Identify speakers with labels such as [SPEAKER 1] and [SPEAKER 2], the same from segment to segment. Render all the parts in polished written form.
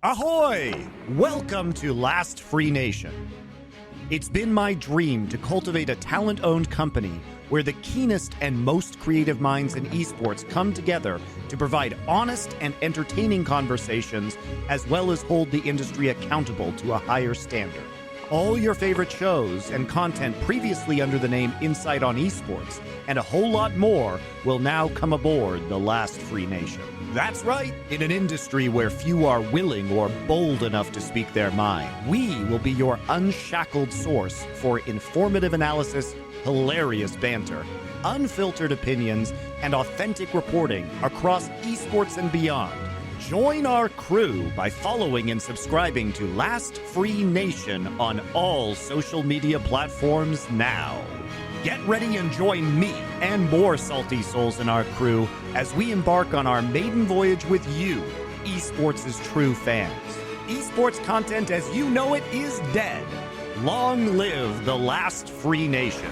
[SPEAKER 1] Ahoy! Welcome to Last Free Nation. It's been my dream to cultivate a talent-owned company where the keenest and most creative minds in esports come together to provide honest and entertaining conversations, as well as hold the industry accountable to a higher standard. All your favorite shows and content previously under the name Insight on Esports, and a whole lot more, will now come aboard the Last Free Nation. That's right, in an industry where few are willing or bold enough to speak their mind, we will be your unshackled source for informative analysis, hilarious banter, unfiltered opinions, and authentic reporting across esports and beyond. Join our crew by following and subscribing to Last Free Nation on all social media platforms now. Get ready and join me and more salty souls in our crew as we embark on our maiden voyage with you, esports' true fans. Esports content as you know it is dead. Long live the Last Free Nation.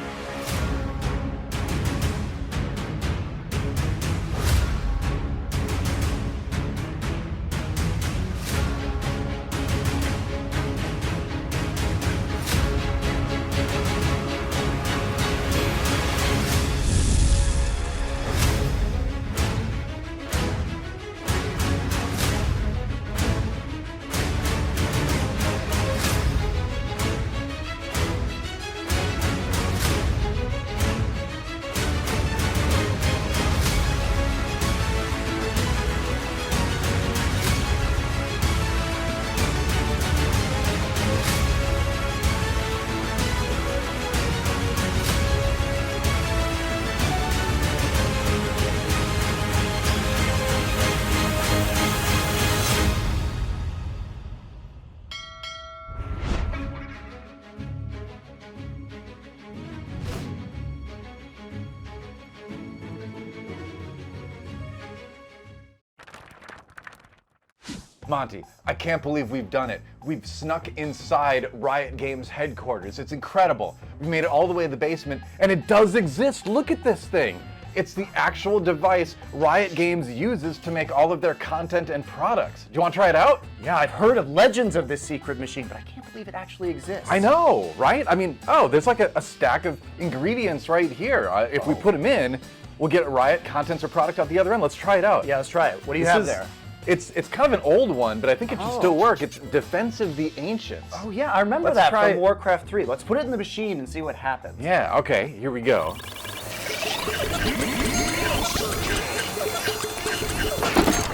[SPEAKER 2] Monty, I can't believe we've done it. We've snuck inside Riot Games headquarters. It's incredible. We made it all the way to the basement, and it does exist. Look at this thing. It's the actual device Riot Games uses to make all of their content and products. Do you want to try it out?
[SPEAKER 3] Yeah, I've heard of legends of this secret machine, but I can't believe it actually exists.
[SPEAKER 2] I know, right? I mean, oh, there's like a stack of ingredients right here. If we put them in, we'll get Riot contents or product out the other end. Let's try it out.
[SPEAKER 3] Yeah, let's try it. What do you have there?
[SPEAKER 2] It's kind of an old one, but I think it should still work. It's Defense of the Ancients.
[SPEAKER 3] Oh yeah, I remember that from Warcraft 3. Let's put it in the machine and see what happens.
[SPEAKER 2] Yeah, okay, here we go.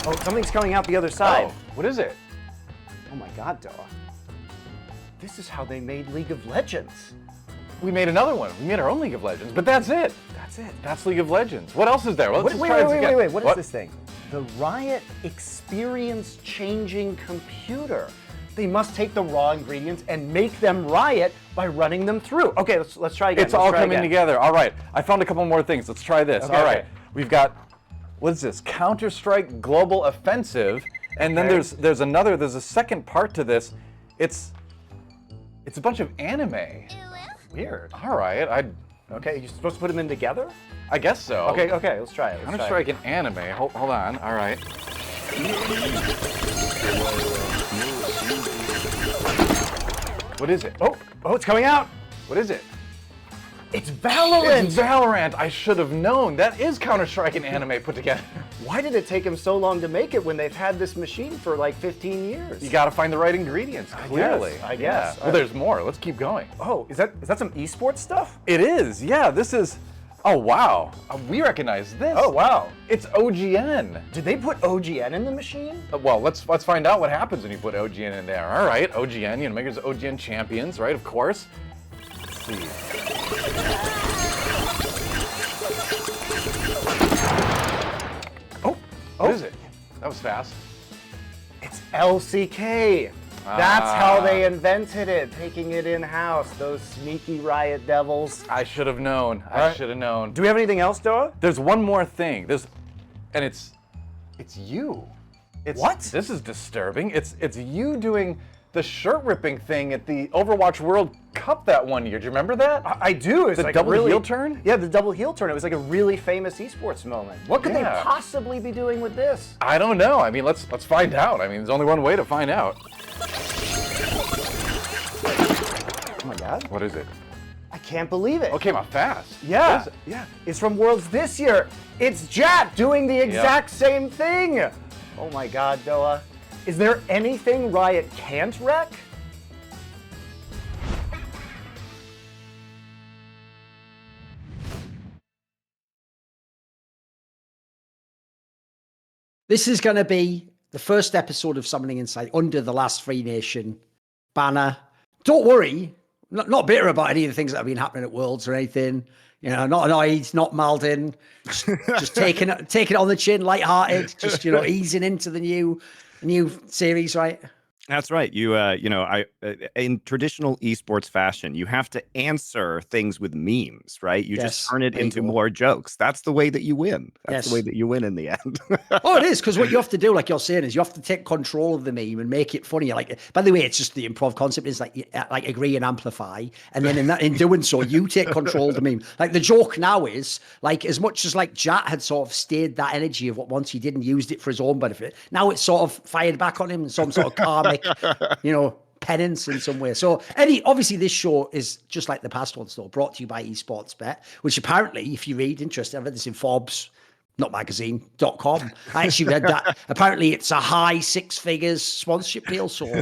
[SPEAKER 3] Oh, something's coming out the other side.
[SPEAKER 2] Oh, what is it?
[SPEAKER 3] Oh my god, Doa. This is how they made League of Legends.
[SPEAKER 2] We made another one. We made our own League of Legends, but that's it.
[SPEAKER 3] That's it.
[SPEAKER 2] That's League of Legends. What else is there? Well,
[SPEAKER 3] wait, what is this thing? The Riot experience-changing computer. They must take the raw ingredients and make them Riot by running them through. Okay, let's try again.
[SPEAKER 2] It's all coming together. All right, I found a couple more things. Let's try this.
[SPEAKER 3] Okay,
[SPEAKER 2] all right,
[SPEAKER 3] okay.
[SPEAKER 2] We've got, what is this? Counter-Strike Global Offensive, and then there's a second part to this. It's a bunch of anime.
[SPEAKER 3] Weird.
[SPEAKER 2] All right,
[SPEAKER 3] Okay, you're supposed to put them in together?
[SPEAKER 2] I guess so.
[SPEAKER 3] Okay, let's try it.
[SPEAKER 2] Counter-Strike and anime. Hold on. All right. What is it?
[SPEAKER 3] Oh, it's coming out.
[SPEAKER 2] What is it?
[SPEAKER 3] It's Valorant.
[SPEAKER 2] It's Valorant. I should have known. That is Counter-Strike and anime put together.
[SPEAKER 3] Why did it take them so long to make it when they've had this machine for like 15 years?
[SPEAKER 2] You got to find the right ingredients. Clearly.
[SPEAKER 3] I guess.
[SPEAKER 2] Yeah. Well, there's more. Let's keep going.
[SPEAKER 3] Oh, is that some esports stuff?
[SPEAKER 2] It is. Yeah. This is. Oh wow. We recognize this.
[SPEAKER 3] Oh wow.
[SPEAKER 2] It's OGN.
[SPEAKER 3] Did they put OGN in the machine?
[SPEAKER 2] Well, let's find out what happens when you put OGN in there. All right, OGN. Makers of OGN champions, right? Of course. Let's see. What is it? That was fast.
[SPEAKER 3] It's LCK. That's how they invented it, taking it in-house. Those sneaky Riot devils.
[SPEAKER 2] I should have known. I should have known.
[SPEAKER 3] Do we have anything else, Doa?
[SPEAKER 2] There's one more thing. It's you.
[SPEAKER 3] What?
[SPEAKER 2] This is disturbing. It's you doing the shirt ripping thing at the Overwatch World Cup that one year. Do you remember that?
[SPEAKER 3] I do. It's
[SPEAKER 2] The
[SPEAKER 3] like
[SPEAKER 2] double
[SPEAKER 3] a really,
[SPEAKER 2] heel turn?
[SPEAKER 3] Yeah, the double heel turn. It was like a really famous esports moment. What could they
[SPEAKER 2] Yeah.
[SPEAKER 3] possibly be doing with this?
[SPEAKER 2] I don't know. I mean, let's find out. I mean, there's only one way to find out.
[SPEAKER 3] Oh my God.
[SPEAKER 2] What is it?
[SPEAKER 3] I can't believe it.
[SPEAKER 2] Oh, it came out fast.
[SPEAKER 3] Yeah.
[SPEAKER 2] What is it? Yeah.
[SPEAKER 3] It's from Worlds this year. It's Jat doing the exact same thing. Oh my God, Doa. Is there anything Riot can't wreck?
[SPEAKER 4] This is going to be the first episode of Summoning Insight under the last Free Nation banner. Don't worry, not bitter about any of the things that have been happening at Worlds or anything. You know, not annoyed, not malding, just taking it on the chin, lighthearted, just easing into the new series, right?
[SPEAKER 1] That's right. You in traditional esports fashion, you have to answer things with memes, right? You just turn it into more jokes. That's the way that you win. That's the way that you win in the end.
[SPEAKER 4] Oh, it is, because what you have to do, like you're saying, is you have to take control of the meme and make it funny. Like, by the way, it's just the improv concept is like agree and amplify, and then in doing so, you take control of the meme. Like the joke now is like as much as like Jat had sort of stayed that energy of what once he did and used it for his own benefit. Now it's sort of fired back on him in some sort of karmic, penance in some way. So obviously this show is just like the past ones though, brought to you by Esports Bet, which apparently, if you read, interesting, I've read this in Forbes, not magazine.com. I actually read that. Apparently it's a high six figures sponsorship deal. So,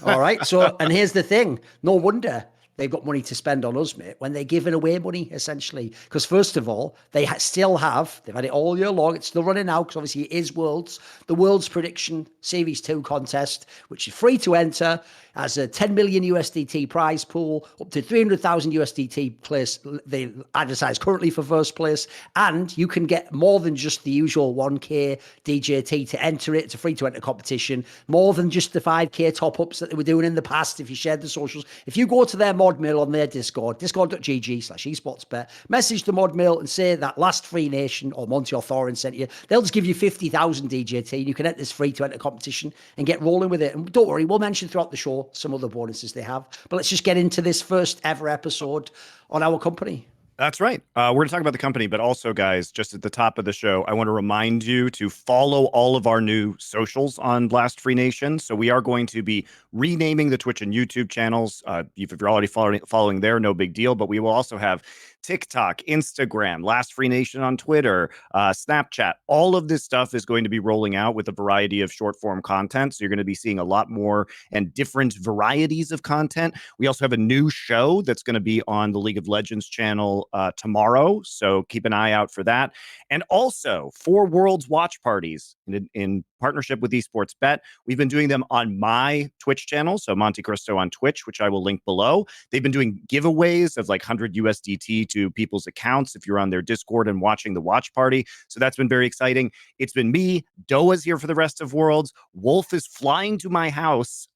[SPEAKER 4] all right. So, and here's the thing. No wonder they've got money to spend on us, mate, when they're giving away money, essentially. Because first of all, they've had it all year long. It's still running now because obviously it is Worlds. The Worlds Prediction Series 2 contest, which is free to enter, has a 10 million USDT prize pool, up to 300,000 USDT place. They advertise currently for first place. And you can get more than just the usual 1K DJT to enter it. It's a free to enter competition. More than just the 5K top-ups that they were doing in the past if you shared the socials. If you go to their mod mill on their Discord, discord.gg/esportsbet, message the mod mill and say that last Free Nation or Monte or Thorin sent you, they'll just give you 50,000 DJT and you can enter this free to enter competition and get rolling with it. And don't worry, we'll mention throughout the show some other bonuses they have. But let's just get into this first ever episode on our company.
[SPEAKER 1] That's right. We're going to talk about the company, but also, guys, just at the top of the show, I want to remind you to follow all of our new socials on Last Free Nation. So we are going to be renaming the Twitch and YouTube channels. If you're already following there, no big deal. But we will also have TikTok, Instagram, Last Free Nation on Twitter, Snapchat. All of this stuff is going to be rolling out with a variety of short form content. So you're going to be seeing a lot more and different varieties of content. We also have a new show that's going to be on the League of Legends channel tomorrow. So keep an eye out for that. And also for Worlds watch parties in partnership with Esports Bet, we've been doing them on my Twitch channel. So MonteCristo on Twitch, which I will link below. They've been doing giveaways of like 100 USDT to people's accounts if you're on their Discord and watching the watch party. So that's been very exciting. It's been me. Doa's here for the rest of Worlds. Wolf is flying to my house.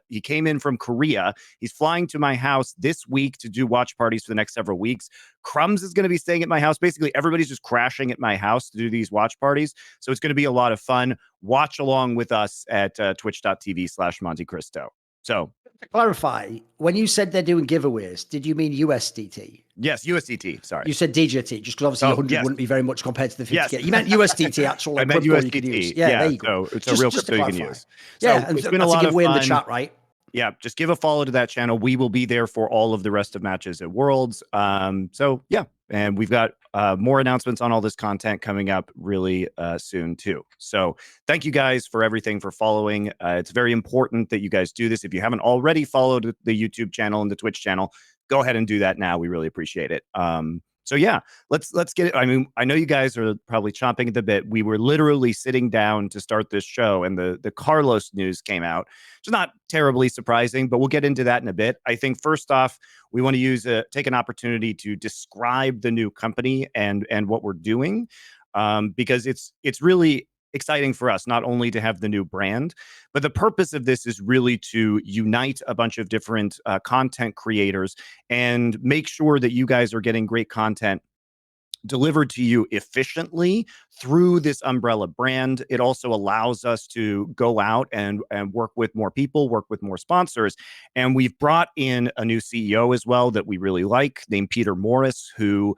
[SPEAKER 1] He came in from Korea. He's flying to my house this week to do watch parties for the next several weeks. Crumbs is going to be staying at my house. Basically, everybody's just crashing at my house to do these watch parties. So it's going to be a lot of fun. Watch along with us at twitch.tv/MonteCristo. So
[SPEAKER 4] to clarify, when you said they're doing giveaways, did you mean USDT?
[SPEAKER 1] Yes, USDT. Sorry.
[SPEAKER 4] You said DJT, just because obviously 100 wouldn't be very much compared to the 50.
[SPEAKER 1] Yes.
[SPEAKER 4] You meant USDT, actual.
[SPEAKER 1] I meant
[SPEAKER 4] crypto
[SPEAKER 1] USDT.
[SPEAKER 4] you could use. Yeah, there you go.
[SPEAKER 1] So it's a real crypto you can use.
[SPEAKER 4] Yeah,
[SPEAKER 1] so
[SPEAKER 4] and
[SPEAKER 1] it's been a
[SPEAKER 4] that's
[SPEAKER 1] lot
[SPEAKER 4] a giveaway
[SPEAKER 1] of
[SPEAKER 4] in
[SPEAKER 1] fun.
[SPEAKER 4] the chat, right?
[SPEAKER 1] Yeah, just give a follow to that channel. We will be there for all of the rest of matches at Worlds. So yeah, and we've got more announcements on all this content coming up really soon too. So thank you guys for everything, for following. It's very important that you guys do this. If you haven't already followed the YouTube channel and the Twitch channel, go ahead and do that now. We really appreciate it. So yeah, let's get it. I mean, I know you guys are probably chomping at the bit. We were literally sitting down to start this show, and the Carlos news came out. It's not terribly surprising, but we'll get into that in a bit. I think first off, we want to take an opportunity to describe the new company and what we're doing, because it's really exciting for us, not only to have the new brand, but the purpose of this is really to unite a bunch of different content creators and make sure that you guys are getting great content delivered to you efficiently through this umbrella brand. It also allows us to go out and work with more people, work with more sponsors. And we've brought in a new CEO as well that we really like, named Peter Morris, who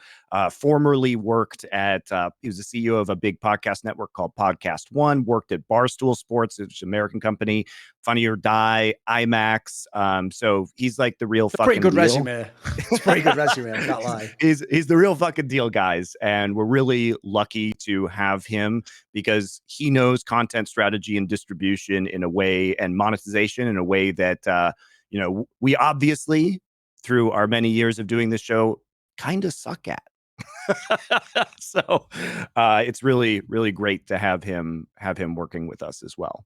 [SPEAKER 1] formerly worked at, he was the CEO of a big podcast network called Podcast One, worked at Barstool Sports, which is an American company, Funny or Die, IMAX. So he's like the real fucking
[SPEAKER 4] pretty good
[SPEAKER 1] deal.
[SPEAKER 4] resume. It's a pretty good resume, I can't lie.
[SPEAKER 1] He's the real fucking deal, guys. And we're really lucky to have him because he knows content strategy and distribution in a way, and monetization in a way that, you know, we obviously, through our many years of doing this show, kind of suck at. So it's really, really great to have him working with us as well.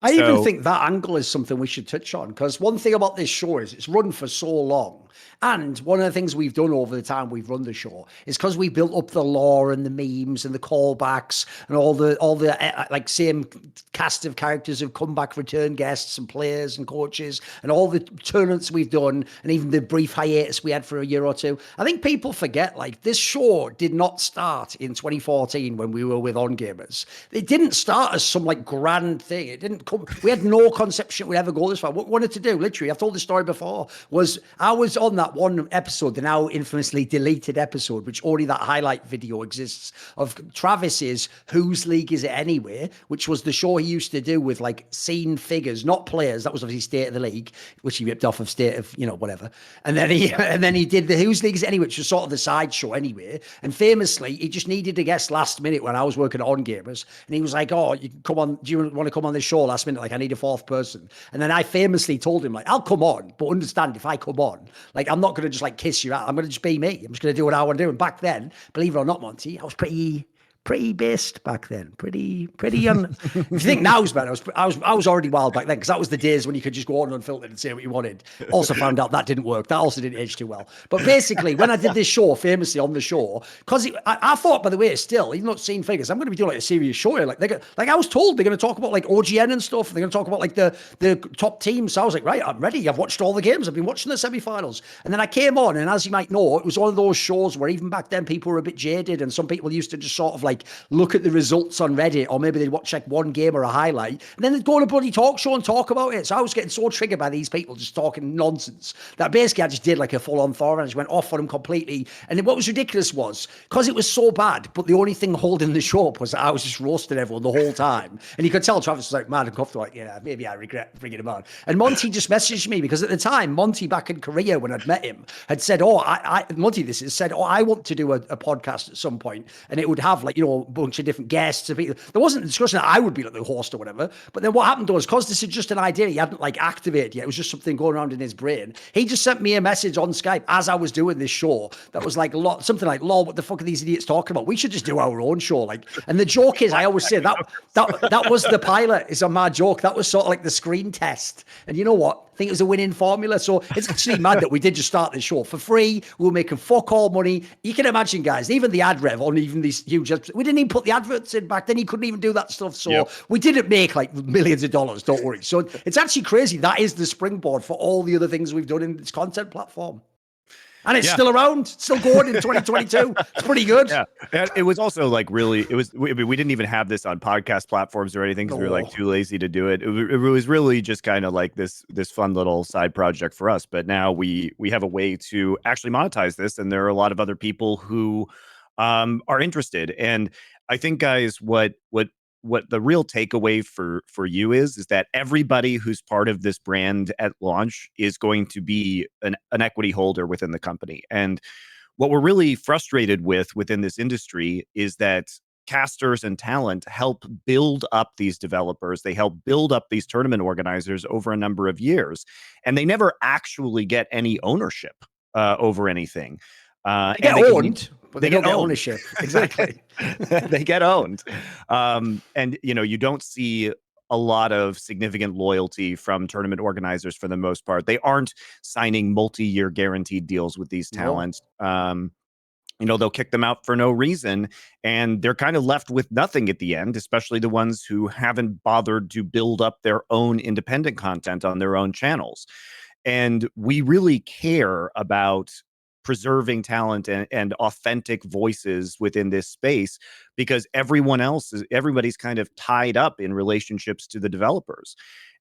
[SPEAKER 4] I even think that angle is something we should touch on, because one thing about this show is it's run for so long. And one of the things we've done over the time we've run the show is because we built up the lore and the memes and the callbacks and all the like same cast of characters who've come back, return guests and players and coaches, and all the tournaments we've done, and even the brief hiatus we had for a year or two. I think people forget, like, this show did not start in 2014 when we were with On Gamers. It didn't start as some like grand thing. It didn't come. We had no conception we'd ever go this far. What we wanted to do, literally, I've told this story before, was I was on that one episode, the now infamously deleted episode, which only that highlight video exists, of Travis's Whose League Is It Anyway, which was the show he used to do with like scene figures, not players. That was obviously State of the League, which he ripped off of State of, you know, whatever. And then he did the Whose League Is It Anyway, which was sort of the side show anyway. And famously, he just needed a guest last minute when I was working On Gamers, and he was like, "Oh, you can come on. Do you want to come on this show last minute? Like, I need a fourth person." And then I famously told him, like, "I'll come on, but understand, if I come on, like, I'm not going to just like kiss you out. I'm going to just be me. I'm just going to do what I want to do." And back then, believe it or not, Monty, I was pretty based back then. Pretty if you think now's better, I was already wild back then, because that was the days when you could just go on unfiltered and say what you wanted. Also found out that didn't work. That also didn't age too well. But basically, when I did this show, famously on the show, because I thought, by the way, still, even not seeing figures, I'm going to be doing like a serious show here. Like I was told they're going to talk about like OGN and stuff. They're going to talk about like the top teams. So I was like, right, I'm ready. I've watched all the games. I've been watching the semi-finals. And then I came on, and as you might know, it was one of those shows where even back then people were a bit jaded, and some people used to just sort of like look at the results on Reddit, or maybe they'd watch like one game or a highlight, and then they'd go on a bloody talk show and talk about it. So I was getting so triggered by these people just talking nonsense that basically I just did like a full-on Thorin. I just went off on them completely. And then what was ridiculous was, because it was so bad, but the only thing holding the show up was that I was just roasting everyone the whole time. And you could tell Travis was like mad and comfortable, like, yeah, maybe I regret bringing him on. And Monty just messaged me, because at the time, Monty back in Korea, when I'd met him, had said, Monty, this is said, I want to do a podcast at some point, and it would have like, you know, a bunch of different guests. There wasn't a discussion that I would be like the host or whatever. But then what happened was, because this is just an idea he hadn't like activated yet, it was just something going around in his brain, he just sent me a message on Skype as I was doing this show that was like something like, "Lol, what the fuck are these idiots talking about? We should just do our own show." Like, and the joke is, I always say that was the pilot, is a mad joke. That was sort of like the screen test. And you know what? I think it was a winning formula. So it's actually mad that we did just start this show for free. We were making fuck all money. You can imagine, guys, even the ad rev on even these huge, we didn't even put the adverts in back then. You couldn't even do that stuff. So we didn't make like millions of dollars, don't worry. So it's actually crazy. That is the springboard for all the other things we've done in this content platform. And it's still around, still going in 2022. It's pretty good.
[SPEAKER 1] Yeah, and it was also like really, we didn't even have this on podcast platforms or anything, because we were like too lazy to do it. It was really just kind of like this fun little side project for us. But now we have a way to actually monetize this, and there are a lot of other people who are interested. And I think, guys, what the real takeaway for you is that everybody who's part of this brand at launch is going to be an equity holder within the company. And what we're really frustrated within this industry is that casters and talent help build up these developers. They help build up these tournament organizers over a number of years, and they never actually get any ownership over anything.
[SPEAKER 4] They get owned, but they don't get ownership. Exactly.
[SPEAKER 1] They get owned. And, you know, you don't see a lot of significant loyalty from tournament organizers for the most part. They aren't signing multi-year guaranteed deals with these talents. You know, they'll kick them out for no reason, and they're kind of left with nothing at the end, especially the ones who haven't bothered to build up their own independent content on their own channels. And we really care about preserving talent and authentic voices within this space, because everybody's kind of tied up in relationships to the developers.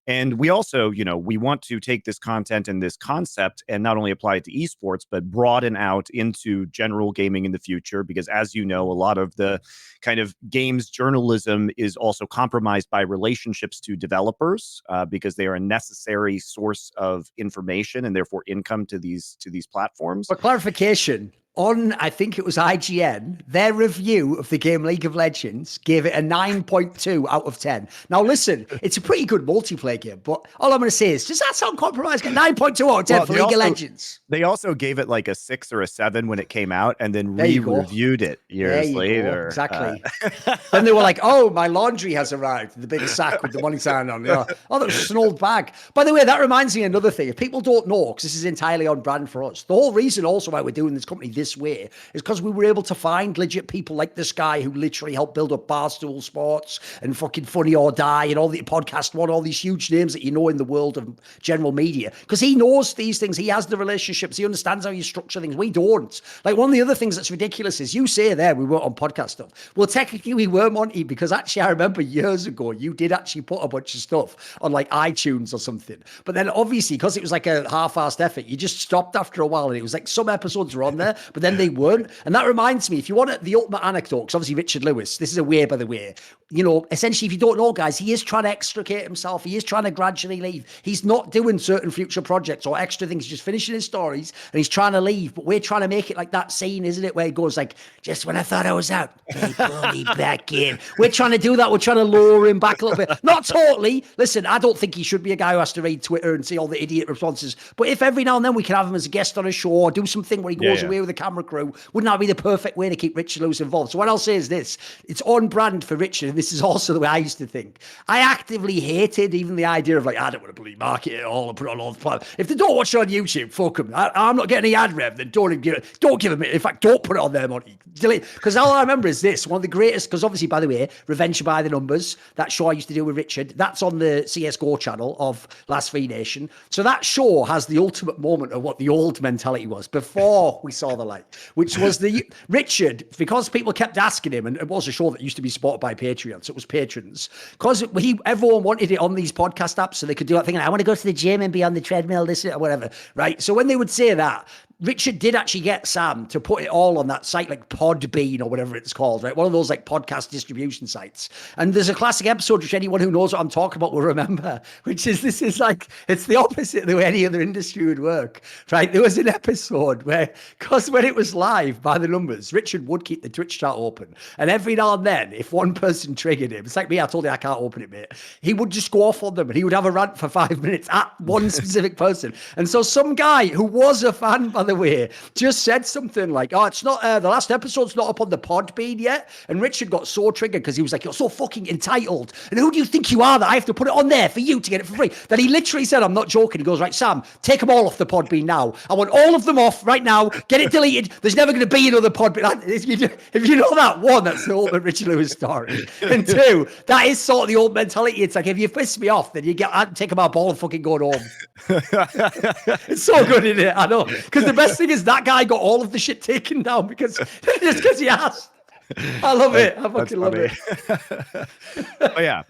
[SPEAKER 1] And we also, we want to take this content and this concept and not only apply it to esports, but broaden out into general gaming in the future. Because as you know, a lot of the kind of games journalism is also compromised by relationships to developers, because they are a necessary source of information and therefore income to these platforms.
[SPEAKER 4] For clarification, on, I think it was IGN, their review of the game League of Legends gave it a 9.2 out of 10. Now, listen, it's a pretty good multiplayer game, but all I'm going to say is, does that sound compromised? 9.2 out of 10 for League of Legends.
[SPEAKER 1] They also gave it like a 6 or a 7 when it came out, and then re-reviewed it years later.
[SPEAKER 4] Exactly. Then they were like, oh, my laundry has arrived. The big sack with the money sign on. Oh, that was just an old bag. By the way, that reminds me of another thing. If people don't know, because this is entirely on brand for us, the whole reason also why we're doing this company this way is because we were able to find legit people like this guy who literally helped build up Barstool Sports and fucking Funny or Die and all the Podcast One, all these huge names that you know in the world of general media, because he knows these things. He has the relationships. He understands how you structure things. We don't. Like, one of the other things that's ridiculous is you say there we weren't on podcast stuff. Well, technically we were, Monty, because actually I remember years ago you did actually put a bunch of stuff on like iTunes or something. But then obviously because it was like a half-assed effort, you just stopped after a while, and it was like some episodes were on there, but then they weren't. And that reminds me, if you want the ultimate anecdote, because obviously Richard Lewis, this is a way, by the way, essentially, if you don't know, guys, he is trying to extricate himself. He is trying to gradually leave. He's not doing certain future projects or extra things. He's just finishing his stories and he's trying to leave. But we're trying to make it like that scene, isn't it? Where he goes like, just when I thought I was out, they pull me back in. We're trying to do that. We're trying to lure him back a little bit. Not totally. Listen, I don't think he should be a guy who has to read Twitter and see all the idiot responses. But if every now and then we can have him as a guest on a show or do something where he goes away with a camera crew, wouldn't that be the perfect way to keep Richard Lewis involved? So what I'll say is this. It's on brand for Richard. And this is also the way I used to think. I actively hated even the idea of like, I don't want to bloody market it all and put it on all the platforms. If they don't watch it on YouTube, fuck them. I'm not getting any ad rev, then don't give them it. In fact, don't put it on there, Monty. Delete. Because all I remember is this, one of the greatest, because obviously, by the way, Revenge by the Numbers, that show I used to do with Richard, that's on the CSGO channel of Last Free Nation. So that show has the ultimate moment of what the old mentality was before we saw the light, which was Richard, because people kept asking him, and it was a show that used to be supported by Patreon, so it was patrons, because everyone wanted it on these podcast apps so they could do that thing. I want to go to the gym and be on the treadmill, this or whatever, right? So when they would say that, Richard did actually get Sam to put it all on that site, like Podbean or whatever it's called, right? One of those like podcast distribution sites. And there's a classic episode, which anyone who knows what I'm talking about will remember, which is, this is like, it's the opposite of the way any other industry would work, right? There was an episode where, because when it was live by the numbers, Richard would keep the Twitch chat open. And every now and then, if one person triggered him, it's like me, I told you I can't open it, mate. He would just go off on them and he would have a rant for 5 minutes at one specific person. And so some guy who was a fan, by the way, just said something like, oh, it's not, the last episode's not up on the Podbean yet. And Richard got so triggered because he was like, you're so fucking entitled. And who do you think you are that I have to put it on there for you to get it for free? That he literally said, I'm not joking. He goes, right, Sam, take them all off the Podbean now. I want all of them off right now. Get it deleted. There's never going to be another Podbean. If you know that, one, that's the ultimate Richard Lewis story. And two, that is sort of the old mentality. It's like, if you piss me off, then I'd take my ball and fucking go home. It's so good, isn't it? I know. Because the best thing is that guy got all of the shit taken down just because he asked. I love it. I fucking love it.
[SPEAKER 1] Oh yeah.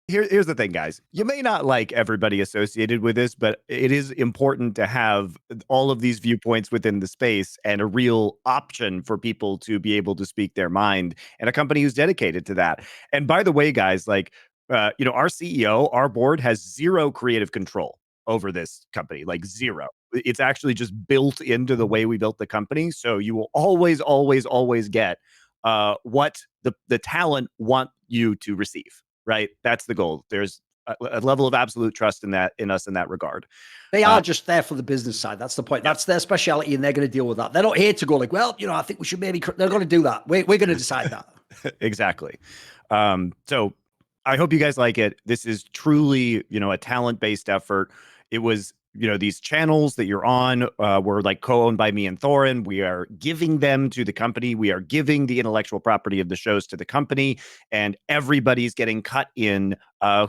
[SPEAKER 1] Here's the thing, guys. You may not like everybody associated with this, but it is important to have all of these viewpoints within the space and a real option for people to be able to speak their mind, and a company who's dedicated to that. And by the way, guys, our CEO, our board has zero creative control over this company, like zero. It's actually just built into the way we built the company. So you will always, always, always get what the talent want you to receive, right? That's the goal. There's a level of absolute trust in us in that regard.
[SPEAKER 4] They are just there for the business side. That's the point. That's their specialty, and they're going to deal with that. They're not here to go like, well, I think we should maybe, they're going to do that. We're going to decide that.
[SPEAKER 1] Exactly. So I hope you guys like it. This is truly, a talent-based effort. It was these channels that you're on were like co-owned by me and Thorin. We are giving them to the company. We are giving the intellectual property of the shows to the company, and everybody's getting cut in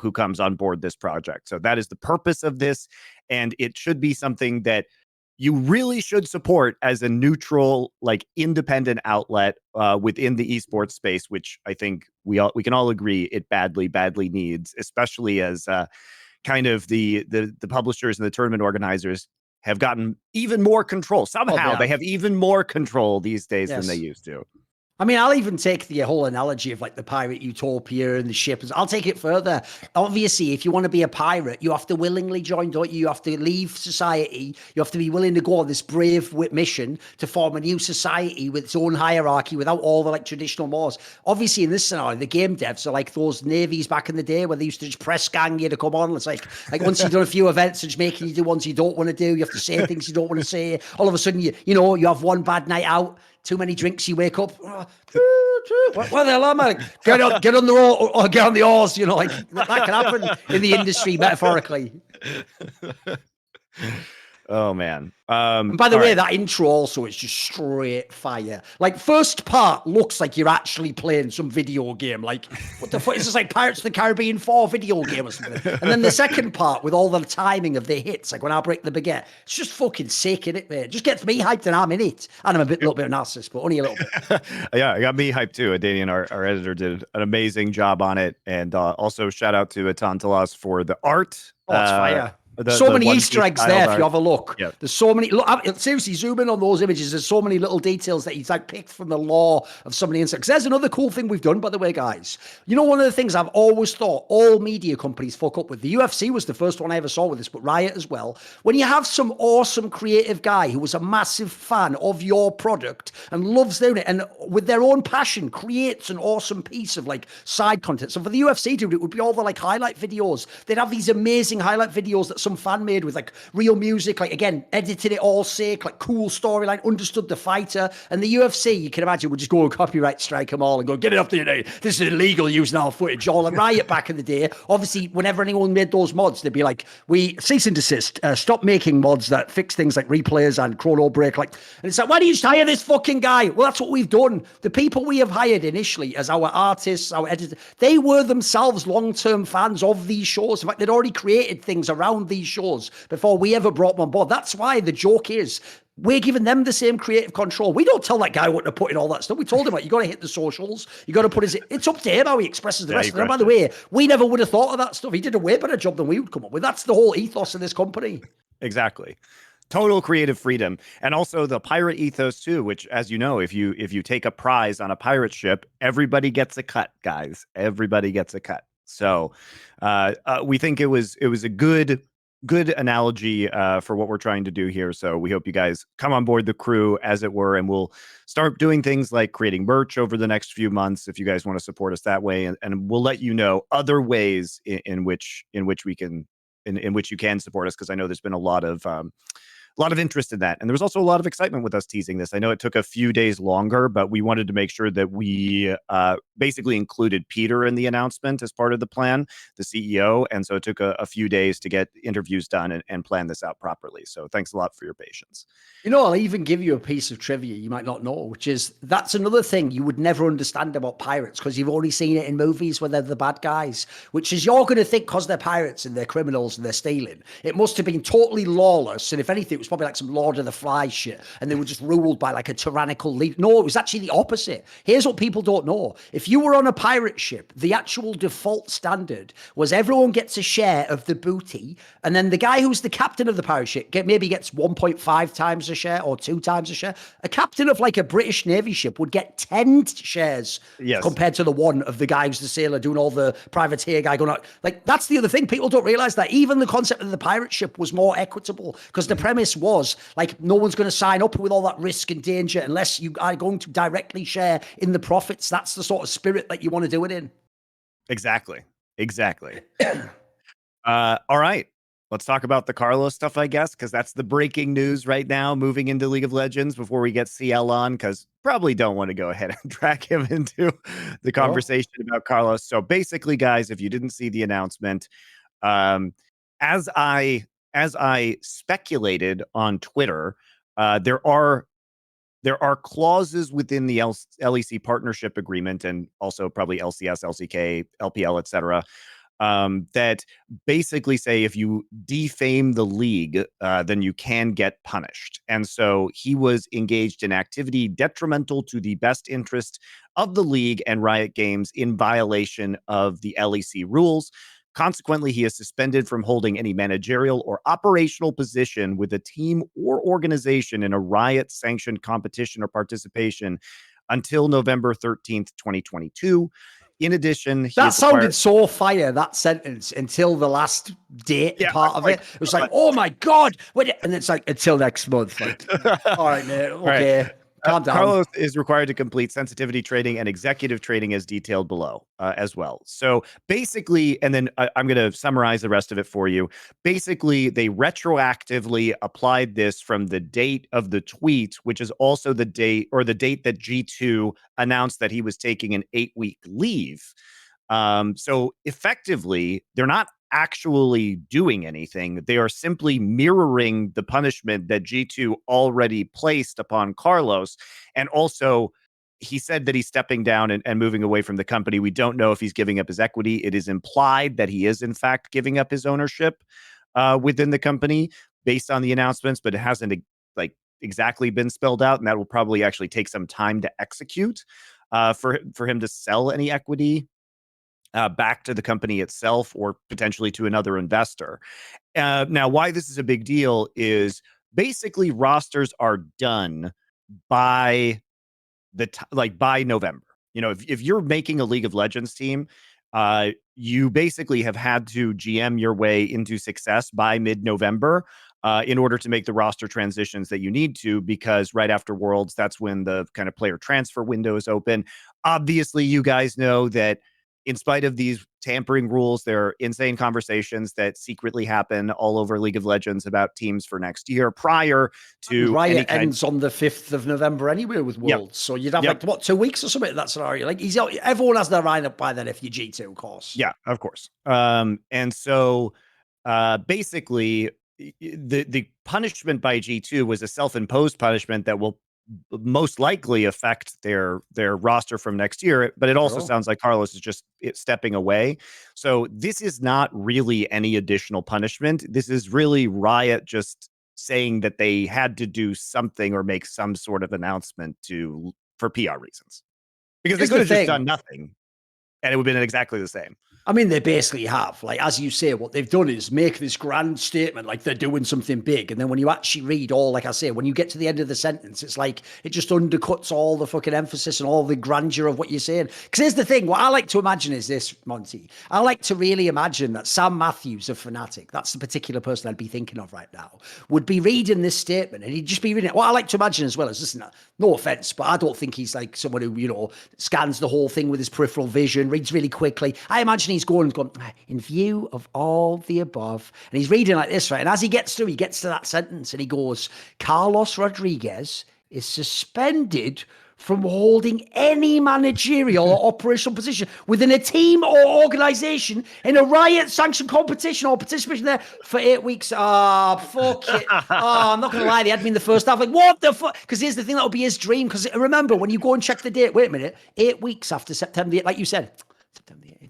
[SPEAKER 1] who comes on board this project. So that is the purpose of this, and it should be something that you really should support as a neutral, like independent outlet within the esports space, which I think we can all agree it badly needs, especially as kind of the publishers and the tournament organizers have gotten even more control. Somehow they have even more control these days than they used to.
[SPEAKER 4] I mean, I'll even take the whole analogy of like the pirate utopia and the ship. I'll take it further. Obviously, if you want to be a pirate, you have to willingly join, don't you? You have to leave society. You have to be willing to go on this brave mission to form a new society with its own hierarchy without all the like traditional laws. Obviously, in this scenario, the game devs are like those navies back in the day where they used to just press gang you to come on. It's like once you've done a few events, it's making you do ones you don't want to do. You have to say things you don't want to say. All of a sudden, you have one bad night out. Too many drinks, you wake up. What the hell am I? Get on the oar or get on the oars. Like that can happen in the industry metaphorically.
[SPEAKER 1] Oh man.
[SPEAKER 4] And by the way, that intro also is just straight fire. Like first part looks like you're actually playing some video game. Like what the fuck is this, like Pirates of the Caribbean 4 video game or something? And then the second part with all the timing of the hits, like when I break the baguette, it's just fucking sick, innit, man? It just gets me hyped and I'm in it. And I'm a little bit of a narcissist, but only a little bit.
[SPEAKER 1] Yeah, it got me hyped too. Danian, our editor, did an amazing job on it. And also shout out to Atantalas for the art.
[SPEAKER 4] Oh, it's fire. So many Easter eggs there if you have a look.
[SPEAKER 1] Yeah.
[SPEAKER 4] There's so many. Look, seriously, zoom in on those images. There's so many little details that he's like picked from the lore of some of the insects. There's another cool thing we've done, by the way, guys. One of the things I've always thought all media companies fuck up with. The UFC was the first one I ever saw with this, but Riot as well. When you have some awesome creative guy who was a massive fan of your product and loves doing it, and with their own passion creates an awesome piece of like side content. So for the UFC, dude, it would be all the like highlight videos. They'd have these amazing highlight videos that some fan made with like real music, like again, edited it all sick, like cool storyline, understood the fighter. And the UFC, you can imagine, would just go and copyright strike them all and go, get it up the internet. This is illegal using our footage. All like Riot back in the day, obviously, whenever anyone made those mods, they'd be like, we cease and desist, stop making mods that fix things like replayers and chrono break. Like, and it's like, why do you just hire this fucking guy? Well, that's what we've done. The people we have hired initially as our artists, our editors, they were themselves long-term fans of these shows. In fact, they'd already created things around these shows before we ever brought them on board. That's why the joke is we're giving them the same creative control. We don't tell that guy what to put in all that stuff. We told him, like, you got to hit the socials. You got to put it's up to him how he expresses the rest of them. By the way, we never would have thought of that stuff. He did a way better job than we would come up with. That's the whole ethos of this company.
[SPEAKER 1] Exactly. Total creative freedom. And also the pirate ethos too, which, as you know, if you take a prize on a pirate ship, everybody gets a cut, guys. Everybody gets a cut. So we think it was a good analogy for what we're trying to do here. So we hope you guys come on board the crew, as it were, and we'll start doing things like creating merch over the next few months if you guys want to support us that way, and we'll let you know other ways in which you can support us, because I know there's been a lot of interest in that. And there was also a lot of excitement with us teasing this. I know it took a few days longer, but we wanted to make sure that we basically included Peter in the announcement as part of the plan, the CEO. And so it took a few days to get interviews done and plan this out properly. So thanks a lot for your patience.
[SPEAKER 4] I'll even give you a piece of trivia you might not know, which is that's another thing you would never understand about pirates because you've only seen it in movies where they're the bad guys, which is you're going to think because they're pirates and they're criminals and they're stealing, it must have been totally lawless. And if anything, it was probably like some Lord of the Flies shit and they were just ruled by like a tyrannical leader. No, it was actually the opposite. Here's what people don't know. If you were on a pirate ship, the actual default standard was everyone gets a share of the booty, and then the guy who's the captain of the pirate ship maybe gets 1.5 times a share or 2 times a share. A captain of like a British Navy ship would get 10 shares compared to the one of the guy who's the sailor doing all the privateer guy going out. Like, that's the other thing. People don't realize that even the concept of the pirate ship was more equitable because the premise was like, no one's going to sign up with all that risk and danger unless you are going to directly share in the profits. That's the sort of spirit that you want to do it in.
[SPEAKER 1] Exactly. All right. Let's talk about the Carlos stuff, I guess, because that's the breaking news right now, moving into League of Legends before we get SeeEl on, because probably don't want to go ahead and drag him into the conversation about Carlos. So basically, guys, if you didn't see the announcement, as I as I speculated on Twitter, there are clauses within the LEC partnership agreement, and also probably LCS, LCK, LPL, etc., that basically say if you defame the league, then you can get punished. And so he was engaged in activity detrimental to the best interest of the league and Riot Games in violation of the LEC rules. Consequently, he is suspended from holding any managerial or operational position with a team or organization in a Riot-sanctioned competition or participation until November 13th, 2022. In addition,
[SPEAKER 4] that sounded so fire, that sentence, until the last date part of it. It was like, oh my God. And it's like, until next month. Like, all right, mate, okay. Right. Calm down.
[SPEAKER 1] Carlos is required to complete sensitivity training and executive training as detailed below as well. So basically, and then I'm going to summarize the rest of it for you. Basically, they retroactively applied this from the date of the tweet, which is also the date that G2 announced that he was taking an 8-week leave. So effectively, they're not actually doing anything. They are simply mirroring the punishment that G2 already placed upon Carlos. And also, he said that he's stepping down and moving away from the company. We don't know if he's giving up his equity. It is implied that he is, in fact, giving up his ownership within the company based on the announcements, but it hasn't exactly been spelled out. And that will probably actually take some time to execute for him to sell any equity back to the company itself or potentially to another investor. Now, why this is a big deal is basically rosters are done by by November. You know, if you're making a League of Legends team, you basically have had to GM your way into success by mid-November in order to make the roster transitions that you need to, because right after Worlds, that's when the kind of player transfer window is open. Obviously, you guys know that in spite of these tampering rules, there are insane conversations that secretly happen all over League of Legends about teams for next year prior to
[SPEAKER 4] Riot ends on the 5th of November anyway with Worlds. Yep. So you'd have like, what, 2 weeks or something in that scenario? Like everyone has their lineup by then if you're G2, of course.
[SPEAKER 1] Yeah, of course. And so basically the punishment by G2 was a self-imposed punishment that will most likely affect their roster from next year, but it also sounds like Carlos is just stepping away. So this is not really any additional punishment. This is really Riot just saying that they had to do something or make some sort of announcement for PR reasons, because they could have just done nothing and it would have been exactly the same.
[SPEAKER 4] I mean, they basically have. Like, as you say, what they've done is make this grand statement like they're doing something big. And then when you actually read all, like I say, when you get to the end of the sentence, it's like it just undercuts all the fucking emphasis and all the grandeur of what you're saying. Because here's the thing. What I like to imagine is this, Monty. I like to really imagine that Sam Matthews of Fnatic, that's the particular person I'd be thinking of right now, would be reading this statement and he'd just be reading it. What I like to imagine as well is, listen, no offense, but I don't think he's like someone who, you know, scans the whole thing with his peripheral vision, reads really quickly. I imagine he's going, in view of all the above, and he's reading like this, right? And as he gets to that sentence and he goes, Carlos Rodriguez is suspended from holding any managerial or operational position within a team or organization in a Riot sanctioned competition or participation there for 8 weeks. Fuck it. I'm not going to lie. They had me in the first half. Like, what the fuck? Because here's the thing, that'll be his dream. Because remember, when you go and check the date, wait a minute, 8 weeks after September 8th, like you said, September 8th.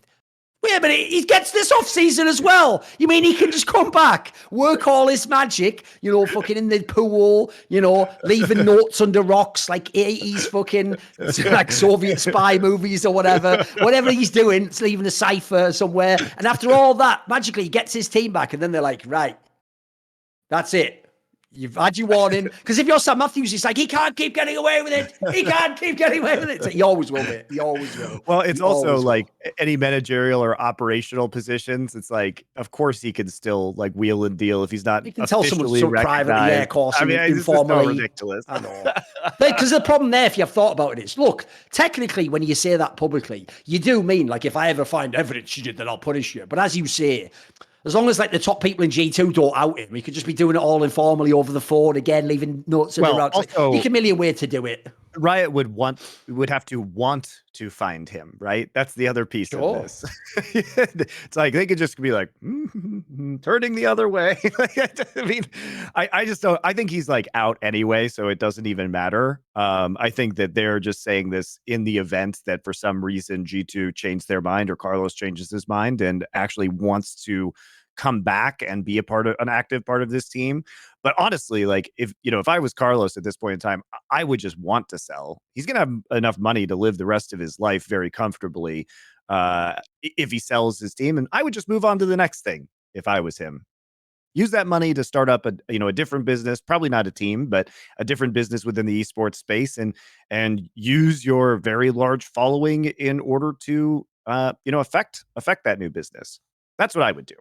[SPEAKER 4] Wait a minute, he gets this off season as well. You mean he can just come back, work all his magic, you know, fucking in the pool, you know, leaving notes under rocks like 80s fucking like Soviet spy movies or whatever he's doing, it's leaving a cipher somewhere. And after all that, magically he gets his team back and then they're like, right, that's it. You've had your warning. Because if you're Sam Matthews, it's like, he can't keep getting away with it. He can't keep getting away with it. It's like, he always will, mate. He always will.
[SPEAKER 1] Well, it's also like any managerial or operational positions. It's like, of course, he can still like wheel and deal if he's not.
[SPEAKER 4] You can tell someone so privately, of course,
[SPEAKER 1] I mean,
[SPEAKER 4] informally.
[SPEAKER 1] It's so ridiculous.
[SPEAKER 4] I know. Because the problem there, if you've thought about it, is look, technically, when you say that publicly, you do mean like, if I ever find evidence you did, then I'll punish you. But as you say, as long as like the top people in G2 don't out him, he could just be doing it all informally over the phone again, leaving notes in the rocks. Also, like, you can million ways to do it.
[SPEAKER 1] Riot would have to want to find him, right? That's the other piece of this. It's like they could just be like turning the other way. I mean, I just don't. I think he's like out anyway, so it doesn't even matter. I think that they're just saying this in the event that for some reason G2 changed their mind or Carlos changes his mind and actually wants to come back and be an active part of this team. But honestly, like if I was Carlos at this point in time, I would just want to sell. He's gonna have enough money to live the rest of his life very comfortably if he sells his team, and I would just move on to the next thing if I was him. Use that money to start up a different business, probably not a team, but a different business within the esports space, and use your very large following in order to affect that new business. That's what I would do.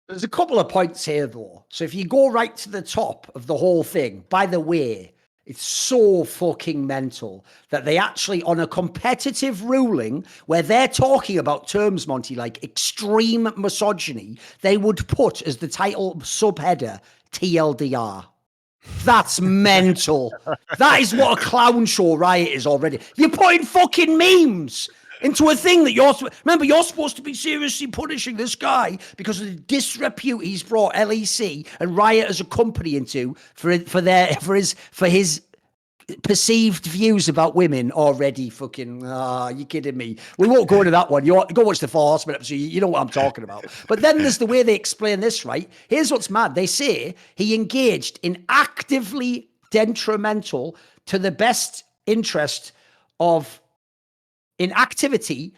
[SPEAKER 4] There's a couple of points here, though. So if you go right to the top of the whole thing, by the way, it's so fucking mental that they actually, on a competitive ruling where they're talking about terms, Monty, like extreme misogyny, they would put as the title subheader TLDR. That's mental. That is what a clown show Riot is already. You're putting fucking memes into a thing that you're supposed to be seriously punishing this guy because of the disrepute he's brought LEC and Riot as a company into for his perceived views about women already. Fucking you kidding me? We won't go into that one. You go watch the Four Horsemen episode, you know what I'm talking about. But then there's the way they explain this, right? Here's what's mad. They say he engaged in actively detrimental to the best interest of activity,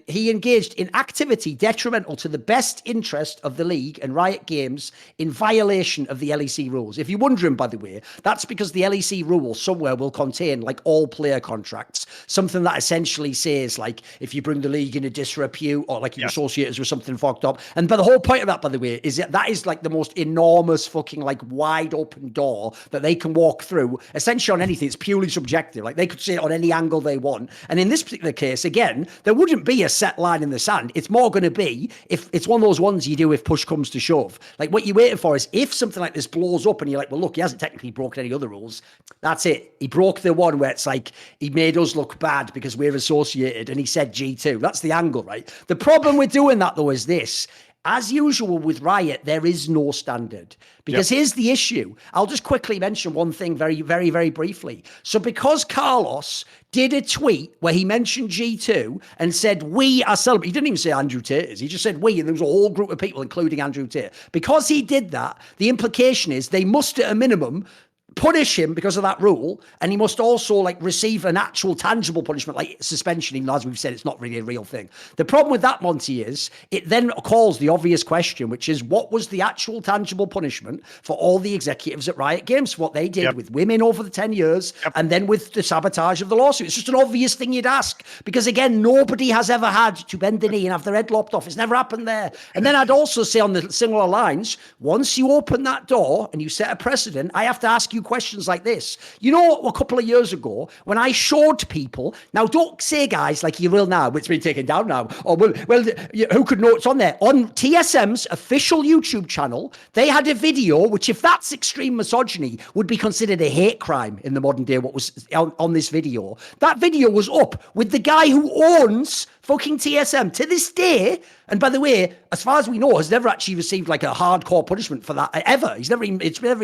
[SPEAKER 4] he engaged in activity detrimental to the best interest of the league and Riot Games in violation of the LEC rules. If you're wondering, by the way, that's because the LEC rule somewhere will contain like all player contracts, something that essentially says like if you bring the league in a disrepute or like you associate us with something fucked up. And but the whole point of that, by the way, is that is like the most enormous fucking like wide open door that they can walk through essentially on anything. It's purely subjective. Like they could say it on any angle they want. And in this particular case, again, there wouldn't be a set line in the sand. It's more going to be if it's one of those ones you do if push comes to shove. Like what you're waiting for is if something like this blows up and you're like, well, look, he hasn't technically broken any other rules. That's it. He broke the one where it's like he made us look bad because we're associated and he said G2. That's the angle, right? The problem with doing that, though, is this. As usual with Riot, there is no standard. Because here's the issue. I'll just quickly mention one thing very, very, very briefly. So because Carlos did a tweet where he mentioned G2 and said, we are celebrating. He didn't even say Andrew Tate is. He just said we, and there was a whole group of people, including Andrew Tate. Because he did that, the implication is they must, at a minimum, punish him because of that rule, and he must also like receive an actual tangible punishment like suspension, even though, as we've said, it's not really a real thing. The problem with that, Monty, is it then calls the obvious question, which is what was the actual tangible punishment for all the executives at Riot Games, what they did with women over the 10 years and then with the sabotage of the lawsuit? It's just an obvious thing you'd ask because, again, nobody has ever had to bend the knee and have their head lopped off. It's never happened there. And then I'd also say on the similar lines, once you open that door and you set a precedent, I have to ask you questions like this. You know, a couple of years ago, when I showed people, now don't say guys like you will now, it's been taken down now, or well, who could know it's on there? On TSM's official YouTube channel, they had a video, which if that's extreme misogyny, would be considered a hate crime in the modern day, what was on this video. That video was up with the guy who owns fucking TSM to this day. And by the way, as far as we know, has never actually received like a hardcore punishment for that ever. It's never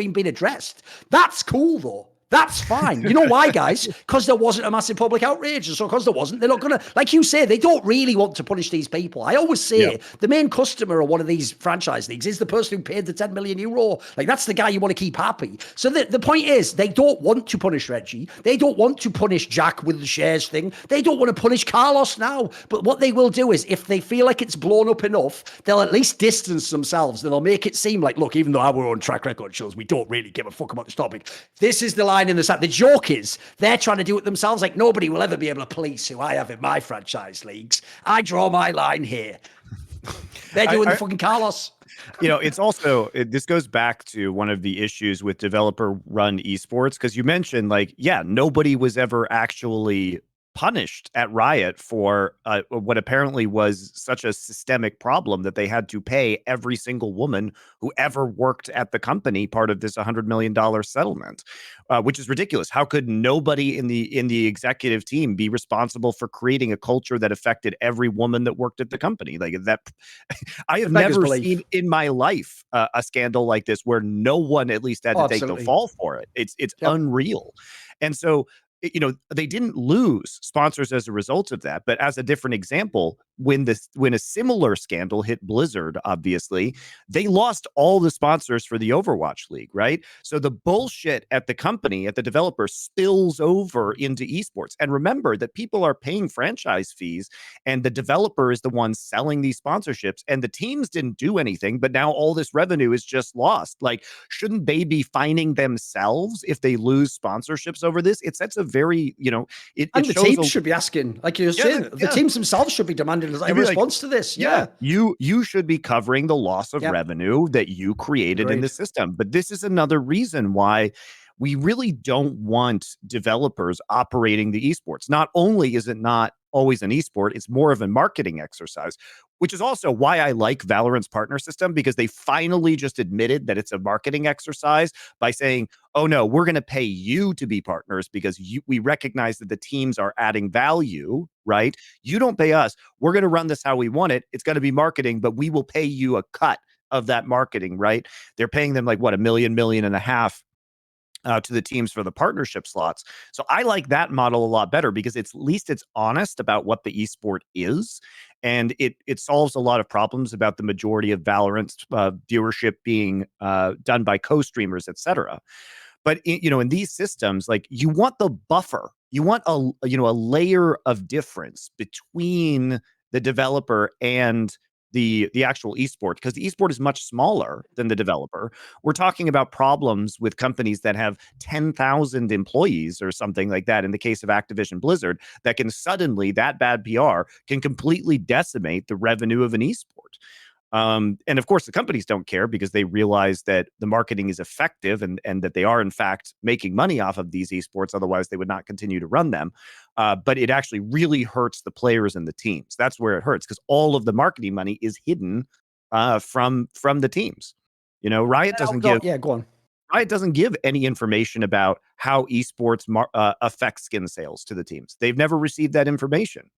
[SPEAKER 4] even been addressed. That's cool though. That's fine. You know why, guys? Because there wasn't a massive public outrage. And so because there wasn't, they're not going to, like you say, they don't really want to punish these people. I always say the main customer of one of these franchise leagues is the person who paid the 10 million euro. Like that's the guy you want to keep happy. So the point is they don't want to punish Reggie. They don't want to punish Jack with the shares thing. They don't want to punish Carlos now. But what they will do is if they feel like it's blown up enough, they'll at least distance themselves. And they'll make it seem like, look, even though our own track record shows we don't really give a fuck about this topic, this is the line in the sand. The joke is they're trying to do it themselves. Like nobody will ever be able to police who I have in my franchise leagues. I draw my line here. They're doing the fucking Carlos.
[SPEAKER 1] You know, it's also, this goes back to one of the issues with developer run esports. Cause you mentioned like, nobody was ever actually punished at Riot for what apparently was such a systemic problem that they had to pay every single woman who ever worked at the company part of this $100 million settlement, which is ridiculous. How could nobody in the executive team be responsible for creating a culture that affected every woman that worked at the company? Like that, I have never seen in my life a scandal like this where no one at least had to take the fall for it. It's unreal. And so, you know, they didn't lose sponsors as a result of that. But as a different example, when a similar scandal hit Blizzard, obviously, they lost all the sponsors for the Overwatch League, right? So the bullshit at the company, at the developer, spills over into esports. And remember that people are paying franchise fees, and the developer is the one selling these sponsorships, and the teams didn't do anything, but now all this revenue is just lost. Like, shouldn't they be fining themselves if they lose sponsorships over this? It sets a very, you know,
[SPEAKER 4] the teams should be asking, like you're saying, the teams themselves should be demanding a response to this. Yeah.
[SPEAKER 1] You should be covering the loss of revenue that you created in the system. But this is another reason why we really don't want developers operating the esports. Not only is it not always an esport, it's more of a marketing exercise, which is also why I like Valorant's partner system, because they finally just admitted that it's a marketing exercise by saying, oh no, we're going to pay you to be partners because we recognize that the teams are adding value, right? You don't pay us. We're going to run this how we want it. It's going to be marketing, but we will pay you a cut of that marketing, right? They're paying them like what, $1 million, $1.5 million to the teams for the partnership slots. So I like that model a lot better because at least it's honest about what the esport is. And it solves a lot of problems about the majority of Valorant's viewership being done by co-streamers, etc. But in these systems, like, you want the buffer, you want a layer of difference between the developer and the actual esport, because the esport is much smaller than the developer. We're talking about problems with companies that have 10,000 employees or something like that. In the case of Activision Blizzard, that can suddenly, that bad PR can completely decimate the revenue of an esport. And of course, the companies don't care because they realize that the marketing is effective and that they are, in fact, making money off of these esports. Otherwise, they would not continue to run them. But it actually really hurts the players and the teams. That's where it hurts, because all of the marketing money is hidden from the teams. Riot doesn't give.
[SPEAKER 4] Yeah, go on.
[SPEAKER 1] Riot doesn't give any information about how esports affects skin sales to the teams. They've never received that information.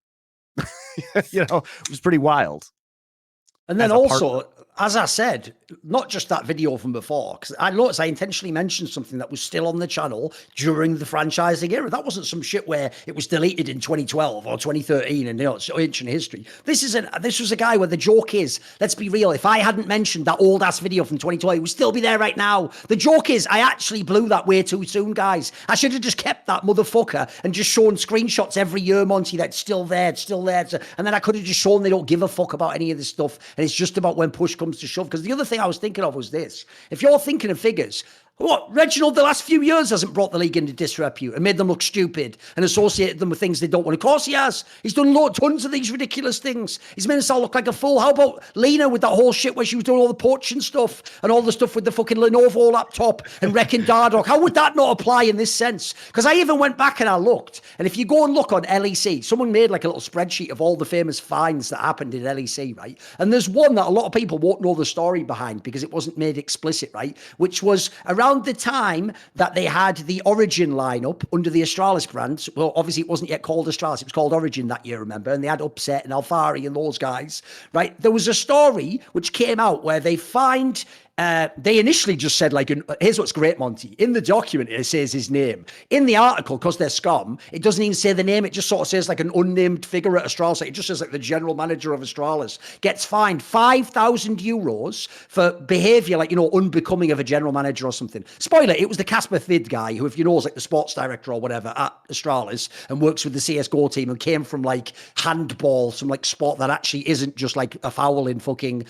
[SPEAKER 1] It was pretty wild.
[SPEAKER 4] And then also, as I said, not just that video from before, because I noticed I intentionally mentioned something that was still on the channel during the franchising era. That wasn't some shit where it was deleted in 2012 or 2013 and it's ancient history. This was a guy where the joke is, let's be real, if I hadn't mentioned that old ass video from 2012, it would still be there right now. The joke is, I actually blew that way too soon, guys. I should have just kept that motherfucker and just shown screenshots every year, Monty, that's still there, it's still there. And then I could have just shown they don't give a fuck about any of this stuff. And it's just about when push comes to shove. Because the other thing I was thinking of was this. If you're thinking of figures, what, Reginald, the last few years hasn't brought the league into disrepute and made them look stupid and associated them with things they don't want. Of course he has. He's done tons of these ridiculous things. He's made us all look like a fool. How about Lena with that whole shit where she was doing all the poaching stuff and all the stuff with the fucking Lenovo laptop and wrecking Dardock? How would that not apply in this sense? Because I even went back and I looked. And if you go and look on LEC, someone made like a little spreadsheet of all the famous fines that happened in LEC, right? And there's one that a lot of people won't know the story behind because it wasn't made explicit, right? Which was around the time that they had the Origin lineup under the Astralis brand. Well, obviously it wasn't yet called Astralis, it was called Origin that year, remember? And they had Upset and Alfari and those guys, right? There was a story which came out where they find they initially just said, like, here's what's great, Monty. In the document, it says his name. In the article, because they're scum, it doesn't even say the name. It just sort of says, like, an unnamed figure at Astralis. Like, it just says, like, the general manager of Astralis gets fined 5,000 euros for behavior, like, unbecoming of a general manager or something. Spoiler, it was the Casper Thid guy, who, if you know, is like the sports director or whatever at Astralis and works with the CSGO team and came from, like, handball, some, like, sport that actually isn't just, like, a foul in fucking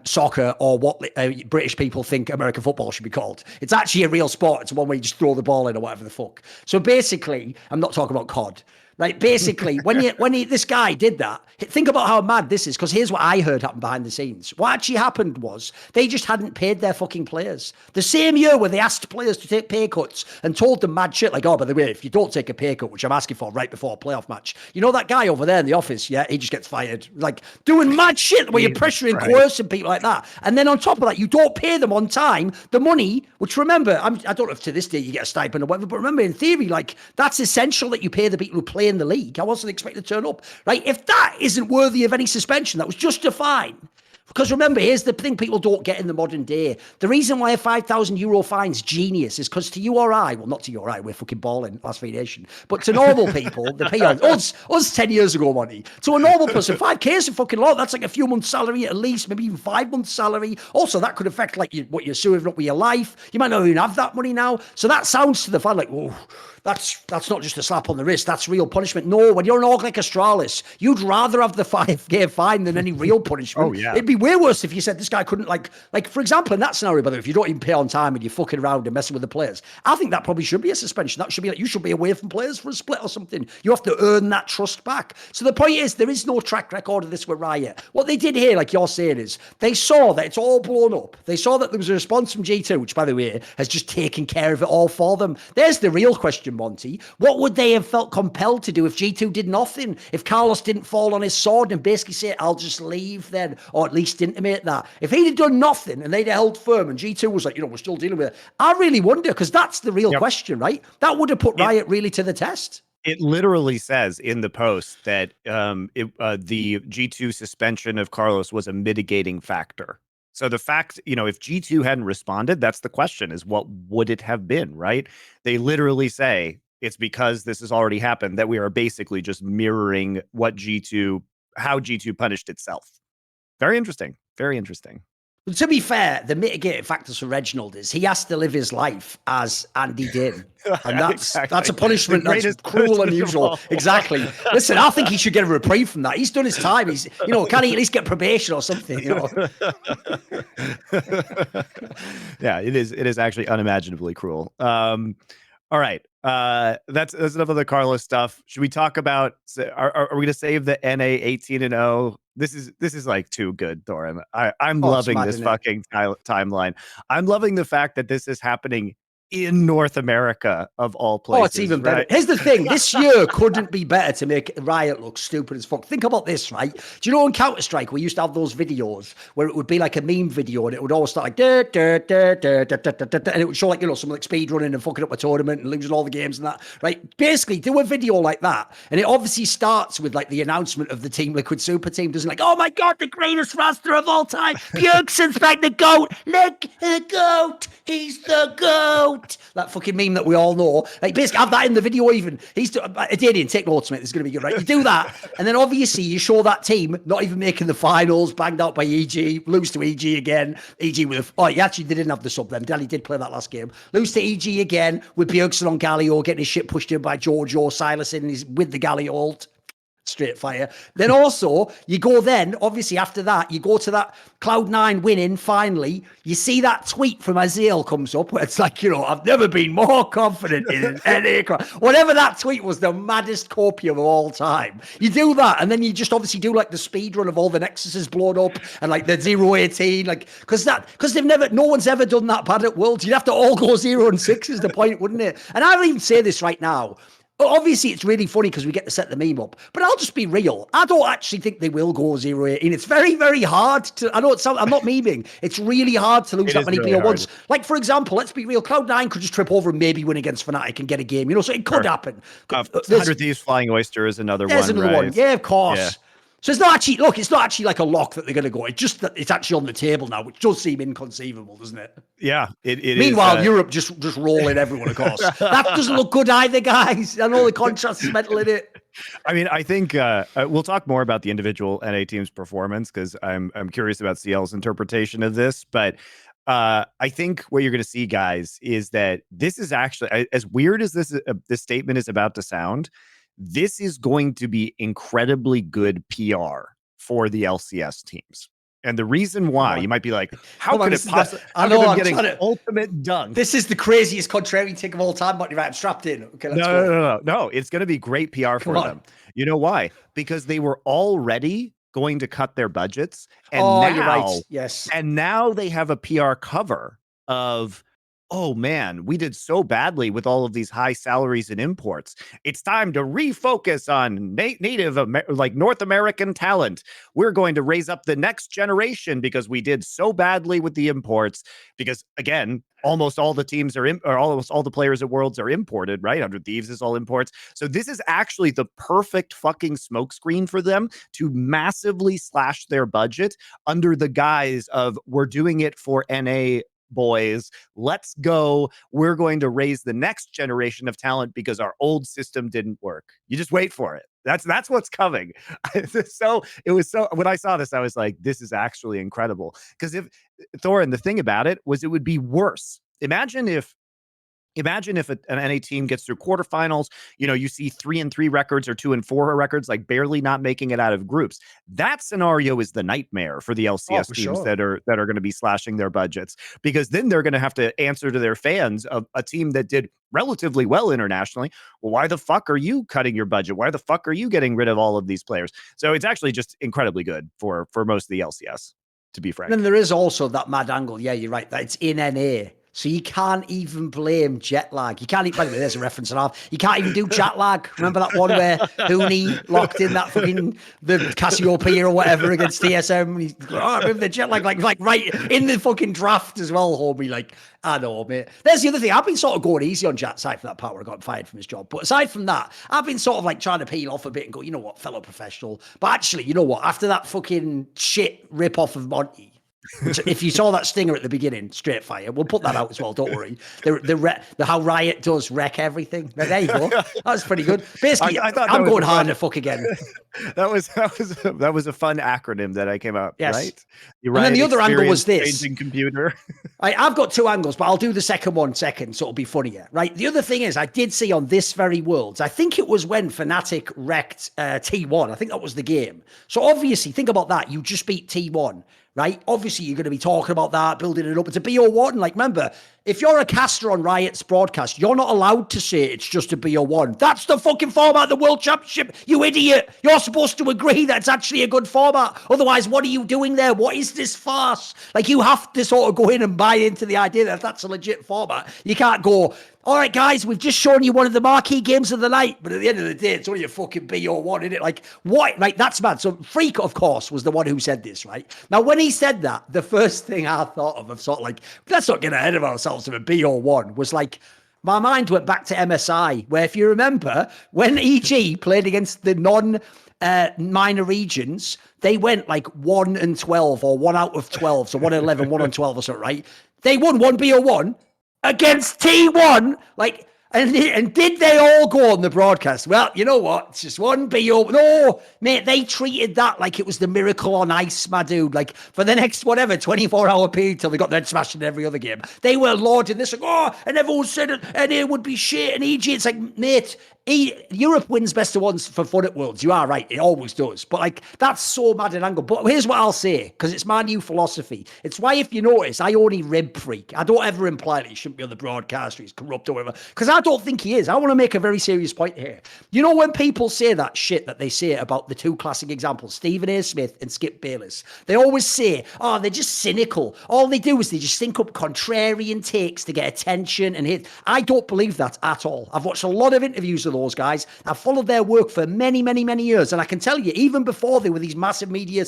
[SPEAKER 4] soccer or what British people think American football should be called. It's actually a real sport. It's one where you just throw the ball in or whatever the fuck. So basically, I'm not talking about COD. Like basically, this guy did that, think about how mad this is, because here's what I heard happened behind the scenes. What actually happened was they just hadn't paid their fucking players. The same year where they asked players to take pay cuts and told them mad shit like, oh, by the way, if you don't take a pay cut, which I'm asking for right before a playoff match, you know that guy over there in the office, yeah, he just gets fired. Like doing mad shit where you're pressuring, coercing people like that. And then on top of that, you don't pay them on time the money, which remember, I don't know if to this day you get a stipend or whatever, but remember in theory, like that's essential that you pay the people who play in the league. I wasn't expecting to turn up. Right? If that isn't worthy of any suspension, that was just a fine. Because remember, here's the thing people don't get in the modern day. The reason why a €5,000 fine's genius is because to you or I, well, not to you or I, we're fucking balling, last Free Nation, but to normal people, the peons, us 10 years ago, Monty, to a normal person, 5K is a fucking lot. That's like a few months' salary at least, maybe even 5 months' salary. Also, that could affect like what you're suing up with your life. You might not even have that money now. So that sounds to the fan like, whoa, that's not just a slap on the wrist. That's real punishment. No, when you're an org like Astralis, you'd rather have the 5K fine than any real punishment.
[SPEAKER 1] Oh, yeah.
[SPEAKER 4] It'd be way worse if you said this guy couldn't like for example, in that scenario, by the way, if you don't even pay on time and you're fucking around and messing with the players, I think that probably should be a suspension. That should be like, you should be away from players for a split or something. You have to earn that trust back. So the point is, there is no track record of this with Riot. What they did here, like you're saying, is they saw that it's all blown up. They saw that there was a response from G2, which, by the way, has just taken care of it all for them. There's the real question, Monty. What would they have felt compelled to do if G2 did nothing? If Carlos didn't fall on his sword and basically say, I'll just leave then, or at least intimate that. If he'd have done nothing and they'd held firm and G2 was like, we're still dealing with it, I really wonder, because that's the real question, right? That would have put Riot really to the test.
[SPEAKER 1] It literally says in the post that the G2 suspension of Carlos was a mitigating factor. So the fact, if G2 hadn't responded, that's the question, is what would it have been, right? They literally say it's because this has already happened that we are basically just mirroring how G2 punished itself. Very interesting. Very interesting.
[SPEAKER 4] But to be fair, the mitigating factors for Reginald is he has to live his life as Andy did. And that's a punishment that's cruel and unusual. Exactly. Listen, I think he should get a reprieve from that. He's done his time. He's, can he at least get probation or something?
[SPEAKER 1] Yeah, it is actually unimaginably cruel. All right. That's enough of the Carlos stuff. Should we talk about, are we going to save the NA 18-0? This is like too good, Thorin. I'm loving this fucking timeline. I'm loving the fact that this is happening in North America of all places.
[SPEAKER 4] Oh, it's even better. Right? Here's the thing. This year couldn't be better to make Riot look stupid as fuck. Think about this, right? Do you know in Counter-Strike we used to have those videos where it would be like a meme video and it would always start like and it would show like, some like speed running and fucking up a tournament and losing all the games and that, right? Basically do a video like that. And it obviously starts with like the announcement of the Team Liquid Super Team, doesn't like, oh my God, the greatest roster of all time. Bjergsen's like the GOAT. Look, the GOAT. He's the GOAT. That fucking meme that we all know. Like basically have that in the video even. Dadian, take notes, mate. This is going to be good, right? You do that, and then obviously you show that team not even making the finals, banged out by EG, lose to EG again. EG they didn't have the sub then. Dali did play that last game. Lose to EG again with Bjergsen on Galio, getting his shit pushed in by Jojo, Silas in with the Galio ult. Straight fire. Then also, you go then, obviously after that, you go to that Cloud9 winning finally. You see that tweet from SeeEl comes up where it's like, I've never been more confident in any whatever that tweet was, the maddest copium of all time. You do that, and then you just obviously do like the speed run of all the Nexuses blown up and like the 0-18, like because no one's ever done that bad at Worlds. You'd have to all go 0-6 is the point, wouldn't it? And I'll even say this right now. Obviously, it's really funny because we get to set the meme up, but I'll just be real. I don't actually think they will go 0-18. It's very, very hard to. I'm not memeing. It's really hard to lose that many really PO1s. Like, for example, let's be real. Cloud9 could just trip over and maybe win against Fnatic and get a game, so it could happen.
[SPEAKER 1] 100 Thieves flying Oyster is another one.
[SPEAKER 4] There's another
[SPEAKER 1] right?
[SPEAKER 4] one. Yeah, of course. Yeah. So it's not actually like a lock that they're going to go. It's just that it's actually on the table now, which does seem inconceivable, doesn't it?
[SPEAKER 1] Yeah, it
[SPEAKER 4] Meanwhile, Europe just rolling everyone, of course. That doesn't look good either, guys. I know the contrast is mental in it.
[SPEAKER 1] I mean, I think we'll talk more about the individual NA team's performance because I'm curious about SeeEl's interpretation of this. But I think what you're going to see, guys, is that this is actually, as weird as this statement is about to sound, this is going to be incredibly good PR for the LCS teams. And the reason why, you might be like, how
[SPEAKER 4] Hold on,
[SPEAKER 1] could it
[SPEAKER 4] this is
[SPEAKER 1] possibly,
[SPEAKER 4] the- I know, I'm
[SPEAKER 1] getting
[SPEAKER 4] trying to-
[SPEAKER 1] ultimate dunk?
[SPEAKER 4] This is the craziest contrarian take of all time, but right, I'm strapped in. Okay, let's go.
[SPEAKER 1] No. It's going to be great PR for
[SPEAKER 4] on.
[SPEAKER 1] them. You know why? Because they were already going to cut their budgets. And
[SPEAKER 4] Oh,
[SPEAKER 1] now,
[SPEAKER 4] you're right. Yes.
[SPEAKER 1] And now they have a PR cover of, oh man, we did so badly with all of these high salaries and imports. It's time to refocus on like North American talent. We're going to raise up the next generation because we did so badly with the imports. Because again, almost all the teams are or almost all the players at Worlds are imported, right? 100 Thieves is all imports. So this is actually the perfect fucking smokescreen for them to massively slash their budget under the guise of we're doing it for NA boys. Let's go. We're going to raise the next generation of talent because our old system didn't work. You just wait for it. That's what's coming. So it was so when I saw this, I was like, this is actually incredible. Because if Thorin, the thing about it was it would be worse. Imagine if an NA team gets through quarterfinals, you see 3-3 records or 2-4 records, like barely not making it out of groups. That scenario is the nightmare for the LCS teams that are going to be slashing their budgets, because then they're going to have to answer to their fans of a team that did relatively well internationally. Well, why the fuck are you cutting your budget? Why the fuck are you getting rid of all of these players? So it's actually just incredibly good for most of the LCS, to be frank.
[SPEAKER 4] And then there is also that mad angle. Yeah, you're right. That it's in NA. So you can't even blame jet lag. You can't even, by the way, there's a reference and a half. You can't even do jet lag. Remember that one where Hooney locked in that fucking, the Cassiopeia or whatever against TSM? He's like, I remember the jet lag, like right in the fucking draft as well, homie. Like, I know, mate. There's the other thing. I've been sort of going easy on Jet aside from that part where I got fired from his job. But aside from that, I've been sort of like trying to peel off a bit and go, you know what, fellow professional. But actually, you know what? After that fucking shit rip-off of Monty, which, if you saw that stinger at the beginning, straight fire. We'll put that out as well. Don't worry. The how Riot does wreck everything. Now, there you go. That's pretty good. Basically, I'm going hard to fuck again.
[SPEAKER 1] That was a fun acronym that I came up.
[SPEAKER 4] Yes.
[SPEAKER 1] Right.
[SPEAKER 4] And then the other angle was this.
[SPEAKER 1] Changing computer.
[SPEAKER 4] I've got two angles, but I'll do the second one second, so it'll be funnier. Right. The other thing is, I did see on this very Worlds, I think it was when Fnatic wrecked T1. I think that was the game. So obviously, think about that. You just beat T1. Right? Obviously, you're going to be talking about that, building it up. It's a BO1. Like, remember, if you're a caster on Riot's broadcast, you're not allowed to say it's just a BO1. That's the fucking format of the World Championship, you idiot. You're supposed to agree that it's actually a good format. Otherwise, what are you doing there? What is this farce? Like, you have to sort of go in and buy into the idea that that's a legit format. You can't go, all right, guys, we've just shown you one of the marquee games of the night, but at the end of the day, it's only a fucking BO1, isn't it? Like, what? Right, that's mad. So Freak, of course, was the one who said this, right? Now, when he said that, the first thing I thought of sort of like, let's not get ahead of ourselves of a BO1, was like, my mind went back to MSI, where if you remember, when EG played against the minor regions, they went like 1-12 or 1 out of 12, so 1-11, 1-12 or something, right? They won 1 BO1 against T1, like, and did they all go on the broadcast? Well, you know what? It's just one BO. No, mate, they treated that like it was the miracle on ice, my dude. Like, for the next, 24-hour period till they got their head smashed in every other game. They were lauding this, like, oh, and everyone said it, and it would be shit, and EG, it's like, mate, Europe wins best of ones for fun at Worlds. You are right. It always does. But like, that's so mad an angle. But here's what I'll say, because it's my new philosophy. It's why, if you notice, I only rib Freak. I don't ever imply that he shouldn't be on the broadcast or he's corrupt or whatever, because I don't think he is. I want to make a very serious point here. You know, when people say that shit that they say about the two classic examples, Stephen A. Smith and Skip Bayless, they always say, oh, they're just cynical. All they do is they just think up contrarian takes to get attention and hit. I don't believe that at all. I've watched a lot of interviews with those guys. I've followed their work for many, many, many years. And I can tell you, even before they were these massive media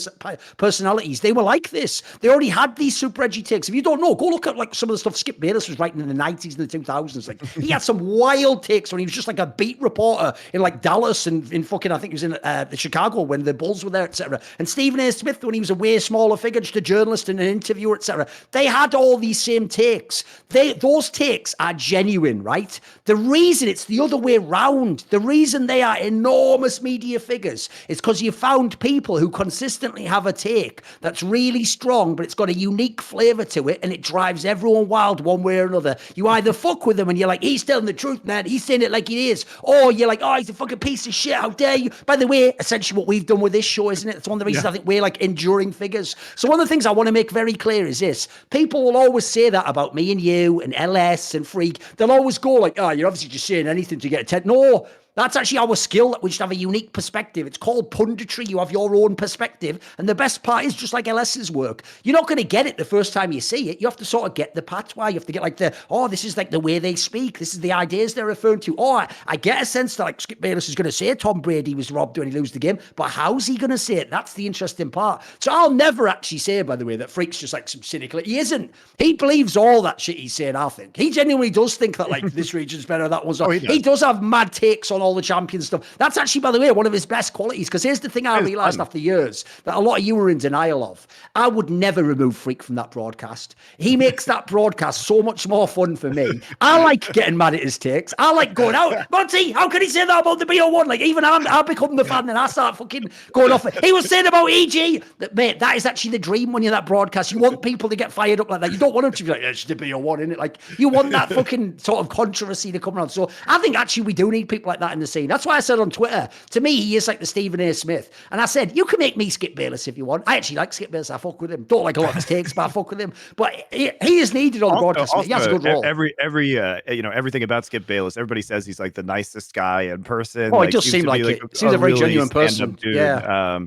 [SPEAKER 4] personalities, they were like this. They already had these super edgy takes. If you don't know, go look at like some of the stuff Skip Bayless was writing in the 90s and the 2000s. Like, he had some wild takes when he was just like a beat reporter in like Dallas and in fucking, I think he was in Chicago when the Bulls were there, etc. And Stephen A. Smith, when he was a way smaller figure, just a journalist and an interviewer, etc. They had all these same takes. Those takes are genuine, right? The reason it's the other way round the reason they are enormous media figures is because you found people who consistently have a take that's really strong, but it's got a unique flavor to it, and it drives everyone wild one way or another. You either fuck with them and you're like, he's telling the truth, man, he's saying it like it is, or you're like, oh, he's a fucking piece of shit, how dare you. By the way, essentially what we've done with this show, isn't it? It's one of the reasons I think we're like enduring figures. So one of the things I want to make very clear is this: people will always say that about me and you and LS and Freak. They'll always go like, oh, you're obviously just saying anything to get attention. No, that's actually our skill, that we just have a unique perspective. It's called punditry. You have your own perspective. And the best part is, just like LS's work, you're not going to get it the first time you see it. You have to sort of get the patois. You have to get like this is like the way they speak. This is the ideas they're referring to. Or I get a sense that like Skip Bayless is going to say Tom Brady was robbed when he lose the game. But how's he going to say it? That's the interesting part. So I'll never actually say, by the way, that Freak's just like some cynical. He isn't. He believes all that shit he's saying, I think. He genuinely does think that like this region's better, that one's not. He does have mad takes on all the champion stuff. That's actually, by the way, one of his best qualities. Because here's the thing I realized after years that a lot of you were in denial of. I would never remove Freak from that broadcast. He makes that broadcast so much more fun for me. I like getting mad at his takes. I like going out. Monty, how can he say that about the BO1? Like, even I become the fan and I start fucking going off. He was saying about EG. Mate, that is actually the dream when you're that broadcast. You want people to get fired up like that. You don't want them to be like, it's the BO1, innit? Like, you want that fucking sort of controversy to come around. So I think actually we do need people like that in the scene. That's why I said on Twitter, to me, he is like the Stephen A. Smith. And I said, you can make me Skip Bayless if you want. I actually like Skip Bayless. I fuck with him. Don't like a lot of his takes, but I fuck with him. But he is needed on the broadcast. He has a good role.
[SPEAKER 1] Everything about Skip Bayless, everybody says he's like the nicest guy in person.
[SPEAKER 4] Oh, it does seem like it. Seems a very
[SPEAKER 1] really
[SPEAKER 4] genuine person.
[SPEAKER 1] Dude.
[SPEAKER 4] Yeah.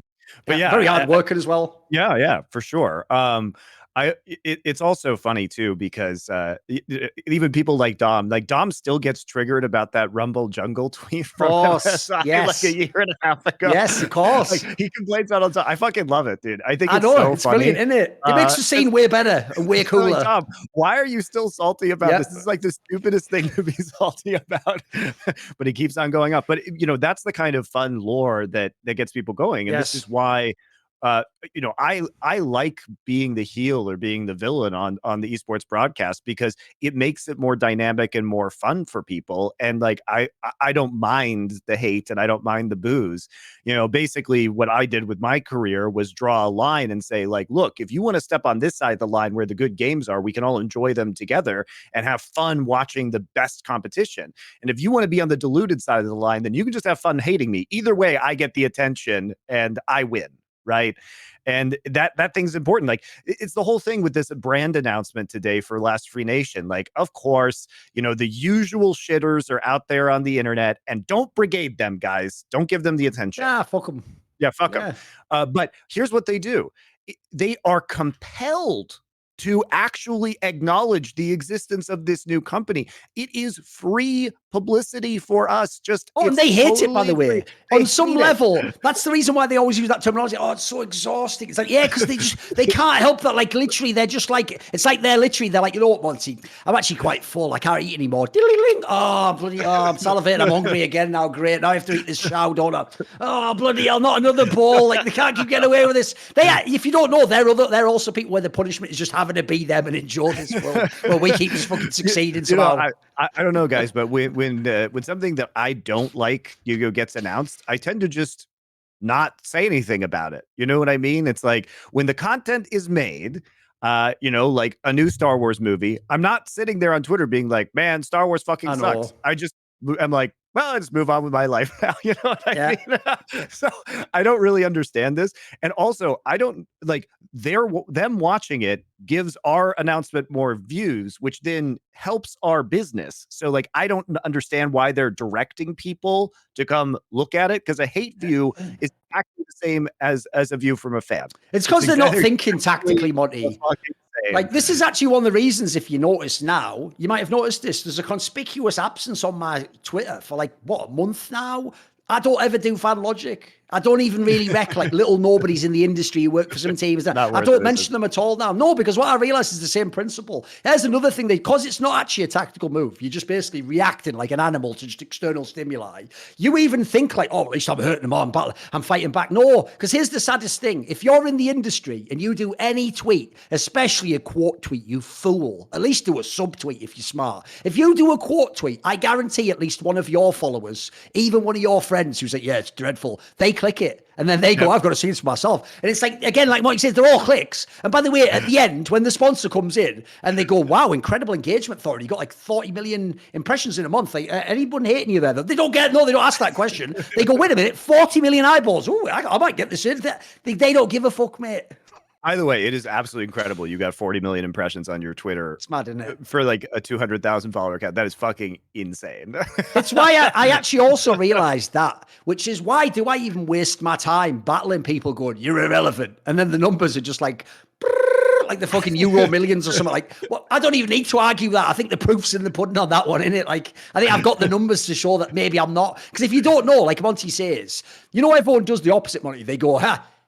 [SPEAKER 1] But yeah,
[SPEAKER 4] very hard working as well.
[SPEAKER 1] Yeah, for sure. It's also funny too, because even people like Dom still gets triggered about that Rumble Jungle tweet from MSI,
[SPEAKER 4] yes.
[SPEAKER 1] like a year and a half ago.
[SPEAKER 4] Yes, of course.
[SPEAKER 1] Like, he complains about it all the time. I fucking love it, dude. I think it's
[SPEAKER 4] it's
[SPEAKER 1] funny.
[SPEAKER 4] brilliant, isn't it? It makes the scene way better and way cooler.
[SPEAKER 1] Like, Dom, why are you still salty about this? This is like the stupidest thing to be salty about. But he keeps on going up. But that's the kind of fun lore that gets people going, and this is why. I like being the heel or being the villain on the esports broadcast, because it makes it more dynamic and more fun for people. And like, I don't mind the hate and I don't mind the boos. Basically what I did with my career was draw a line and say, like, look, if you want to step on this side of the line where the good games are, we can all enjoy them together and have fun watching the best competition. And if you want to be on the diluted side of the line, then you can just have fun hating me. Either way, I get the attention and I win. Right. And that thing's important. Like, it's the whole thing with this brand announcement today for Last Free Nation. Like, of course, the usual shitters are out there on the internet, and don't brigade them, guys. Don't give them the attention.
[SPEAKER 4] Yeah, fuck them.
[SPEAKER 1] Yeah, fuck them. But here's what they do. They are compelled to actually acknowledge the existence of this new company. It is free publicity for us.
[SPEAKER 4] And they hate it, by the way. On some level, that's the reason why they always use that terminology. Oh, it's so exhausting. It's like, yeah, because they can't help that. Like, literally, they're just like, it's like they're like, you know what, Monty? I'm actually quite full. I can't eat anymore. Oh, bloody, I'm salivating. I'm hungry again now. Great. Now I have to eat this chow donut. Oh, bloody hell, not another bowl. Like, they can't keep getting away with this. If you don't know, they're also people where the punishment is just having to be them and enjoy this world where we keep just fucking succeeding somehow.
[SPEAKER 1] I don't know, guys, but when something that I don't like gets announced, I tend to just not say anything about it. You know what I mean? It's like when the content is made, like a new Star Wars movie, I'm not sitting there on Twitter being like, man, Star Wars fucking sucks. I'm like, well, I just move on with my life now. You know what I mean? So I don't really understand this. And also, I don't like them watching it gives our announcement more views, which then helps our business. So like, I don't understand why they're directing people to come look at it, because a hate view is actually the same as a view from a fan.
[SPEAKER 4] It's because they're not thinking tactically, Monty. Like, this is actually one of the reasons, if you notice now, you might have noticed this, there's a conspicuous absence on my Twitter for like, a month now. I don't ever do fan logic. I don't even really rec like little nobodies in the industry who work for some teams. I don't mention them at all now. No, because what I realize is the same principle. Here's another thing, because it's not actually a tactical move. You're just basically reacting like an animal to just external stimuli. You even think like, oh, at least I'm hurting them on, but I'm fighting back. No, because here's the saddest thing. If you're in the industry and you do any tweet, especially a quote tweet, you fool, at least do a subtweet if you're smart. If you do a quote tweet, I guarantee at least one of your followers, even one of your friends who's like, yeah, it's dreadful, they click it. And then they go, I've got to see this for myself. And it's like, again, like Mike says, they're all clicks. And by the way, at the end, when the sponsor comes in and they go, wow, incredible engagement, Thorin. You got like 40 million impressions in a month. Like, anyone hating you there? They don't ask that question. They go, wait a minute, 40 million eyeballs. Ooh, I might get this in. They don't give a fuck, mate.
[SPEAKER 1] Either way, it is absolutely incredible. You got 40 million impressions on your Twitter.
[SPEAKER 4] It's mad, isn't it?
[SPEAKER 1] For like a 200,000 follower account. That is fucking insane.
[SPEAKER 4] It's why I actually also realized that, which is why do I even waste my time battling people going, you're irrelevant? And then the numbers are just like the fucking Euro Millions or something. Like, well, I don't even need to argue that. I think the proof's in the pudding on that one, innit? Like, I think I've got the numbers to show that maybe I'm not. Because if you don't know, like Monty says, everyone does the opposite, Monty. They go,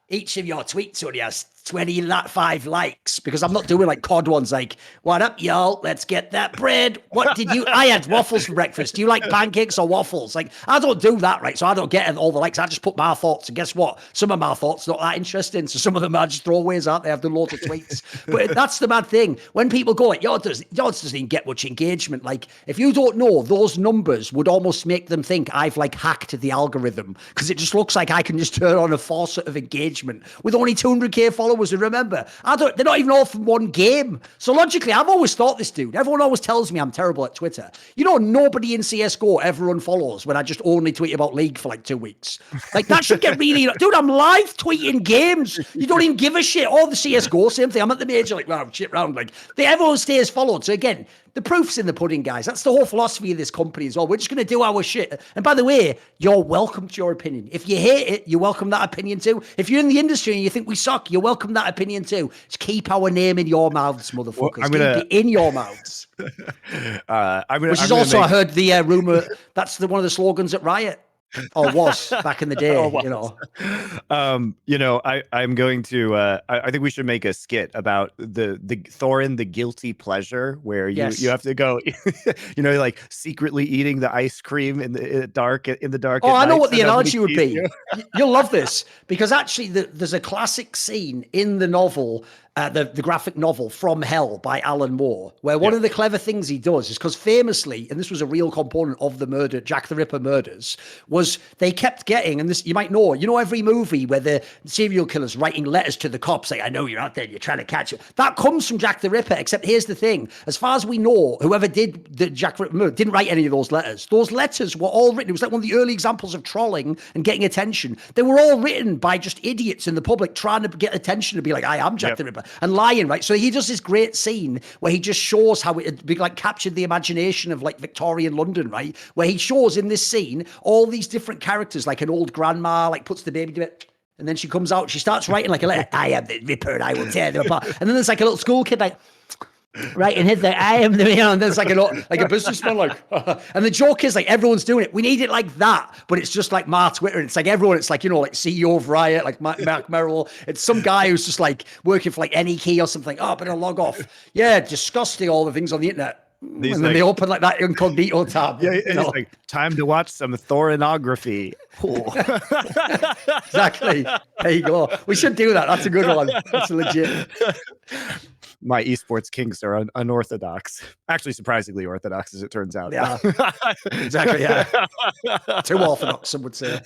[SPEAKER 4] each of your tweets only has 25 likes, because I'm not doing like COD ones like, what up, y'all? Let's get that bread. What did you? I had waffles for breakfast. Do you like pancakes or waffles? Like, I don't do that, right? So I don't get all the likes. I just put my thoughts. And guess what? Some of my thoughts not that interesting. So some of them are just throwaways, aren't they? I've done loads of tweets. But that's the mad thing. When people go like, yours doesn't even get much engagement. Like, if you don't know, those numbers would almost make them think I've like hacked the algorithm, because it just looks like I can just turn on a faucet of engagement with only 200k followers. And remember, they're not even all from one game. So logically, I've always thought this, dude. Everyone always tells me I'm terrible at Twitter. Nobody in CSGO ever unfollows when I just only tweet about League for like 2 weeks. Like, that should get really... Dude, I'm live tweeting games. You don't even give a shit. All the CSGO, same thing. I'm at the major, like, wow, shit round. Like, everyone stays followed. So again, the proof's in the pudding, guys. That's the whole philosophy of this company as well. We're just going to do our shit. And by the way, you're welcome to your opinion. If you hate it, you welcome that opinion too. If you're in the industry and you think we suck, you welcome that opinion too. Just keep our name in your mouths, motherfuckers. Keep it in your mouths. I heard the rumor, that's one of the slogans at Riot. Or was back in the day,
[SPEAKER 1] I'm going to I think we should make a skit about the Thorin, the guilty pleasure, where you have to go like secretly eating the ice cream in the dark.
[SPEAKER 4] Oh, I know what the analogy would be. You'll love this, because actually there's a classic scene in the novel, the graphic novel From Hell by Alan Moore, where one of the clever things he does is, because famously, and this was a real component of the Jack the Ripper murders, was they kept getting, and this you might know, every movie where the serial killer's writing letters to the cops like, I know you're out there, you're trying to catch it. That comes from Jack the Ripper, except here's the thing. As far as we know, whoever did the Jack the Ripper murder didn't write any of those letters. Those letters were all written. It was like one of the early examples of trolling and getting attention. They were all written by just idiots in the public trying to get attention, to be like, I am Jack the Ripper, and lying, right? So he does this great scene where he just shows how it like captured the imagination of like Victorian London, right? Where he shows in this scene all these different characters, like an old grandma, like puts the baby to it, and then she comes out, she starts writing like a letter, I am the Ripper and I will tear them apart. And then there's like a little school kid like, right, and his like, I am the, and there's like a businessman like, and the joke is like everyone's doing it. We need it like that, but it's just like my Twitter. It's like everyone. It's like like CEO of Riot, like Mark Merrill. It's some guy who's just like working for like NEK or something. Oh, better log off. Yeah, disgusting. All the things on the internet. And then they open like that incognito tab.
[SPEAKER 1] Yeah, it's like time to watch some Thorinography.
[SPEAKER 4] Exactly. There you go. We should do that. That's a good one. That's legit.
[SPEAKER 1] My esports kinks are unorthodox. Actually, surprisingly orthodox, as it turns out.
[SPEAKER 4] Yeah, exactly. Yeah, too orthodox, some would say.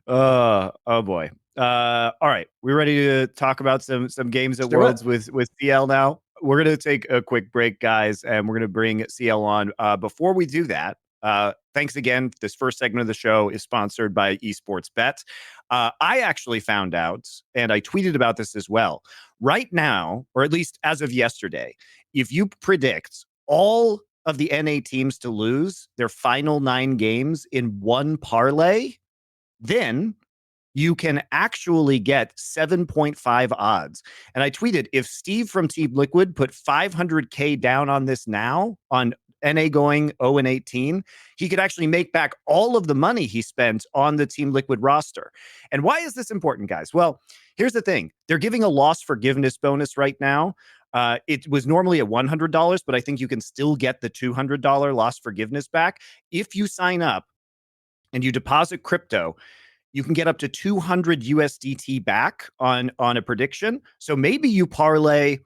[SPEAKER 1] Oh boy. All right, we ready to talk about some games at Worlds with SeeEl now? We're going to take a quick break, guys, and we're going to bring SeeEl on. Before we do that, thanks again. This first segment of the show is sponsored by Esports Bet. I actually found out, and I tweeted about this as well. Right now, or at least as of yesterday, if you predict all of the NA teams to lose their final 9 games in one parlay, then you can actually get 7.5 odds. And I tweeted, if Steve from Team Liquid put 500K down on this now, on NA going 0-18, he could actually make back all of the money he spent on the Team Liquid roster. And why is this important, guys? Well, here's the thing. They're giving a loss forgiveness bonus right now. It was normally at $100, but I think you can still get the $200 loss forgiveness back. If you sign up and you deposit crypto, you can get up to 200 USDT back on a prediction. So maybe you parlay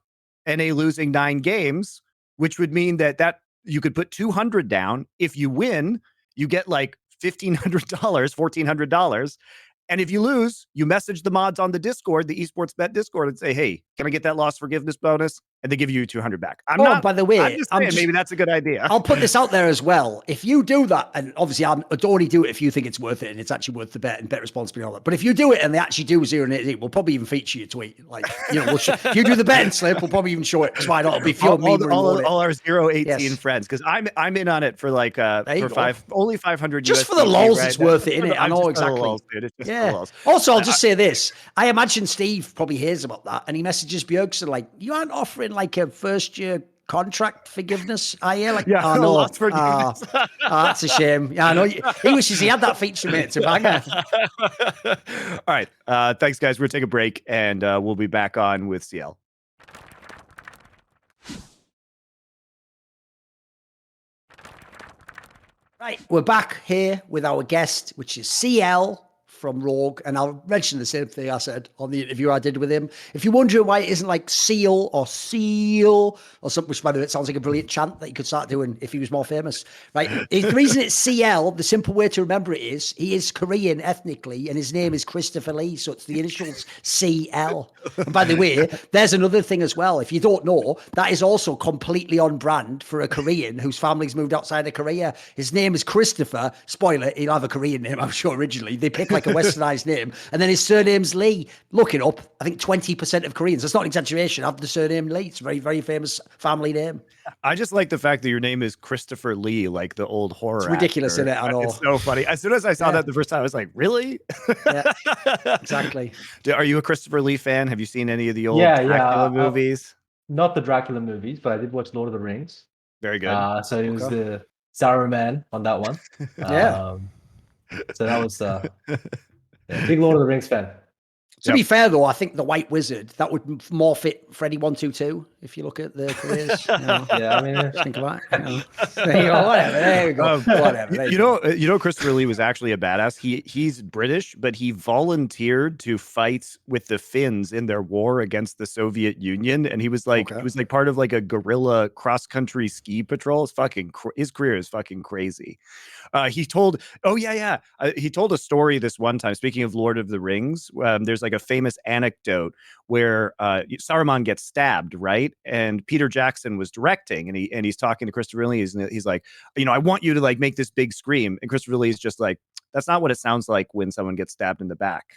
[SPEAKER 1] NA losing 9 games, which would mean that you could put 200 down. If you win, you get like $1,500, $1,400. And if you lose, you message the mods on the Discord, the Esports Bet Discord, and say, hey, can I get that loss forgiveness bonus? And they give you 200 back.
[SPEAKER 4] By the way,
[SPEAKER 1] I'm just saying, maybe that's a good idea.
[SPEAKER 4] I'll put this out there as well. If you do that, and obviously I'd only do it if you think it's worth it and it's actually worth the bet and bet responsibly and all that. But if you do it and they actually do 0-8, we'll probably even feature your tweet. Like, if you do the betting slip, we'll probably even show it. That's why it'll be
[SPEAKER 1] all our 0-18 friends, because I'm in on it for like only 500
[SPEAKER 4] just
[SPEAKER 1] USDT,
[SPEAKER 4] for the lols,
[SPEAKER 1] right?
[SPEAKER 4] it's worth it, innit? I know exactly.
[SPEAKER 1] Lols, dude. It's just
[SPEAKER 4] yeah. Also, I'll just say this. I imagine Steve probably hears about that and he messages Bjergsen like, you aren't offering like a first-year contract forgiveness, are you? Like,
[SPEAKER 1] yeah,
[SPEAKER 4] no.
[SPEAKER 1] Lots forgiveness.
[SPEAKER 4] That's a shame. Yeah, I know. He wishes he had that feature, mate, to bang it.
[SPEAKER 1] All right. Thanks, guys. We're going to take a break, and we'll be back on with SeeEl.
[SPEAKER 4] Right, we're back here with our guest, which is SeeEl from Rogue, and I'll mention the same thing I said on the interview I did with him. If you're wondering why it isn't like SeeEl or SeeEl or something, which by the way, it sounds like a brilliant chant that he could start doing if he was more famous, right? The reason it's SeeEl, the simple way to remember it is he is Korean ethnically, and his name is Christopher Lee, so it's the initials SeeEl. And by the way, there's another thing as well. If you don't know, that is also completely on brand for a Korean whose family's moved outside of Korea. His name is Christopher. Spoiler, he'll have a Korean name, I'm sure, originally. They pick like a westernized name, and then his surname's Lee. Look it up. I think 20% of Koreans, that's not an exaggeration, have the surname Lee. It's a very, very famous family name.
[SPEAKER 1] I just like the fact that your name is Christopher Lee, like the old horror
[SPEAKER 4] It's ridiculous,
[SPEAKER 1] actor.
[SPEAKER 4] Isn't it? I know.
[SPEAKER 1] It's so funny. As soon as I saw that the first time, I was like, really?
[SPEAKER 4] Yeah, exactly.
[SPEAKER 1] Are you a Christopher Lee fan? Have you seen any of the old Dracula movies?
[SPEAKER 5] Not the Dracula movies, but I did watch Lord of the Rings.
[SPEAKER 1] Very good.
[SPEAKER 5] So it was the Saruman on that one.
[SPEAKER 4] Yeah.
[SPEAKER 5] So that was big Lord of the Rings fan.
[SPEAKER 4] To be fair, though, I think the White Wizard, that would more fit Freddy 122 if you look at the careers.
[SPEAKER 5] Yeah, I mean,
[SPEAKER 4] think about it. There you go. Whatever. There you go. Whatever.
[SPEAKER 1] You know, Christopher Lee was actually a badass. He's British, but he volunteered to fight with the Finns in their war against the Soviet Union, and he was like part of like a guerrilla cross country ski patrol. It's fucking his career is fucking crazy. He told a story this one time. Speaking of Lord of the Rings, there's like a famous anecdote where Saruman gets stabbed, right? And Peter Jackson was directing, and he's talking to Christopher Lee. He's like, I want you to like make this big scream, and Christopher Lee is just like, that's not what it sounds like when someone gets stabbed in the back.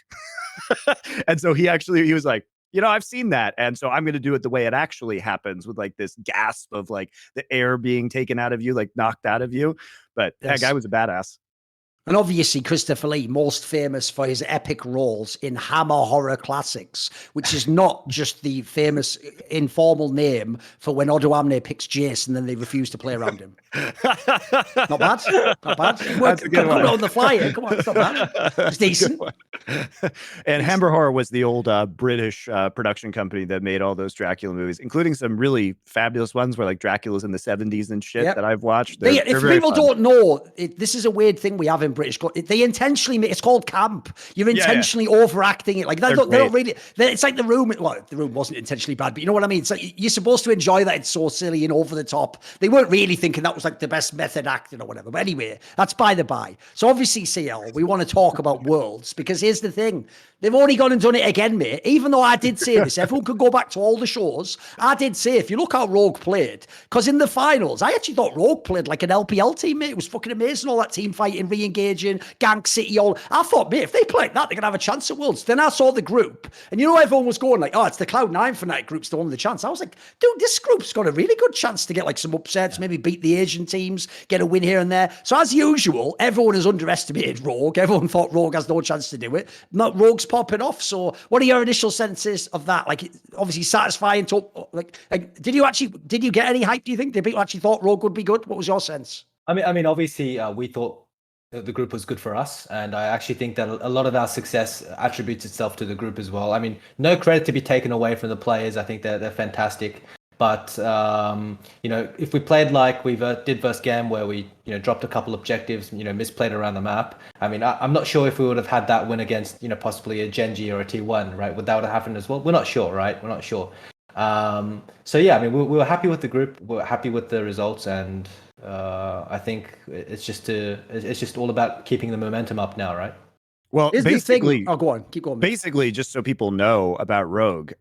[SPEAKER 1] And so he was like, I've seen that. And so I'm going to do it the way it actually happens, with like this gasp of like the air being taken out of you, like knocked out of you. But that guy was a badass.
[SPEAKER 4] And obviously, Christopher Lee, most famous for his epic roles in Hammer Horror Classics, which is not just the famous informal name for when Odoamne picks Jace and then they refuse to play around him. Not bad. Not bad.
[SPEAKER 1] That's a good one.
[SPEAKER 4] On the flyer. Come on, it's not bad. It's decent.
[SPEAKER 1] And Hammer Horror was the old British production company that made all those Dracula movies, including some really fabulous ones where like Dracula's in the 70s and shit that I've watched.
[SPEAKER 4] If people don't know, this is a weird thing we have in British. They intentionally make it's called camp. You're intentionally overacting it. Like they don't really. It's like The Room. Well, The Room wasn't intentionally bad, but you know what I mean. It's like you're supposed to enjoy that. It's so silly and over the top. They weren't really thinking that was like the best method acting or whatever. But anyway, that's by the by. So obviously, SeeEl, we want to talk about Worlds because here's the thing. They've already gone and done it again, mate. Even though I did say this, everyone could go back to all the shows. I did say, if you look how Rogue played, because in the finals, I actually thought Rogue played like an LPL team, mate. It was fucking amazing, all that team fighting, re-engaging, gank city, all. I thought, mate, if they play like that, they're going to have a chance at Worlds. Then I saw the group, and everyone was going like, oh, it's the Cloud9 Fnatic group's the one with the chance. I was like, dude, this group's got a really good chance to get like some upsets, maybe beat the Asian teams, get a win here and there. So as usual, everyone has underestimated Rogue. Everyone thought Rogue has no chance to do it. Rogue's popping off. So what are your initial senses of that? Like, obviously satisfying to, did you get any hype, do you think? Did people actually thought Rogue would be good? What was your sense?
[SPEAKER 5] I mean, obviously, we thought the group was good for us, and I actually think that a lot of our success attributes itself to the group as well. I mean, no credit to be taken away from the players. I think they're fantastic. But if we played like we did versus Gam, where we dropped a couple objectives, misplayed around the map. I mean, I'm not sure if we would have had that win against possibly a Gen.G or a T1, right? Would that would have happened as well? We're not sure, right? We're not sure. So yeah, I mean, we were happy with the group. We're happy with the results, and I think it's just all about keeping the momentum up now, right?
[SPEAKER 1] Well,
[SPEAKER 4] Is
[SPEAKER 1] basically,
[SPEAKER 4] go on, keep going.
[SPEAKER 1] Basically, just so people know about Rogue,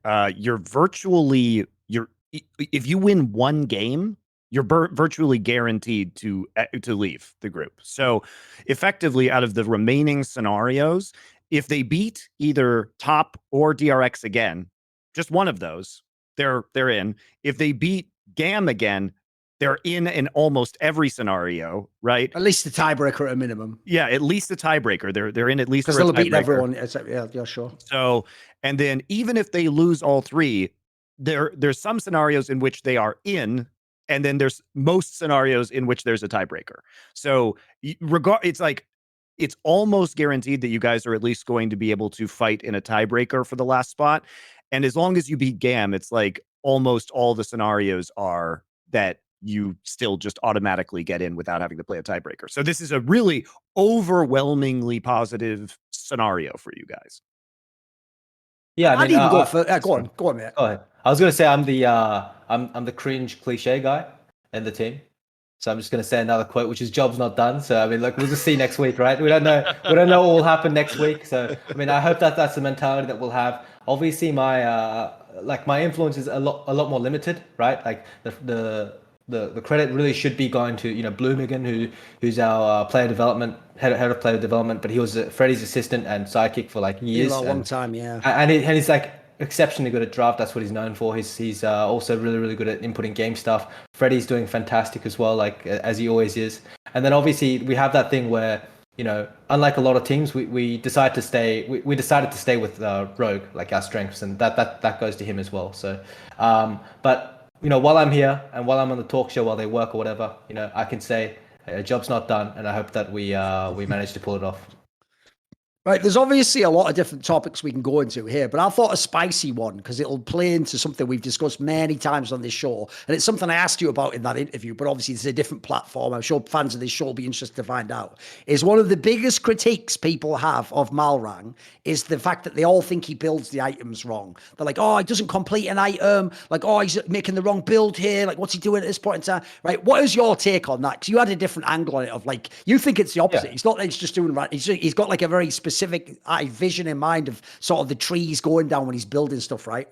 [SPEAKER 1] if you win one game, you're virtually guaranteed to leave the group. So effectively, out of the remaining scenarios, if they beat either top or DRX again, just one of those, they're in. If they beat Gam again, they're in almost every scenario, right?
[SPEAKER 4] At least the tiebreaker at a minimum.
[SPEAKER 1] Yeah, at least a tiebreaker. They're in at least
[SPEAKER 4] because they'll beat everyone. Yeah, sure.
[SPEAKER 1] So, and then even if they lose all three, there's some scenarios in which they are in, and then there's most scenarios in which there's a tiebreaker. So it's almost guaranteed that you guys are at least going to be able to fight in a tiebreaker for the last spot. And as long as you beat Gam, it's like almost all the scenarios are that you still just automatically get in without having to play a tiebreaker. So this is a really overwhelmingly positive scenario for you guys.
[SPEAKER 5] Yeah, I mean,
[SPEAKER 4] go on, mate.
[SPEAKER 5] Go ahead. I was going to say I'm the cringe cliche guy in the team. So I'm just going to say another quote, which is "Job's not done." So I mean, look, we'll just see next week, right? We don't know what will happen next week. So I mean, I hope that's the mentality that we'll have. Obviously, my influence is a lot more limited, right? Like the credit really should be going to Bloomhagen, who's our player development head of player development, but he was Freddie's assistant and sidekick for like years.
[SPEAKER 4] A long time, yeah.
[SPEAKER 5] And he's like exceptionally good at draft. That's what he's known for. He's also really good at inputting game stuff. Freddie's doing fantastic as well, like as he always is. And then obviously we have that thing where unlike a lot of teams, we decided to stay with Rogue, like our strengths, and that goes to him as well. So, but while I'm here and while I'm on the talk show, while they work or whatever, I can say a job's not done, and I hope that we manage to pull it off.
[SPEAKER 4] Right, there's obviously a lot of different topics we can go into here, but I thought a spicy one, because it'll play into something we've discussed many times on this show, and it's something I asked you about in that interview, but obviously it's a different platform. I'm sure fans of this show will be interested to find out. Is one of the biggest critiques people have of Malrang is the fact that they all think he builds the items wrong. They're like, oh, he doesn't complete an item, like, oh, he's making the wrong build here, like, what's he doing at this point in time? Right, what is your take on that? Because you had a different angle on it of like, you think it's the opposite.
[SPEAKER 5] Yeah.
[SPEAKER 4] It's not that he's just doing right. He's got like a very specific vision in mind of sort of the trees going down when he's building stuff, right?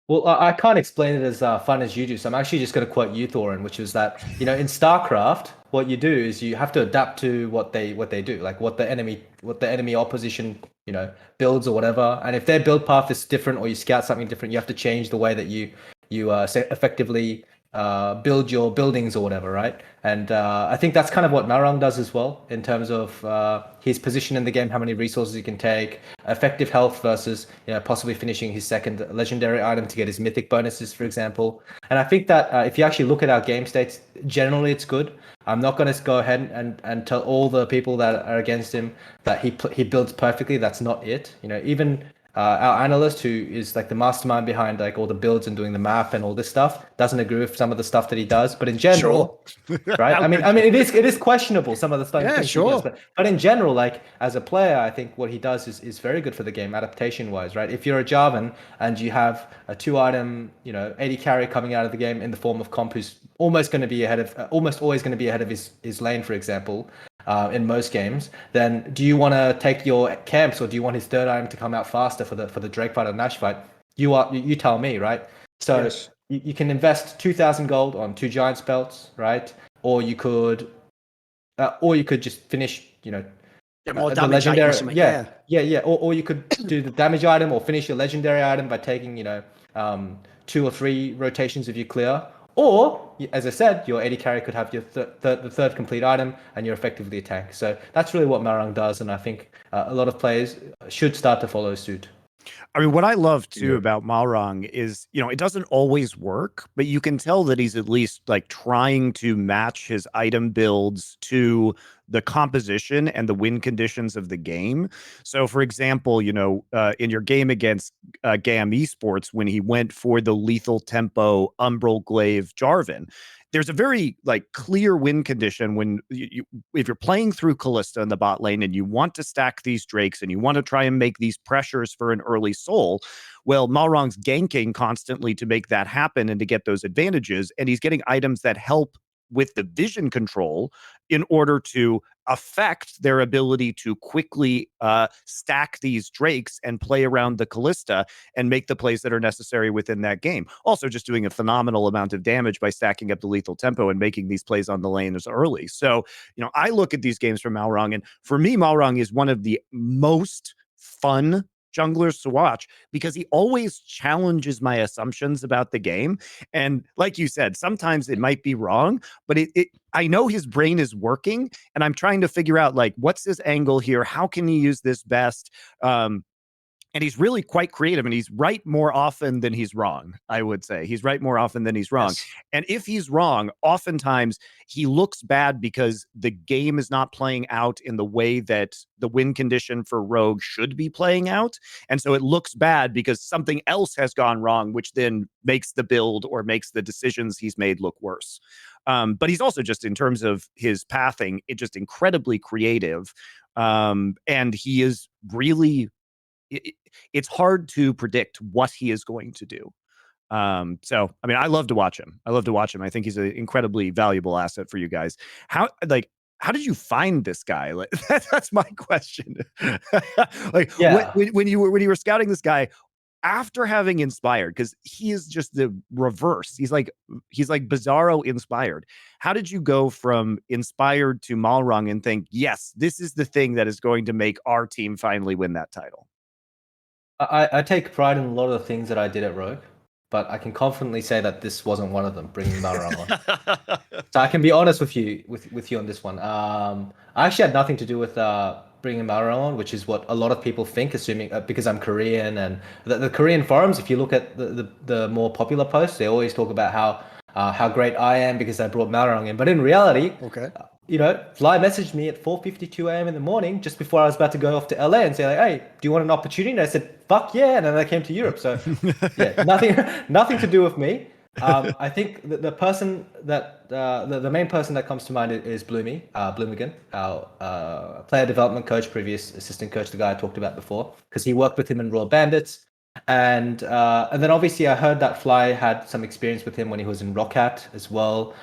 [SPEAKER 5] Well, I can't explain it as fun as you do, so I'm actually just going to quote you, Thorin, which is that in StarCraft, what you do is you have to adapt to what they do, like what the enemy opposition builds or whatever. And if their build path is different or you scout something different, you have to change the way that you effectively build your buildings or whatever, right? And I think that's kind of what Malrang does as well, in terms of his position in the game, how many resources he can take, effective health versus possibly finishing his second legendary item to get his mythic bonuses, for example. And I think that if you actually look at our game states, generally it's good. I'm not going to go ahead and tell all the people that are against him that he builds perfectly. That's not it. Even our analyst, who is like the mastermind behind like all the builds and doing the map and all this stuff, doesn't agree with some of the stuff that he does. But in general, right? I mean, it is questionable, some of the stuff.
[SPEAKER 4] Yeah, sure.
[SPEAKER 5] But in general, like as a player, I think what he does is very good for the game, adaptation wise, right? If you're a Jarvan and you have a 2-item, 80 carry coming out of the game in the form of comp, who's almost always going to be ahead of his lane, for example. In most games, then do you want to take your camps, or do you want his third item to come out faster for the Drake fight or Nash fight? You tell me, right? So yes. you can invest 2,000 gold on 2 giant spells, right? Or you could just finish,
[SPEAKER 4] get more
[SPEAKER 5] the
[SPEAKER 4] damage
[SPEAKER 5] legendary.
[SPEAKER 4] Yeah.
[SPEAKER 5] Or you could do the damage item or finish your legendary item by taking 2 or 3 rotations of your clear. Or, as I said, your AD carry could have your the third complete item, and you're effectively a tank. So that's really what Malrang does, and I think a lot of players should start to follow suit.
[SPEAKER 1] I mean, what I love too about Malrang is, you know, it doesn't always work, but you can tell that he's at least like trying to match his item builds to the composition and the win conditions of the game. So, for example, you know, in your game against GAM Esports, when he went for the lethal tempo Umbral Glaive Jarvan, there's a very like clear win condition when if you're playing through Kalista in the bot lane and you want to stack these Drakes and you want to try and make these pressures for an early soul, well, Malrang's ganking constantly to make that happen and to get those advantages, and he's getting items that help with the vision control in order to affect their ability to quickly stack these Drakes and play around the Kalista and make the plays that are necessary within that game. Also just doing a phenomenal amount of damage by stacking up the lethal tempo and making these plays on the lane as early. So, you know, I look at these games from Malrang, and for me, Malrang is one of the most fun junglers to watch because he always challenges my assumptions about the game. And like you said, sometimes it might be wrong, but I know his brain is working, and I'm trying to figure out like, what's his angle here? How can he use this best? And he's really quite creative, and he's right more often than he's wrong, I would say. He's right more often than he's wrong. Yes. And if he's wrong, oftentimes he looks bad because the game is not playing out in the way that the win condition for Rogue should be playing out. And so it looks bad because something else has gone wrong, which then makes the build or makes the decisions he's made look worse. But he's also just, in terms of his pathing, just incredibly creative. And he is really... it's hard to predict what he is going to do. So, I mean, I love to watch him. I think he's an incredibly valuable asset for you guys. How did you find this guy? Like, that's my question. Like,
[SPEAKER 5] yeah.
[SPEAKER 1] when you were scouting this guy after having inspired, because he is just the reverse. He's like Bizarro inspired. How did you go from inspired to Malrang and think, yes, this is the thing that is going to make our team finally win that title?
[SPEAKER 5] I take pride in a lot of the things that I did at Rogue, but I can confidently say that this wasn't one of them, bringing Malrang on. So I can be honest with you on this one. I actually had nothing to do with bringing Malrang on, which is what a lot of people think, assuming because I'm Korean, and the Korean forums, if you look at the more popular posts, they always talk about how great I am because I brought Malrang in. But in reality,
[SPEAKER 3] okay.
[SPEAKER 5] You know, Fly messaged me at 4:52 a.m. in the morning just before I was about to go off to LA and say, like, hey, do you want an opportunity? And I said, fuck yeah. And then I came to Europe. So yeah, nothing to do with me. I think the person that the main person that comes to mind is Bloomigan, our player development coach, previous assistant coach, the guy I talked about before, because he worked with him in Royal Bandits. And then obviously I heard that Fly had some experience with him when he was in Rockhat as well.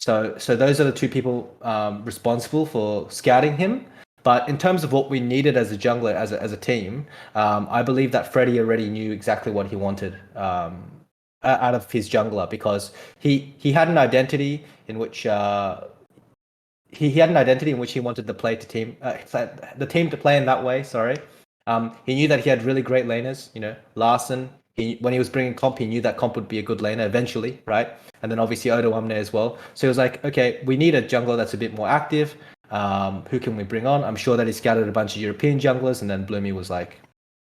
[SPEAKER 5] So those are the two people responsible for scouting him. But in terms of what we needed as a jungler, as a team, I believe that Freddie already knew exactly what he wanted out of his jungler, because he had an identity in which he wanted the team to play in that way. Sorry, he knew that he had really great laners. You know, Larson. When he was bringing comp, he knew that comp would be a good laner eventually, right? And then obviously Odo Omne as well. So he was like, okay, we need a jungler that's a bit more active. Who can we bring on? I'm sure that he scouted a bunch of European junglers, and then Bloomy was like,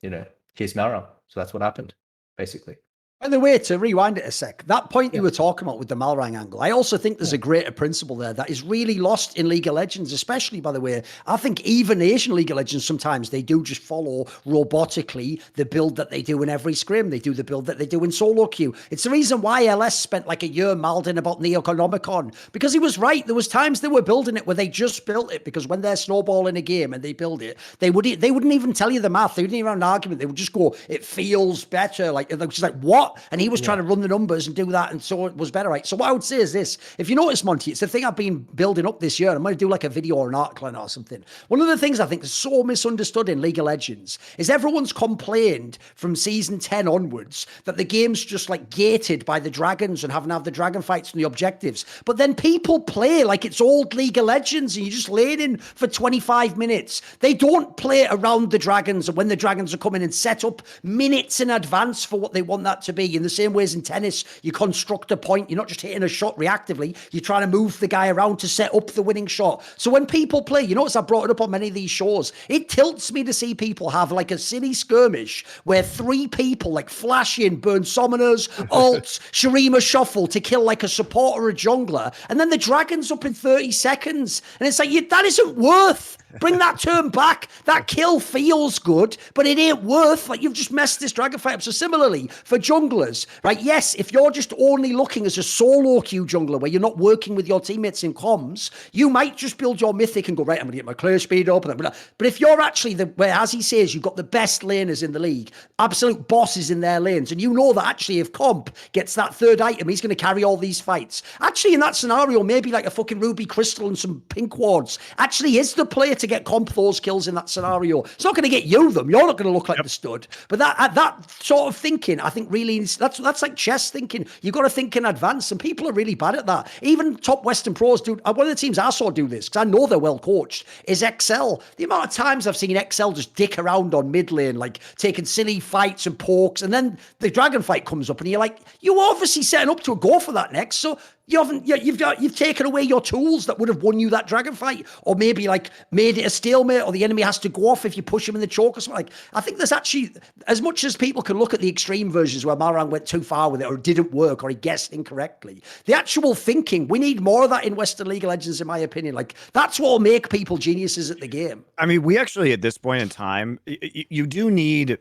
[SPEAKER 5] you know, here's Malrang. So that's what happened, basically.
[SPEAKER 4] By the way, to rewind it a sec, that point you were talking about with the Malrang angle, I also think there's a greater principle there that is really lost in League of Legends, especially, by the way. I think even Asian League of Legends, sometimes they do just follow robotically the build that they do in every scrim. They do the build that they do in solo queue. It's the reason why LS spent like a year malding about Neoconomicon, because he was right. There was times they were building it where they just built it, because when they're snowballing a game and they build it, they wouldn't even tell you the math. They wouldn't even have an argument. They would just go, it feels better. Like, it was just like, what? And he was trying to run the numbers and do that, and so it was better, right? So what I would say is this: if you notice, Monty, it's the thing I've been building up this year. I'm going to do like a video or an article or something. One of the things I think is so misunderstood in League of Legends is everyone's complained from season 10 onwards that the game's just like gated by the dragons and having to have the dragon fights and the objectives. But then people play like it's old League of Legends and you just lay it in for 25 minutes. They don't play around the dragons and when the dragons are coming and set up minutes in advance for what they want that to be. In the same way as in tennis, you construct a point. You're not just hitting a shot reactively. You're trying to move the guy around to set up the winning shot. So when people play, you notice I brought it up on many of these shows, it tilts me to see people have like a silly skirmish where 3 people like flash in, burn summoners, ults, Shurima shuffle to kill like a support or a jungler, and then the dragon's up in 30 seconds. And it's like, that isn't worth. Bring that turn back. That kill feels good, but it ain't worth. Like, you've just messed this dragon fight up. So similarly, for junglers, right? Yes, if you're just only looking as a solo queue jungler where you're not working with your teammates in comms, you might just build your mythic and go, right, I'm going to get my clear speed up. But if you're actually, where, as he says, you've got the best laners in the league, absolute bosses in their lanes, and you know that actually if Comp gets that 3rd item, he's going to carry all these fights. Actually, in that scenario, maybe like a fucking ruby crystal and some pink wards actually is the player to get Comp those kills in that scenario. It's not going to get you them. You're not going to look like the stud. But that sort of thinking, I think really, that's like chess thinking. You've got to think in advance, and people are really bad at that. Even top Western pros do. One of the teams I saw do this, because I know they're well coached, is XL. The amount of times I've seen XL just dick around on mid lane, like taking silly fights and pokes, and then the dragon fight comes up, and you're like, you obviously setting up to go for that next, so you've taken away your tools that would have won you that dragon fight, or maybe like made it a stalemate, or the enemy has to go off if you push him in the choke or something. Like, I think there's actually, as much as people can look at the extreme versions where Malrang went too far with it, or it didn't work, or he guessed incorrectly, the actual thinking, we need more of that in Western League of Legends, in my opinion. Like, that's what will make people geniuses at the game.
[SPEAKER 1] I mean, we actually, at this point in time, you do need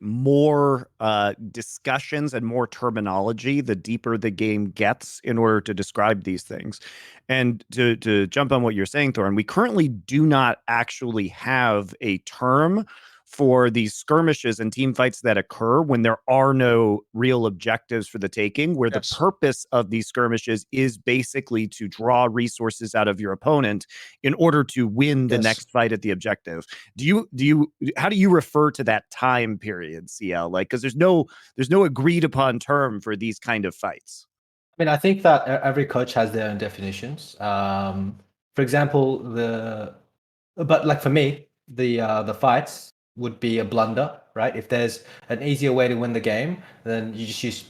[SPEAKER 1] more discussions and more terminology the deeper the game gets in order to describe these things. And to jump on what you're saying, Thorin, we currently do not actually have a term for these skirmishes and team fights that occur when there are no real objectives for the taking, where the purpose of these skirmishes is basically to draw resources out of your opponent in order to win the next fight at the objective. How do you refer to that time period, SeeEl? Like, because there's no agreed upon term for these kind of fights.
[SPEAKER 5] I mean, I think that every coach has their own definitions. For example, but like for me, the fights would be a blunder, right? If there's an easier way to win the game, then you just use,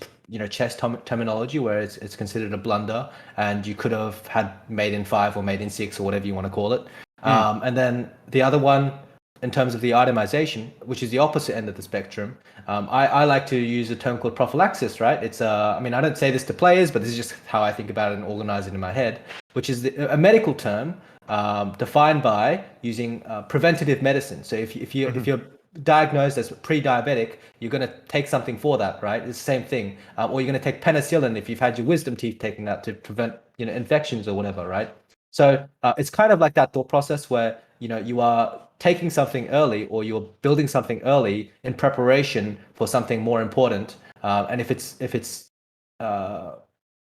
[SPEAKER 5] chess terminology where it's considered a blunder, and you could have had mate in 5 or mate in 6 or whatever you want to call it. And then the other one, in terms of the itemization, which is the opposite end of the spectrum, I like to use a term called prophylaxis, right? It's I mean, I don't say this to players, but this is just how I think about it and organize it in my head, which is a medical term defined by using preventative medicine. So if you're diagnosed as pre-diabetic, you're going to take something for that, right? It's the same thing. Or you're going to take penicillin if you've had your wisdom teeth taken out to prevent infections or whatever, right? So it's kind of like that thought process where you are taking something early, or you're building something early in preparation for something more important. And if it's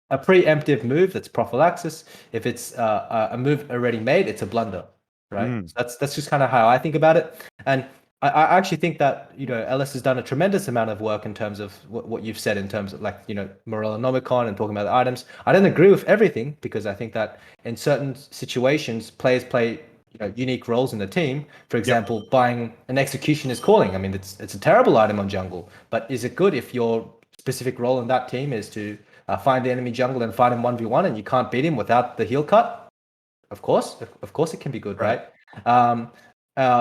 [SPEAKER 5] a preemptive move, that's prophylaxis. If it's a move already made, it's a blunder, right? So that's just kind of how I think about it. And I actually think that Ellis has done a tremendous amount of work in terms of what you've said in terms of Morellonomicon and talking about the items. I don't agree with everything, because I think that in certain situations players play unique roles in the team. For example, buying an executioner's calling. I mean, it's a terrible item on jungle, but is it good if your specific role in that team is to find the enemy jungle and fight him 1v1, and you can't beat him without the heal cut? Of course it can be good, right?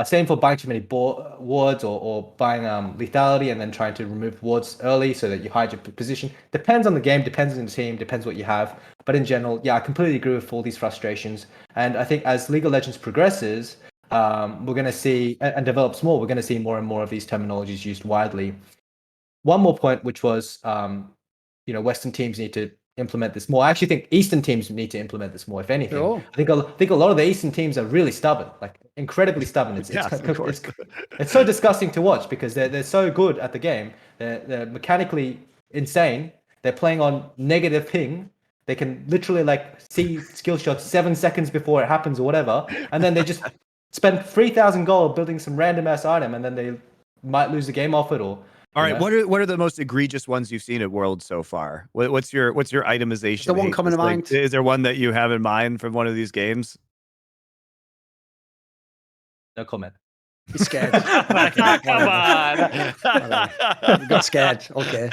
[SPEAKER 5] Same for buying too many wards, or buying lethality and then trying to remove wards early so that you hide your position. Depends on the game, depends on the team, depends what you have. But in general, I completely agree with all these frustrations. And I think as League of Legends progresses, we're going to see, and develops more, we're going to see more and more of these terminologies used widely. One more point, which was, Western teams need to implement this more. I actually think Eastern teams need to implement this more, if anything.
[SPEAKER 4] Oh.
[SPEAKER 5] I think a lot of the Eastern teams are really stubborn, like incredibly stubborn. It's so disgusting to watch, because they're so good at the game. They're mechanically insane. They're playing on negative ping. They can literally see skill shots 7 seconds before it happens or whatever, and then they just spend 3,000 gold building some random ass item, and then they might lose the game off it. Or
[SPEAKER 1] all right, what are the most egregious ones you've seen at Worlds so far? What's your itemization?
[SPEAKER 4] The one coming to mind.
[SPEAKER 1] Is there one that you have in mind from one of these games?
[SPEAKER 5] No comment.
[SPEAKER 4] He's scared.
[SPEAKER 6] Come on.
[SPEAKER 4] He got scared. Okay.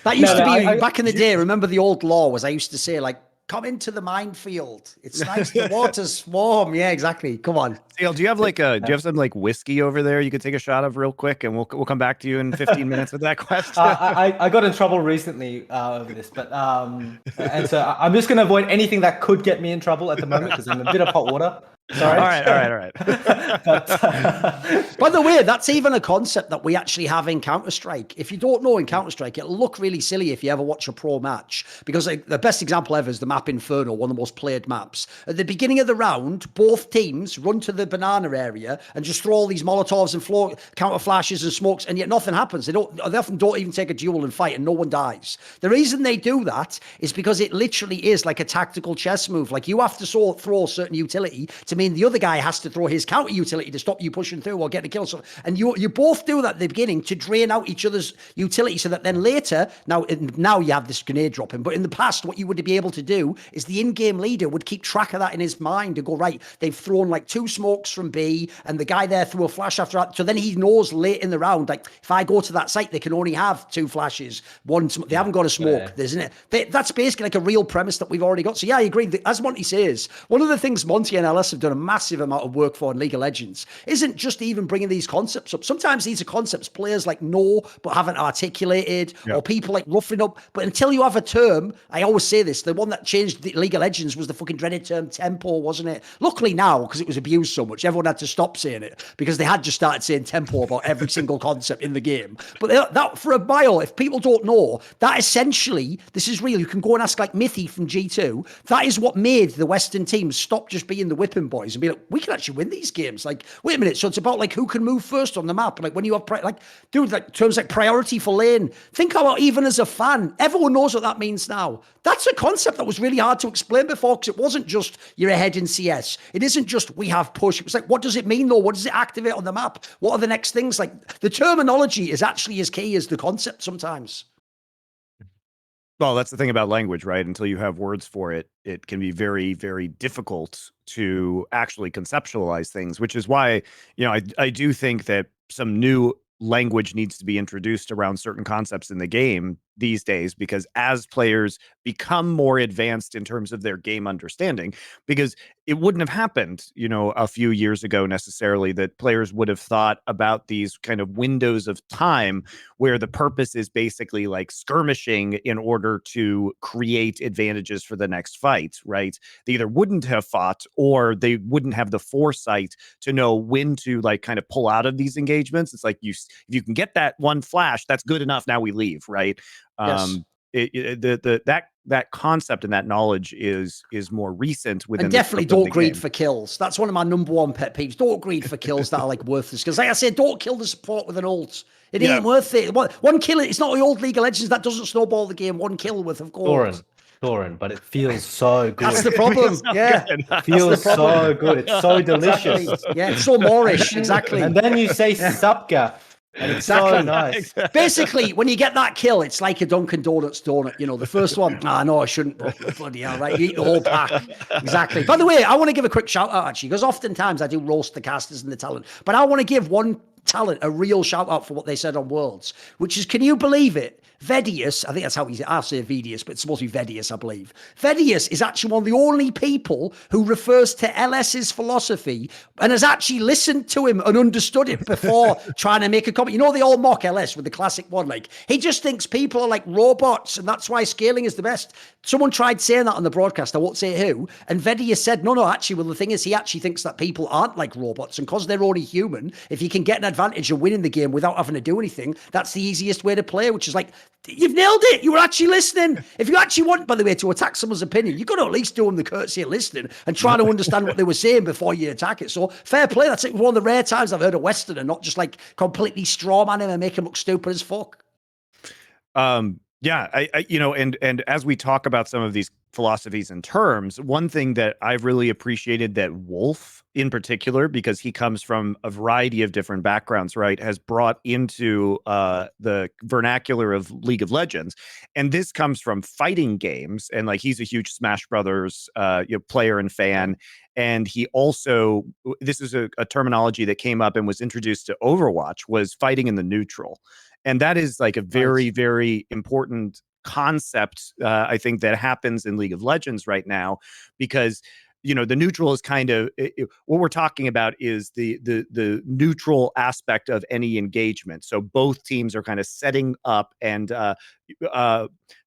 [SPEAKER 4] That used to be back in the day. Remember the old law was I used to say like, come into the minefield. It's nice. The water's warm. Yeah, exactly. Come on.
[SPEAKER 1] SeeEl, do you have like do you have some like whiskey over there you could take a shot of real quick, and we'll come back to you in 15 minutes with that question?
[SPEAKER 5] I got in trouble recently over this, but and so I'm just going to avoid anything that could get me in trouble at the moment because I'm a bit of hot water. Sorry.
[SPEAKER 1] All right.
[SPEAKER 4] By the way, that's even a concept that we actually have in Counter-Strike. If you don't know in Counter-Strike, it'll look really silly if you ever watch a pro match, because like, the best example ever is the map Inferno, one of the most played maps. At the beginning of the round, both teams run to the banana area and just throw all these Molotovs and counter flashes and smokes, and yet nothing happens. They often don't even take a duel and fight, and no one dies. The reason they do that is because it literally is like a tactical chess move. Like you have to throw a certain utility to mean the other guy has to throw his counter utility to stop you pushing through or getting a kill. So, and you both do that at the beginning to drain out each other's utility, so that then later, now you have this grenade dropping, but in the past, what you would be able to do is the in-game leader would keep track of that in his mind and go, right, they've thrown like 2 smokes from B, and the guy there threw a flash after that. So then he knows late in the round, like if I go to that site, they can only have 2 flashes, they haven't got a smoke, isn't it? That's basically like a real premise that we've already got. So yeah, I agree. As Monte says, one of the things Monte and LS have done a massive amount of work for in League of Legends isn't just even bringing these concepts up. Sometimes these are concepts players like know but haven't articulated, or people like roughing up. But until you have a term, I always say this, the one that changed the League of Legends was the fucking dreaded term tempo, wasn't it? Luckily now, because it was abused so much, everyone had to stop saying it because they had just started saying tempo about every single concept in the game. But that for a while, if people don't know, that essentially, this is real. You can go and ask like Mithy from G2. That is what made the Western teams stop just being the whipping boys and be like, we can actually win these games. Like, wait a minute. So it's about like who can move first on the map. Like when you have like terms like priority for lane. Think about even as a fan, everyone knows what that means now. That's a concept that was really hard to explain before, because it wasn't just you're ahead in CS. It isn't just we have push. It was like, what does it mean though? What does it activate on the map? What are the next things? Like the terminology is actually as key as the concept sometimes.
[SPEAKER 1] Well, that's the thing about language, right? Until you have words for it, it can be very, very difficult to actually conceptualize things, which is why, I do think that some new language needs to be introduced around certain concepts in the game these days, because as players become more advanced in terms of their game understanding, because it wouldn't have happened, a few years ago necessarily, that players would have thought about these kind of windows of time where the purpose is basically like skirmishing in order to create advantages for the next fight, right? They either wouldn't have fought or they wouldn't have the foresight to know when to like kind of pull out of these engagements. It's like if you can get that one flash, that's good enough. Now we leave, right?
[SPEAKER 4] Yes.
[SPEAKER 1] That concept and that knowledge is more recent within.
[SPEAKER 4] And definitely don't greed for kills. That's one of my number one pet peeves. Don't greed for kills that are like worthless. Because like I said, don't kill the support with an ult. It ain't worth it. One kill, it's not the old League of Legends. That doesn't snowball the game. One kill with, of course.
[SPEAKER 5] Thorin, but it feels so good.
[SPEAKER 4] That's the problem.
[SPEAKER 5] It feels so good. It's so delicious.
[SPEAKER 4] Exactly. Yeah, it's so Moorish. Exactly.
[SPEAKER 5] And then you say Sapka. And it's so nice.
[SPEAKER 4] Basically, when you get that kill, it's like a Dunkin' Donuts donut. The first one, no, I shouldn't. Bloody hell, right? You eat the whole pack. Exactly. By the way, I want to give a quick shout out, actually, because oftentimes I do roast the casters and the talent, but I want to give one talent a real shout out for what they said on Worlds, which is, can you believe it? Vedius, I think that's how I'll say Vedius, but it's supposed to be Vedius, I believe. Vedius is actually one of the only people who refers to LS's philosophy and has actually listened to him and understood it before trying to make a comment. They all mock LS with the classic one, like, he just thinks people are like robots and that's why scaling is the best. Someone tried saying that on the broadcast, I won't say who, and Vedius said, no, actually, well, the thing is, he actually thinks that people aren't like robots, and because they're only human, if you can get an advantage of winning the game without having to do anything, that's the easiest way to play, which is like, you've nailed it. You were actually listening. If you actually want, by the way, to attack someone's opinion, you've got to at least do them the courtesy of listening and try to understand what they were saying before you attack it. So fair play. That's one of the rare times I've heard a Westerner not just like completely straw man him and make him look stupid as fuck.
[SPEAKER 1] Yeah, and as we talk about some of these philosophies and terms, one thing that I've really appreciated that Wolf in particular, because he comes from a variety of different backgrounds, right, has brought into the vernacular of League of Legends. And this comes from fighting games. And like, he's a huge Smash Brothers player and fan. And he also, this is a terminology that came up and was introduced to Overwatch, was fighting in the neutral. And that is like a very, very important concept, I think, that happens in League of Legends right now, because the neutral is kind of what we're talking about is the neutral aspect of any engagement. So both teams are kind of setting up and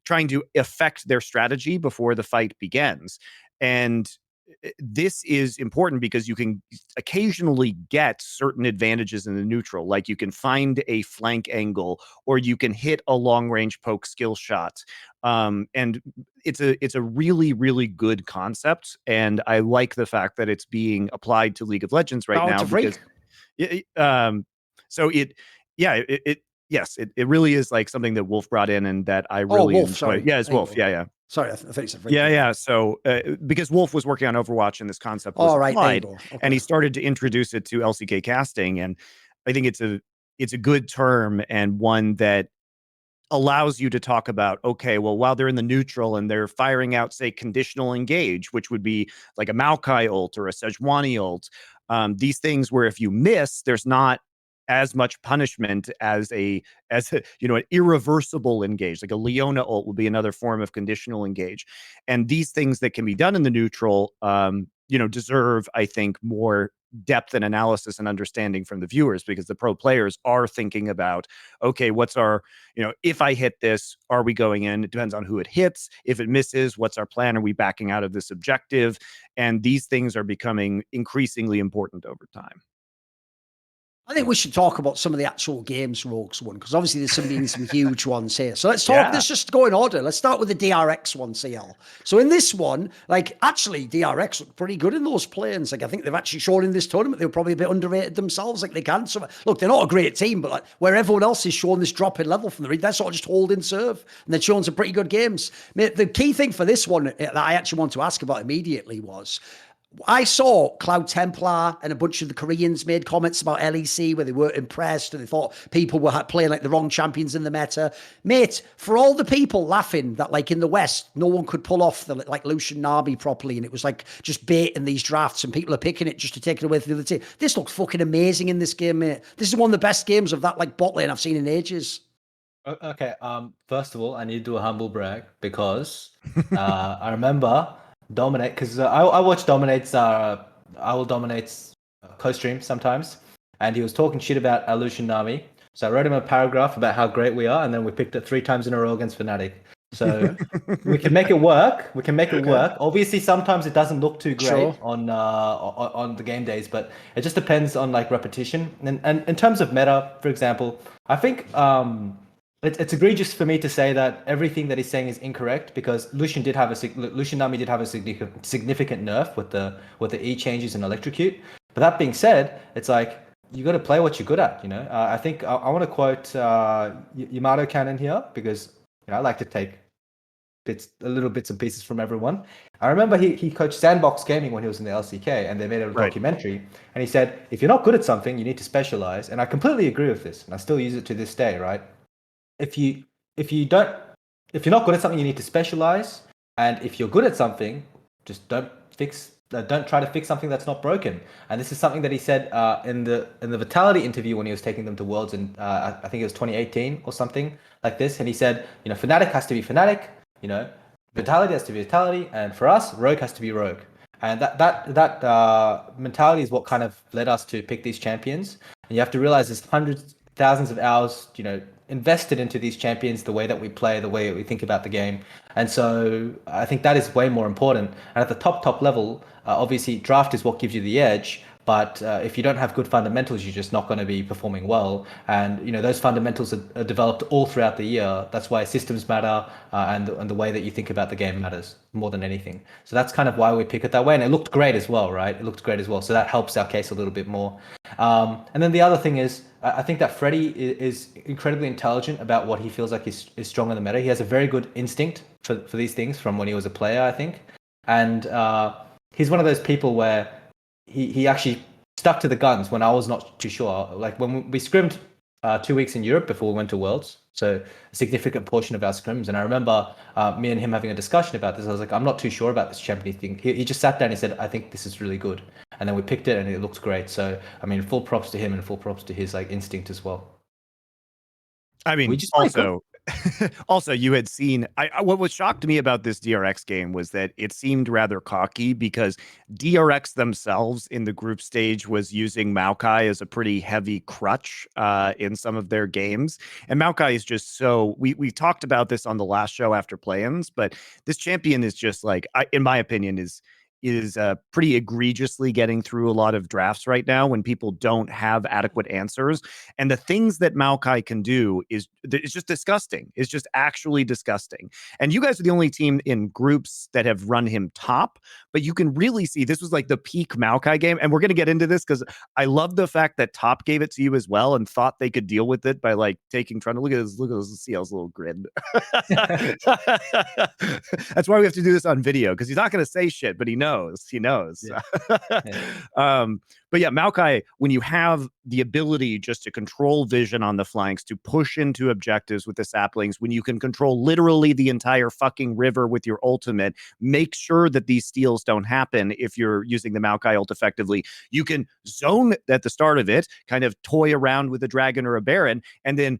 [SPEAKER 1] trying to affect their strategy before the fight begins. And this is important because you can occasionally get certain advantages in the neutral, like you can find a flank angle or you can hit a long range poke skill shot. And it's a really, really good concept. And I like the fact that it's being applied to League of Legends right now. Because it really is like something that Wolf brought in and that I really enjoy.
[SPEAKER 4] Sorry.
[SPEAKER 1] Yeah, it's Wolf. Yeah.
[SPEAKER 4] Sorry, I think it's a
[SPEAKER 1] freak. Yeah. So because Wolf was working on Overwatch and this concept was applied, and he started to introduce it to LCK casting, and I think it's a good term and one that allows you to talk about, okay, well, while they're in the neutral and they're firing out, say, conditional engage, which would be like a Maokai ult or a Sejuani ult, these things where if you miss, there's not as much punishment as an irreversible engage, like a Leona ult would be another form of conditional engage. And these things that can be done in the neutral, deserve, I think, more depth and analysis and understanding from the viewers, because the pro players are thinking about, okay, what's our, if I hit this, are we going in? It depends on who it hits. If it misses, what's our plan? Are we backing out of this objective? And these things are becoming increasingly important over time.
[SPEAKER 4] I think we should talk about some of the actual games Rogue's won, because obviously there's some huge ones here. So let's talk, let's just go in order. Let's start with the DRX one, SeeEl. So in this one, actually DRX looked pretty good in those planes. I think they've actually shown in this tournament they were probably a bit underrated themselves. They can. So, look, they're not a great team, but where everyone else is showing this drop in level from the read, they're sort of just holding serve, and they're showing some pretty good games. Mate, the key thing for this one that I actually want to ask about immediately was, I saw Cloud Templar and a bunch of the Koreans made comments about LEC where they weren't impressed and they thought people were playing like the wrong champions in the meta. Mate, for all the people laughing that in the West, no one could pull off the Lucian Nami properly and it was just bait in these drafts and people are picking it just to take it away from the other team. This looks fucking amazing in this game, mate. This is one of the best games of that bot lane I've seen in ages.
[SPEAKER 5] Okay, first of all, I need to do a humble brag because I remember Dominate, because I watch Dominate's I will Dominate's co-stream sometimes, and he was talking shit about Lucian Nami. So I wrote him a paragraph about how great we are, and then we picked it 3 times in a row against Fnatic. So we can make it work. We can make it work. Obviously, sometimes it doesn't look too great on the game days, but it just depends on repetition. And in terms of meta, for example, I think it's egregious for me to say that everything that he's saying is incorrect, because Lucian Nami did have a significant nerf with the E changes and electrocute. But that being said, it's you got to play what you're good at. I think I want to quote Yamato Cannon here, because I like to take little bits and pieces from everyone. I remember he coached Sandbox Gaming when he was in the LCK, and they made a documentary, and he said, if you're not good at something, you need to specialize. And I completely agree with this, and I still use it to this day, right? If you're not good at something, you need to specialize. And if you're good at something, just don't try to fix something that's not broken. And this is something that he said in the Vitality interview when he was taking them to Worlds in I think it was 2018 or something like this. And he said, Fnatic has to be Fnatic, Vitality has to be Vitality, and for us, Rogue has to be Rogue. And that mentality is what kind of led us to pick these champions. And you have to realize there's hundreds, thousands of hours, invested into these champions, the way that we play, the way we think about the game. And so I think that is way more important. And at the top level, obviously draft is what gives you the edge. But if you don't have good fundamentals, you're just not going to be performing well. And those fundamentals are developed all throughout the year. That's why systems matter, and the way that you think about the game matters more than anything. So that's kind of why we pick it that way. And it looked great as well, right? It looked great as well. So that helps our case a little bit more. And then the other thing is, I think that Freddie is incredibly intelligent about what he feels like is strong in the meta. He has a very good instinct for these things from when he was a player, I think. And he's one of those people where he actually stuck to the guns when I was not too sure. Like when we scrimmed 2 weeks in Europe before we went to Worlds, so a significant portion of our scrims. And I remember me and him having a discussion about this. I was like, I'm not too sure about this champion thing. He just sat down and he said, I think this is really good. And then we picked it and it looked great. So, I mean, full props to him and full props to his instinct as well.
[SPEAKER 1] I mean, also, you had seen. What was shocked me about this DRX game was that it seemed rather cocky because DRX themselves in the group stage was using Maokai as a pretty heavy crutch in some of their games, and Maokai is just so. We talked about this on the last show after play-ins, but this champion is just like, in my opinion, is pretty egregiously getting through a lot of drafts right now when people don't have adequate answers. And the things that Maokai can do it's just disgusting. It's just actually disgusting. And you guys are the only team in groups that have run him top, but you can really see this was like the peak Maokai game. And we're going to get into this because I love the fact that top gave it to you as well and thought they could deal with it by trying to look at this SeeEl's little grid. That's why we have to do this on video, because he's not going to say shit, but he knows. Yeah. But yeah, Maokai, when you have the ability just to control vision on the flanks, to push into objectives with the saplings, when you can control literally the entire fucking river with your ultimate, make sure that these steals don't happen if you're using the Maokai ult effectively. You can zone at the start of it, kind of toy around with a dragon or a baron, and then,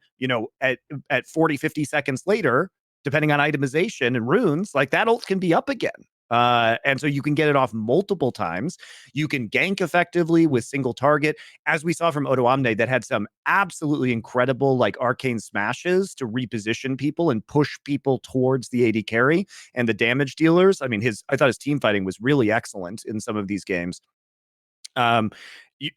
[SPEAKER 1] at 40, 50 seconds later, depending on itemization and runes, that ult can be up again. And so you can get it off multiple times. You can gank effectively with single target, as we saw from Doa Monte, that had some absolutely incredible arcane smashes to reposition people and push people towards the AD carry and the damage dealers. I mean, I thought his team fighting was really excellent in some of these games.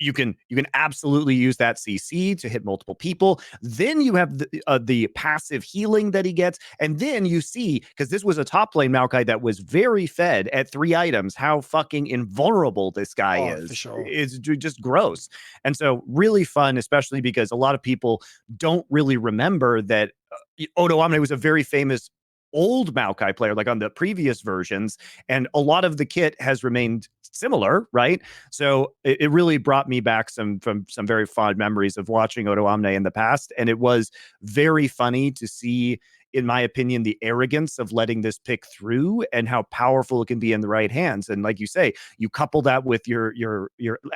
[SPEAKER 1] You can absolutely use that CC to hit multiple people. Then you have the passive healing that he gets, and then you see, because this was a top lane Maokai that was very fed at 3 items, how fucking invulnerable this guy is.
[SPEAKER 4] For sure.
[SPEAKER 1] It's just gross. And so really fun, especially because a lot of people don't really remember that Doa Monte was a very famous old Maokai player, on the previous versions, and a lot of the kit has remained similar, right? So it really brought me back some very fond memories of watching Doa Monte in the past, and it was very funny to see, in my opinion, the arrogance of letting this pick through and how powerful it can be in the right hands. And like you say, you couple that with your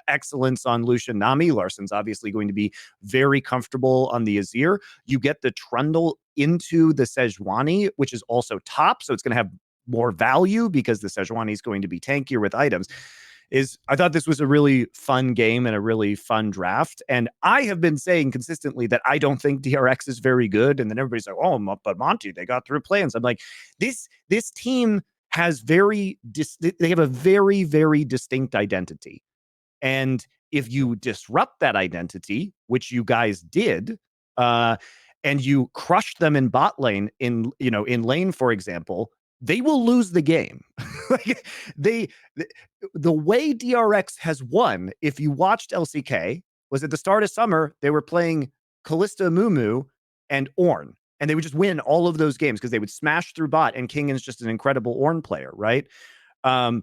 [SPEAKER 1] excellence on Lucian Nami. Larson's obviously going to be very comfortable on the Azir. You get the Trundle into the Sejuani, which is also top, so it's going to have more value because the Sejuani is going to be tankier with items. I thought this was a really fun game and a really fun draft. And I have been saying consistently that I don't think DRX is very good. And then everybody's like, oh, but Monte, they got through plans. I'm like, this team has they have a very, very distinct identity. And if you disrupt that identity, which you guys did, and you crush them in bot lane, in lane, for example, they will lose the game. The way DRX has won, if you watched LCK, was at the start of summer, they were playing Kalista Mumu and Ornn, and they would just win all of those games because they would smash through bot, and King is just an incredible Ornn player, right? As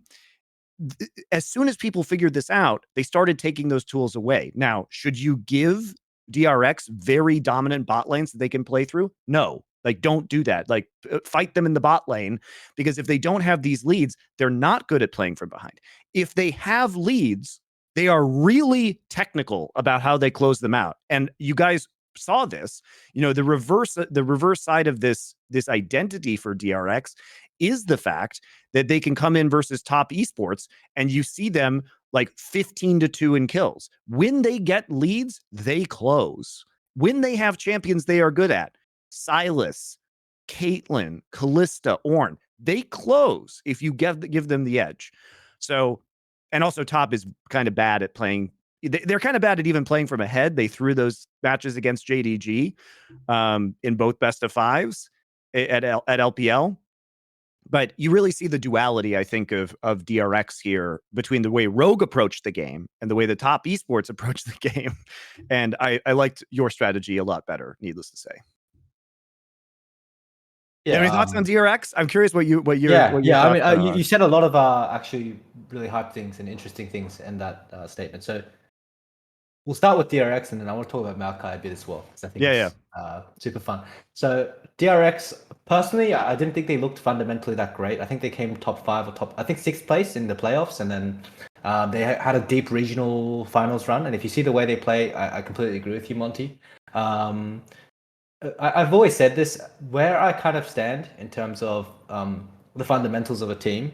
[SPEAKER 1] soon as people figured this out, they started taking those tools away. Now, should you give DRX very dominant bot lanes that they can play through? No. Don't do that. Fight them in the bot lane, because if they don't have these leads, they're not good at playing from behind. If they have leads, they are really technical about how they close them out. And you guys saw this. The reverse side of this identity for DRX is the fact that they can come in versus top esports, and you see them 15-2 in kills. When they get leads, they close. When they have champions they are good at, Sylas, Caitlyn, Kalista, Ornn, they close if you give them the edge. So, And also top is kind of bad at playing. They're kind of bad at even playing from ahead. They threw those matches against JDG in both best of fives at LPL. But you really see the duality, I think, of DRX here between the way Rogue approached the game and the way the top esports approached the game. And I liked your strategy a lot better, needless to say.
[SPEAKER 5] Yeah,
[SPEAKER 1] Any thoughts on DRX? I'm curious what your
[SPEAKER 5] yeah. I mean,
[SPEAKER 1] thoughts
[SPEAKER 5] you said a lot of actually really hype things and interesting things in that statement. So we'll start with DRX, and then I want to talk about Maokai a bit as well, because I think it's super fun. So DRX, personally, I didn't think they looked fundamentally that great. I think they came top 5 or I think 6th place in the playoffs, and then they had a deep regional finals run. And if you see the way they play, I completely agree with you, Monty. I've always said this, where I kind of stand in terms of the fundamentals of a team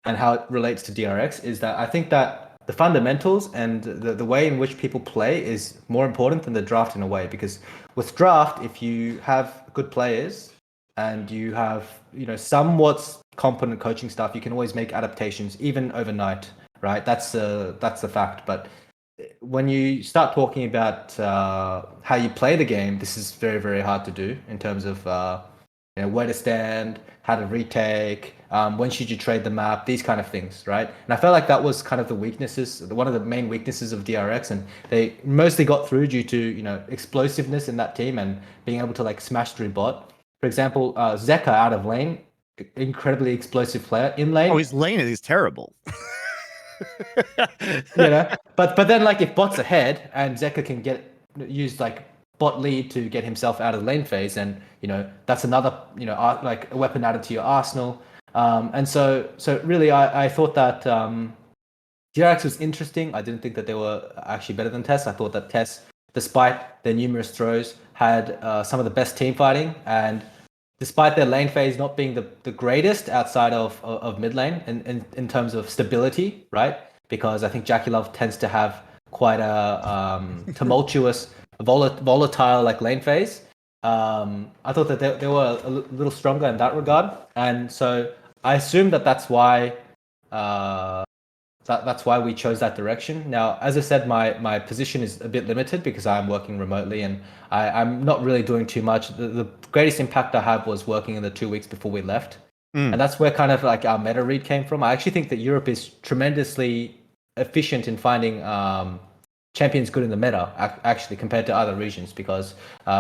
[SPEAKER 5] and how it relates to DRX is that I think that the fundamentals and the way in which people play is more important than the draft in a way, because with draft, if you have good players and you have, you know, somewhat competent coaching staff, you can always make adaptations even overnight, right? That's the fact. But when you start talking about how you play the game, this is very, very hard to do in terms of you know, where to stand, how to retake, when should you trade the map, these kind of things, right? And I felt like that was kind of the weaknesses, one of the main weaknesses of DRX, and they mostly got through due to, you know, explosiveness in that team and being able to like smash through bot. For example, Zeka out of lane, incredibly explosive player. In lane,
[SPEAKER 1] Oh, his lane is terrible.
[SPEAKER 5] you know, but then like if bot's ahead and Zeka can use like bot lead to get himself out of the lane phase, and you know that's another, you know, like a weapon added to your arsenal. And so really I thought that DRX was interesting. I didn't think that they were actually better than TeS. I thought that TeS, despite their numerous throws, had some of the best team fighting, and despite their lane phase not being the greatest outside of mid lane in terms of stability, right? Because I think Jackie Love tends to have quite a tumultuous, volatile like lane phase. I thought that they were a little stronger in that regard, and so I assume that that's why that's why we chose that direction. Now, as I said, my position is a bit limited because I'm working remotely and I'm not really doing too much. The greatest impact I had was working in the 2 weeks before we left. And that's where kind of like our meta read came from. I actually think that Europe is tremendously efficient in finding champions good in the meta, actually, compared to other regions, because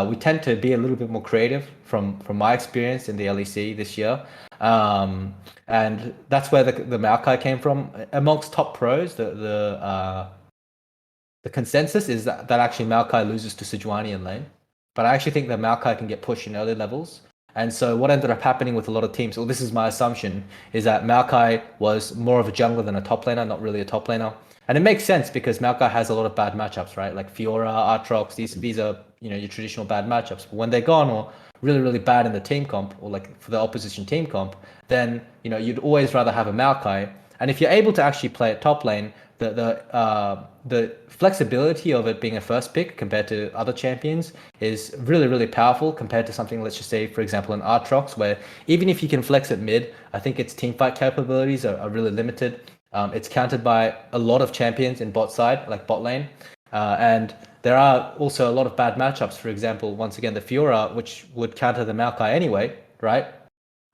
[SPEAKER 5] we tend to be a little bit more creative from my experience in the LEC this year. And that's where the Maokai came from. Amongst top pros, the consensus is that actually Maokai loses to Sejuani in lane. But I actually think that Maokai can get pushed in early levels. And so what ended up happening with a lot of teams, well, this is my assumption, is that Maokai was more of a jungler than a top laner, not really a top laner. And it makes sense because Maokai has a lot of bad matchups, right? Like Fiora, Aatrox, these are, you know, your traditional bad matchups. But when they're gone or really, really bad in the team comp, or like for the opposition team comp, then, you know, you'd always rather have a Maokai. And if you're able to actually play at top lane, the flexibility of it being a first pick compared to other champions is really, really powerful compared to something, let's just say, for example, an Aatrox, where even if you can flex at mid, I think its teamfight capabilities are really limited. It's countered by a lot of champions in bot side, like bot lane. And there are also a lot of bad matchups. For example, once again, the Fiora, which would counter the Maokai anyway, right?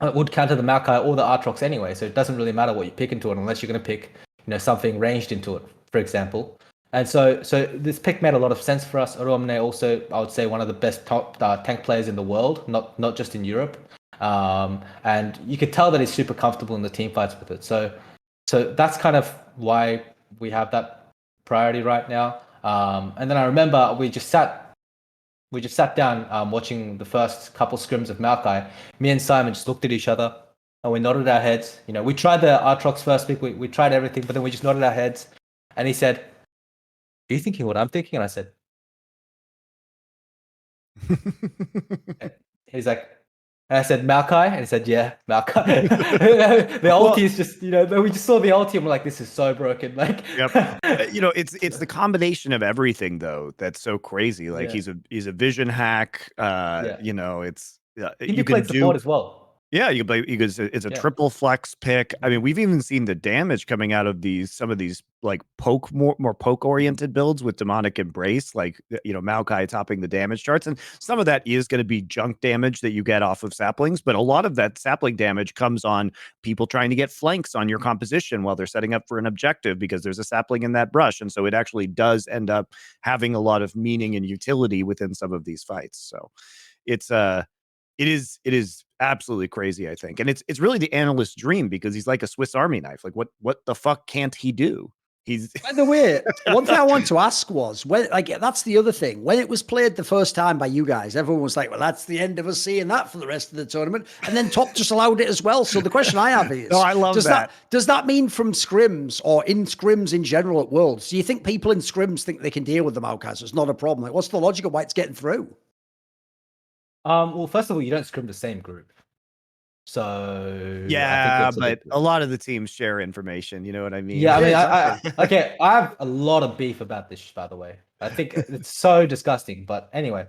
[SPEAKER 5] It would counter the Maokai or the Aatrox anyway. So it doesn't really matter what you pick into it unless you're going to pick, you know, something ranged into it, for example. And so this pick made a lot of sense for us. Oromne also, I would say, one of the best top tank players in the world, not just in Europe. And you could tell that he's super comfortable in the team fights with it. So that's kind of why we have that priority right now. And then I remember we just sat down watching the first couple scrims of Maokai. Me and Simon just looked at each other and we nodded our heads. You know, we tried the Aatrox first pick, we tried everything, but then we just nodded our heads. And he said, "Are you thinking what I'm thinking?" And I said, he's like, and I said, "Maokai?" And he said, "Yeah, Maokai." The ulti is just, you know, we just saw the ulti and we're like, this is so broken. Like,
[SPEAKER 1] you know, it's the combination of everything though that's so crazy. Like he's a vision hack. You know, it's
[SPEAKER 5] he played support as well.
[SPEAKER 1] Yeah, because it's a
[SPEAKER 5] Yeah.
[SPEAKER 1] triple flex pick. I mean, we've even seen the damage coming out of some of these like more poke oriented builds with demonic embrace, like Maokai topping the damage charts, and some of that is going to be junk damage that you get off of saplings, but a lot of that sapling damage comes on people trying to get flanks on your composition while they're setting up for an objective because there's a sapling in that brush, and so it actually does end up having a lot of meaning and utility within some of these fights. So it's it is absolutely crazy, I think. And it's really the analyst's dream because he's like a Swiss Army knife. Like what the fuck can't he do? He's
[SPEAKER 4] By the way, one thing I want to ask was when, like, that's the other thing. When it was played the first time by you guys, everyone was like, well, that's the end of us seeing that for the rest of the tournament. And then Top just allowed it as well. So the question I have is,
[SPEAKER 1] No, I love that.
[SPEAKER 4] Does that mean from scrims or in scrims in general at Worlds, do you think people in scrims think they can deal with the Maokai? It's not a problem. Like, what's the logic of why it's getting through?
[SPEAKER 5] Well, first of all, you don't scrim the same group. So
[SPEAKER 1] yeah, but a lot of the teams share information. You know what I mean?
[SPEAKER 5] Yeah, I mean,
[SPEAKER 4] exactly.
[SPEAKER 5] okay, I have a lot of beef about this, by the way. I think it's so disgusting, but anyway.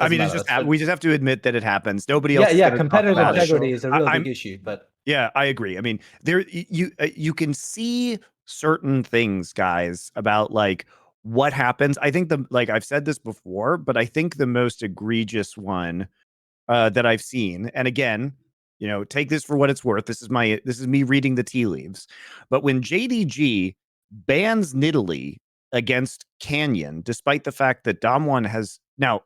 [SPEAKER 1] I mean, we just have to admit that it happens. Nobody else.
[SPEAKER 5] Yeah, competitive integrity is a real big issue, but
[SPEAKER 1] yeah, I agree. I mean, you can see certain things, guys, about like what happens. I think I've said this before, but I think the most egregious one that I've seen, and again, take this for what it's worth. This is me reading the tea leaves. But when JDG bans Nidalee against Canyon, despite the fact that Dom1 has now,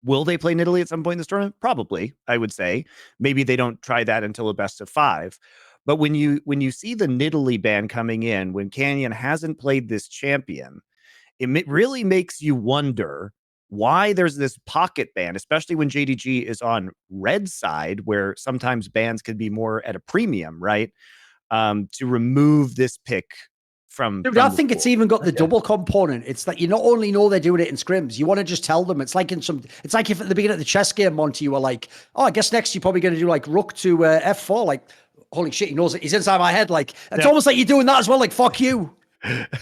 [SPEAKER 1] will they play Nidalee at some point in this tournament? Probably, I would say. Maybe they don't try that until a best of 5. But when you see the Nidalee ban coming in, when Canyon hasn't played this champion, it really makes you wonder why there's this pocket ban, especially when JDG is on red side, where sometimes bans can be more at a premium, right? To remove this pick from.
[SPEAKER 4] Dude, I think it's even got the double component. It's that you not only know they're doing it in scrims, you want to just tell them. It's like it's like if at the beginning of the chess game, Monte, you were like, oh, I guess next you're probably going to do like rook to F4. Like, holy shit, he knows it. He's inside my head. Like, it's almost like you're doing that as well. Like, fuck you.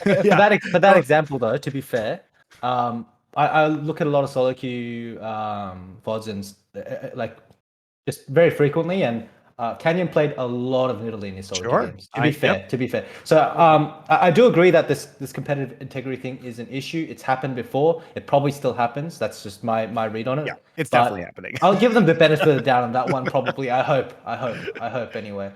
[SPEAKER 5] For that example, though, to be fair, I look at a lot of solo queue VODs and like just very frequently, and Canyon played a lot of Nidalee in his solo queue games. To be fair, so I do agree that this competitive integrity thing is an issue. It's happened before. It probably still happens. That's just my read on it.
[SPEAKER 1] Yeah, it's definitely happening.
[SPEAKER 5] I'll give them the benefit of the doubt on that one. Probably. I hope anyway.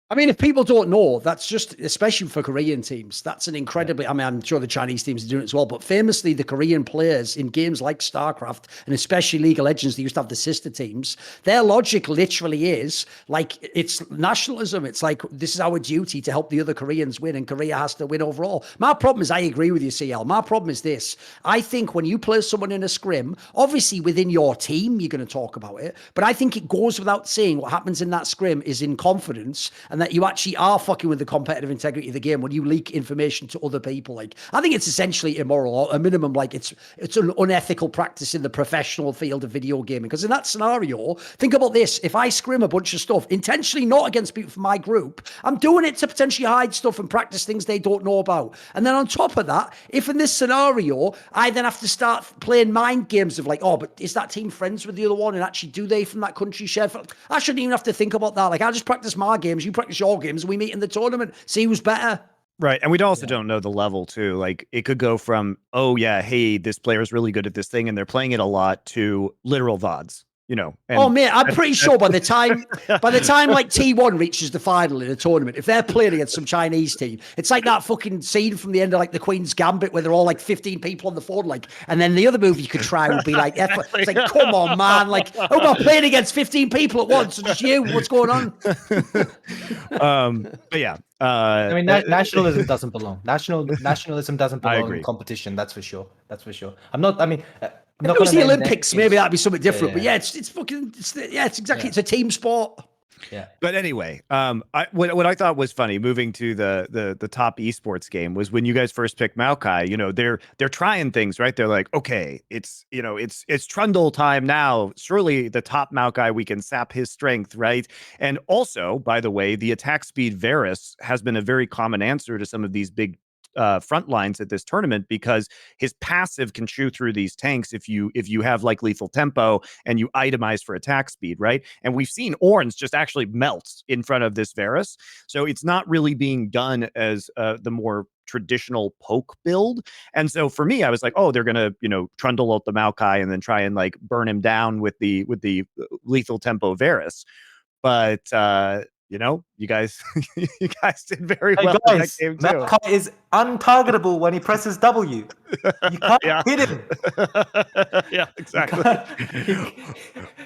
[SPEAKER 4] I mean, if people don't know, that's just, especially for Korean teams, that's an incredibly, I mean, I'm sure the Chinese teams are doing it as well, but famously the Korean players in games like StarCraft and especially League of Legends, they used to have the sister teams, their logic literally is like, it's nationalism. It's like, this is our duty to help the other Koreans win and Korea has to win overall. My problem is, I agree with you, SeeEl. My problem is this. I think when you play someone in a scrim, obviously within your team, you're going to talk about it, but I think it goes without saying what happens in that scrim is in confidence and that you actually are fucking with the competitive integrity of the game when you leak information to other people. Like, I think it's essentially immoral, or a minimum, like it's an unethical practice in the professional field of video gaming. Because in that scenario, think about this. If I scrim a bunch of stuff, intentionally not against people from my group, I'm doing it to potentially hide stuff and practice things they don't know about. And then on top of that, if in this scenario, I then have to start playing mind games of like, oh, but is that team friends with the other one? And actually, do they from that country share? I shouldn't even have to think about that. Like, I'll just practice my games, you practice your games, we meet in the tournament, see who's better.
[SPEAKER 1] Right. And we also don't know the level too. Like, it could go from, oh yeah, hey, this player is really good at this thing and they're playing it a lot, to literal VODs. And
[SPEAKER 4] oh mate, I'm pretty sure by the time like T1 reaches the final in a tournament, if they're playing against some Chinese team, it's like that fucking scene from the end of like the Queen's Gambit where they're all like 15 people on the phone, like, and then the other move you could try would be like, it's like, come on, man, like, oh, I'm playing against 15 people at once, and just you, what's going on?
[SPEAKER 1] But yeah.
[SPEAKER 5] I mean, nationalism doesn't belong. Nationalism doesn't belong in competition. That's for sure. I'm not. I mean.
[SPEAKER 4] If it was the Olympics, maybe that'd be something different. But yeah, it's exactly. It's a team sport.
[SPEAKER 5] Yeah.
[SPEAKER 1] But anyway, what I thought was funny, moving to the top esports game, was when you guys first picked Maokai. They're trying things, right? They're like, okay, it's Trundle time now. Surely the top Maokai, we can sap his strength, right? And also, by the way, the attack speed Varus has been a very common answer to some of these big front lines at this tournament because his passive can chew through these tanks if you have like lethal tempo and you itemize for attack speed, right? And we've seen Ornns just actually melt in front of this Varus, so it's not really being done as the more traditional poke build. And so for me, I was like, oh, they're gonna, trundle out the Maokai and then try and like burn him down with the lethal tempo Varus. But you guys you guys did very
[SPEAKER 5] Hey
[SPEAKER 1] well in that
[SPEAKER 5] guys,
[SPEAKER 1] game too.
[SPEAKER 5] Maokai is untargetable when he presses W. You can't hit him.
[SPEAKER 1] Yeah, exactly.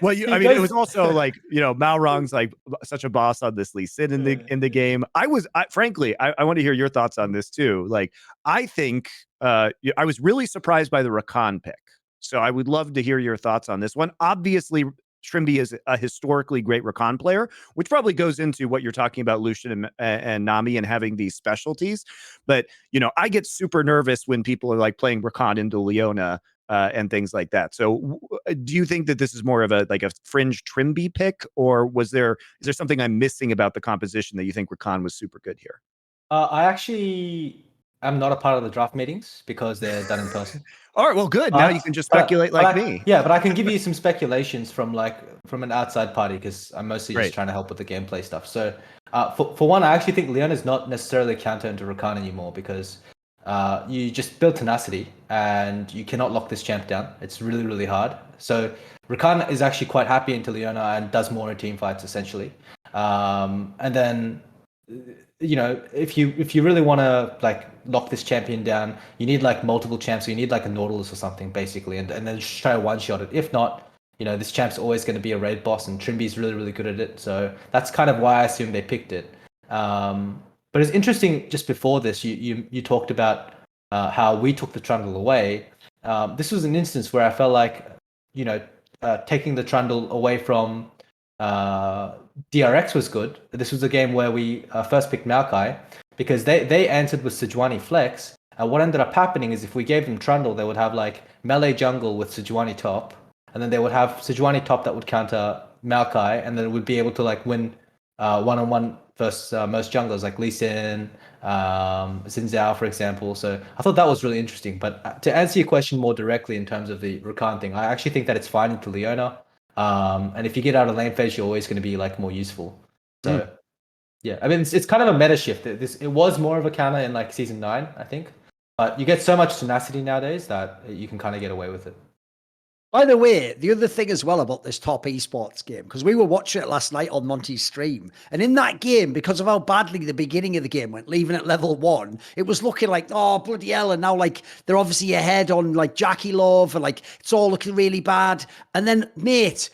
[SPEAKER 1] Well,
[SPEAKER 5] He
[SPEAKER 1] it
[SPEAKER 5] goes-
[SPEAKER 1] was also like, Malrang's like such a boss on this Lee Sin in the game. Frankly, I want to hear your thoughts on this too. Like, I think I was really surprised by the Rakan pick. So I would love to hear your thoughts on this one. Obviously, Trimby is a historically great Rakan player, which probably goes into what you're talking about, Lucian and Nami, and having these specialties. But, I get super nervous when people are like playing Rakan into Leona and things like that. So do you think that this is more of a fringe Trimby pick, or is there something I'm missing about the composition that you think Rakan was super good here?
[SPEAKER 5] I actually am not a part of the draft meetings because they're done in person.
[SPEAKER 1] All right, well, good. Now you can just speculate me.
[SPEAKER 5] Yeah, but I can give you some speculations from an outside party because I'm mostly just trying to help with the gameplay stuff. So for one, I actually think Leon is not necessarily a counter into Rakan anymore because you just build tenacity and you cannot lock this champ down. It's really, really hard. So Rakan is actually quite happy into Leona and does more in team fights essentially. And then if you really want to lock this champion down, you need multiple champs. So you need a Nautilus or something basically, and then just try to one shot it. If not, this champ's always going to be a raid boss, and Trimby's really, really good at it. So that's kind of why I assume they picked it. But it's interesting. Just before this, you talked about how we took the trundle away. This was an instance where I felt like taking the trundle away from DRX was good. This was a game where we first picked Maokai because they answered with Sejuani Flex. And what ended up happening is if we gave them Trundle, they would have melee jungle with Sejuani top, and then they would have Sejuani top that would counter Maokai, and then it would be able to win one-on-one versus most junglers like Lee Sin, Xin Zhao, for example. So I thought that was really interesting. But to answer your question more directly in terms of the Rakan thing, I actually think that it's fine into Leona. And if you get out of lane phase, you're always going to be more useful. So yeah, it's kind of a meta shift. It was more of a counter in season 9, I think, but you get so much tenacity nowadays that you can kind of get away with it.
[SPEAKER 4] By the way, the other thing as well about this top esports game, because we were watching it last night on Monty's stream, and in that game, because of how badly the beginning of the game went, leaving at level 1, it was looking oh, bloody hell, and now they're obviously ahead on Jackie Love, and it's all looking really bad. And then, mate,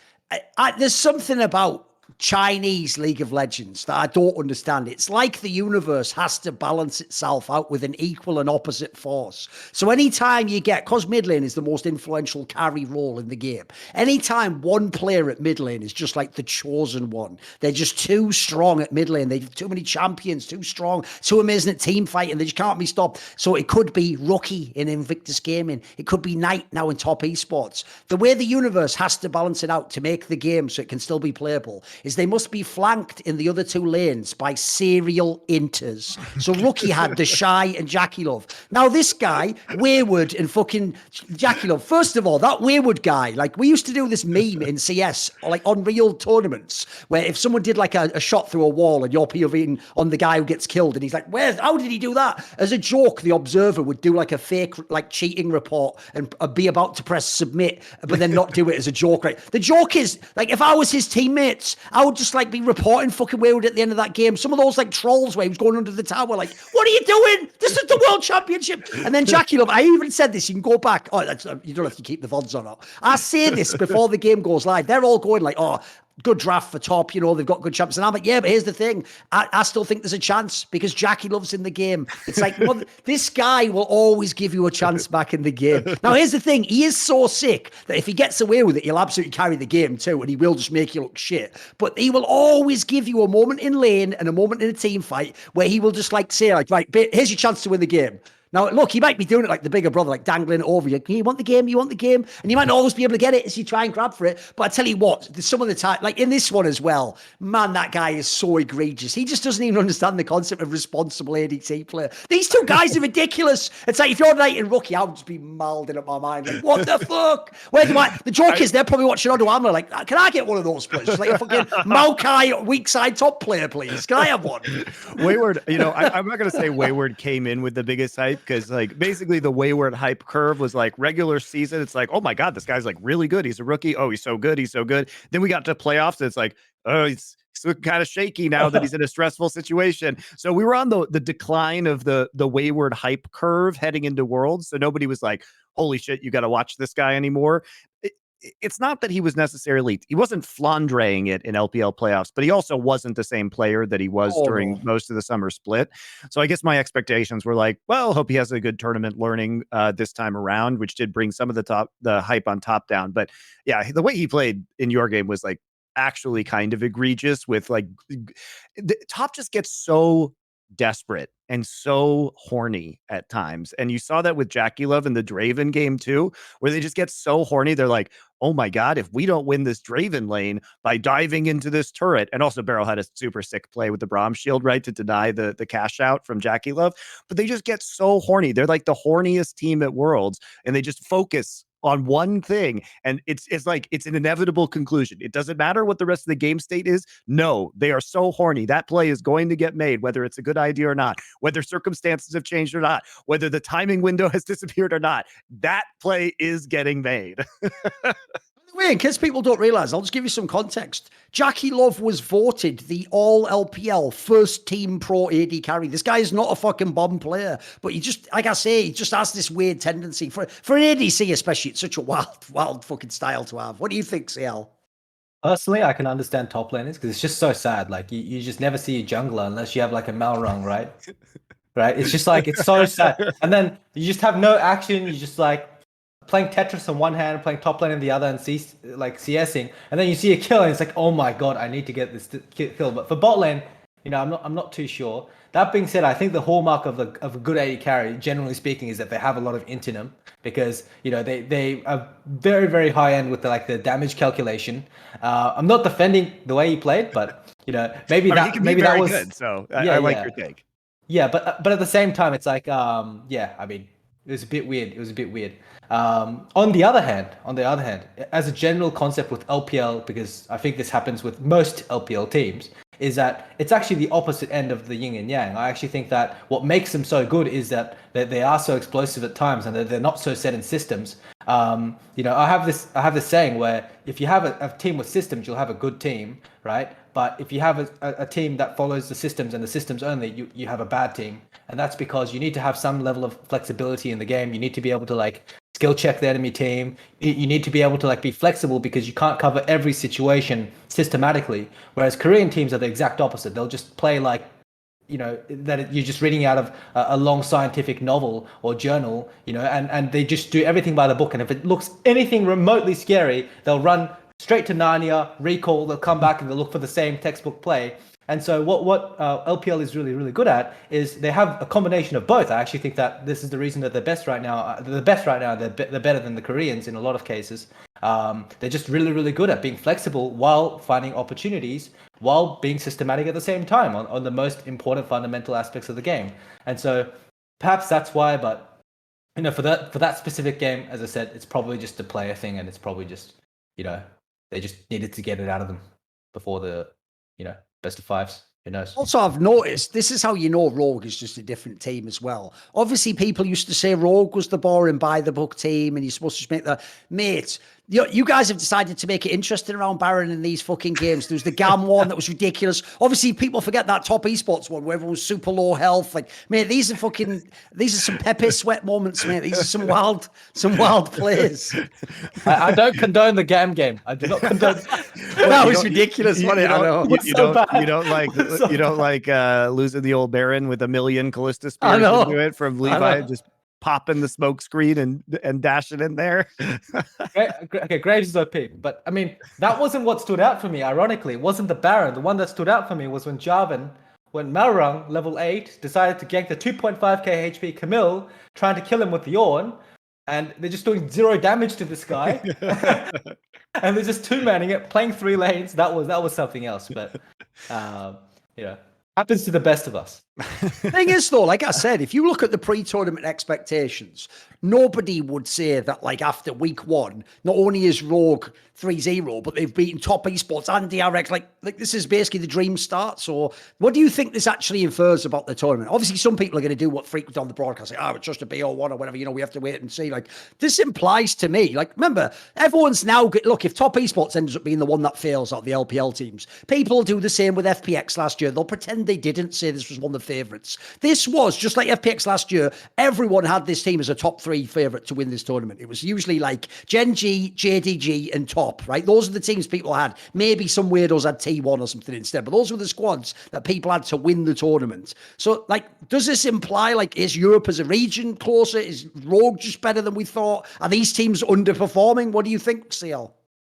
[SPEAKER 4] there's something about Chinese League of Legends that I don't understand. It's like the universe has to balance itself out with an equal and opposite force. So anytime you get, because mid lane is the most influential carry role in the game, anytime one player at mid lane is just the chosen one, they're just too strong at mid lane, they have too many champions, too strong, too amazing at team fighting, they just can't be stopped. So it could be Rookie in Invictus Gaming, it could be Knight now in top esports. The way the universe has to balance it out to make the game so it can still be playable is they must be flanked in the other two lanes by serial inters. So Rookie had the Shy and Jackie Love. Now this guy, Wayward and fucking Jackie Love, first of all, that Wayward guy, we used to do this meme in CS, on real tournaments, where if someone did a shot through a wall and you're POVing on the guy who gets killed, and he's how did he do that? As a joke, the observer would do a fake cheating report and be about to press submit, but then not do it as a joke, right? The joke is, if I was his teammates, I would just be reporting fucking Wayward at the end of that game. Some of those trolls where he was going under the tower, what are you doing? This is the world championship. And then Jackie Love, I even said this, you can go back. Oh, you don't have to keep the VODs or not. I say this before the game goes live. They're all going oh, good draft for top, they've got good champs. And I'm yeah, but here's the thing. I still think there's a chance because Jackie Love's in the game. It's well, this guy will always give you a chance back in the game. Now, here's the thing. He is so sick that if he gets away with it, he'll absolutely carry the game too, and he will just make you look shit. But he will always give you a moment in lane and a moment in a team fight where he will just say, right, here's your chance to win the game. Now, look, he might be doing it like the bigger brother, like dangling it over you. You want the game? You want the game? And you might not always be able to get it as you try and grab for it. But I tell you what, some of the time, like in this one as well, man, that guy is so egregious. He just doesn't even understand the concept of responsible ADT player. These two guys are ridiculous. It's like if you're night in rookie, I would just be malding up my mind. Like, what the fuck? Where do I? The joke is they're probably watching Odo Amler. Like, can I get one of those players? Just like a fucking Maokai weak side top player, please. Can I have one?
[SPEAKER 1] Wayward, I'm not going to say Wayward came in with the biggest hype because, like, basically the Wayward hype curve was like regular season. It's like, oh my God, this guy's like really good. He's a rookie. Oh, he's so good. He's so good. Then we got to playoffs. And it's like, oh, he's kind of shaky now that he's in a stressful situation. So we were on the decline of the Wayward hype curve heading into Worlds. So nobody was like, holy shit, you got to watch this guy anymore. It's not that he wasn't flandraing it in LPL playoffs, but he also wasn't the same player that he was during most of the summer split. So I guess my expectations were like, well, hope he has a good tournament learning this time around, which did bring some of the hype on top down. But yeah, the way he played in your game was like actually kind of egregious with like the top just gets so desperate and so horny at times. And you saw that with Jackie Love in the Draven game too, where they just get so horny. They're like, oh my God, if we don't win this Draven lane by diving into this turret. And also Beryl had a super sick play with the Braum shield, right, to deny the cash out from Jackie Love. But they just get so horny. They're like the horniest team at Worlds, and they just focus on one thing, and it's like it's an inevitable conclusion. It doesn't matter what the rest of the game state is. No, they are so horny. That play is going to get made, whether it's a good idea or not, whether circumstances have changed or not, whether the timing window has disappeared or not. That play is getting made.
[SPEAKER 4] Wait, in case people don't realize, I'll just give you some context. Jackie Love was voted the all LPL first team pro AD carry. This guy is not a fucking bomb player, but he just, like I say, he just has this weird tendency for an ADC, especially. It's such a wild fucking style to have. What do you think, SeeEl?
[SPEAKER 5] Personally, I can understand top laners because it's just so sad. Like you just never see a jungler unless you have like a Malrang, right? Right? It's just like it's so sad. And then you just have no action. You just like playing Tetris on one hand, playing top lane in the other, and CSing, and then you see a kill, and it's like, oh my God, I need to get this kill. But for bot lane, I'm not too sure. That being said, I think the hallmark of a good AD carry, generally speaking, is that they have a lot of int in them because they are very, very high end with the damage calculation. I'm not defending the way he played, but maybe that was
[SPEAKER 1] good. So I like your take.
[SPEAKER 5] Yeah, but at the same time, it's like I mean, it was a bit weird. On the other hand, as a general concept with LPL, because I think this happens with most LPL teams, is that it's actually the opposite end of the yin and yang. I actually think that what makes them so good is that they are so explosive at times and that they're not so set in systems. I have this saying where if you have a team with systems, you'll have a good team, right? But if you have a team that follows the systems and the systems only, you have a bad team. And that's because you need to have some level of flexibility in the game. You need to be able to skill check the enemy team. You need to be able to be flexible because you can't cover every situation systematically. Whereas Korean teams are the exact opposite. They'll just play that you're just reading out of a long scientific novel or journal, and they just do everything by the book. And if it looks anything remotely scary, they'll run straight to Narnia, recall, they'll come back and they'll look for the same textbook play. And so what LPL is really, really good at is they have a combination of both. I actually think that this is the reason that they're best right now. They're better than the Koreans in a lot of cases. They're just really, really good at being flexible while finding opportunities, while being systematic at the same time on the most important fundamental aspects of the game. And so perhaps that's why, but for that specific game, as I said, it's probably just a player thing, and it's probably just, they just needed to get it out of them before the, best of fives. Who knows?
[SPEAKER 4] Also, I've noticed this is how you know Rogue is just a different team as well. Obviously, people used to say Rogue was the boring by the book team, and you're supposed to just make the mate. You guys have decided to make it interesting around Baron in these fucking games. There's the GAM one that was ridiculous. Obviously, people forget that top esports one where everyone was super low health. Like, mate, these are some Pepe sweat moments, mate. These are some wild plays.
[SPEAKER 5] I don't condone the GAM game. I do not condone.
[SPEAKER 4] That was ridiculous.
[SPEAKER 1] You don't like losing the old Baron with a million Callista spears into it from Levi just popping the smoke screen and dashing in there.
[SPEAKER 5] Okay, Graves is OP, but I mean that wasn't what stood out for me. Ironically, it wasn't the Baron. The one that stood out for me was when Jarvan when Malrang, level 8, decided to gank the 2.5k HP Camille, trying to kill him with the Yawn, and they're just doing 0 damage to this guy. And they're just two-manning it, playing 3 lanes. That was something else, but you know, happens to the best of us.
[SPEAKER 4] Thing is, though, like I said, if you look at the pre-tournament expectations, nobody would say that, like, after week 1, not only is Rogue 3-0, but they've beaten top esports and DRX. Like this is basically the dream start. So what do you think this actually infers about the tournament? Obviously, some people are going to do what frequent on the broadcast, like, it's just a BO1 or whatever, we have to wait and see. Like, this implies to me, like, remember, everyone's now, look, if top esports ends up being the one that fails out of the LPL teams, people do the same with FPX last year. They'll pretend they didn't say this was one of the favourites. This was just like FPX last year. Everyone had this team as a top 3 favourite to win this tournament. It was usually like Gen.G, JDG, and top, right? Those are the teams people had. Maybe some weirdos had T1 or something instead, but those were the squads that people had to win the tournament. So, like, does this imply, like, is Europe as a region closer? Is Rogue just better than we thought? Are these teams underperforming? What do you think, SeeEl?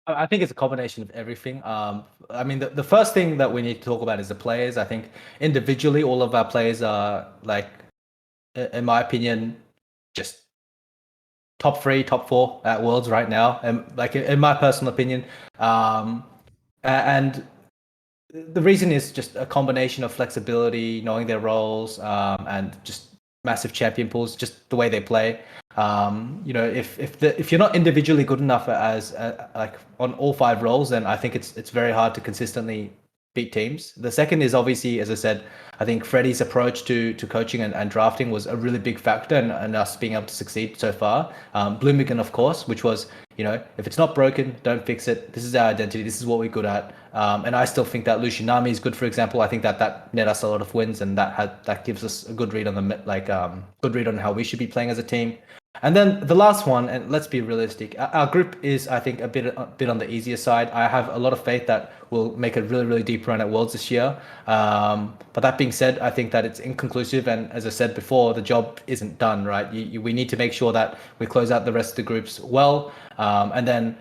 [SPEAKER 5] I think it's a combination of everything. I mean, the first thing that we need to talk about is the players. I think individually, all of our players are, like, in my opinion, just top 3, top 4 at Worlds right now. And, like, in my personal opinion, and the reason is just a combination of flexibility, knowing their roles, and just massive champion pools, just the way they play. If you're not individually good enough as like on all 5 roles, then I think it's very hard to consistently beat teams. The second is obviously, as I said, I think Freddie's approach to coaching and drafting was a really big factor in us being able to succeed so far. Bloomington, of course, which was, if it's not broken, don't fix it. This is our identity. This is what we're good at. And I still think that Lucianami is good, for example. I think that net us a lot of wins, and that gives us a good read on good read on how we should be playing as a team. And then the last one, and let's be realistic, our group is, I think, a bit on the easier side. I have a lot of faith that we'll make a really, really deep run at Worlds this year. But that being said, I think that it's inconclusive. And as I said before, the job isn't done, right? We need to make sure that we close out the rest of the groups well. And then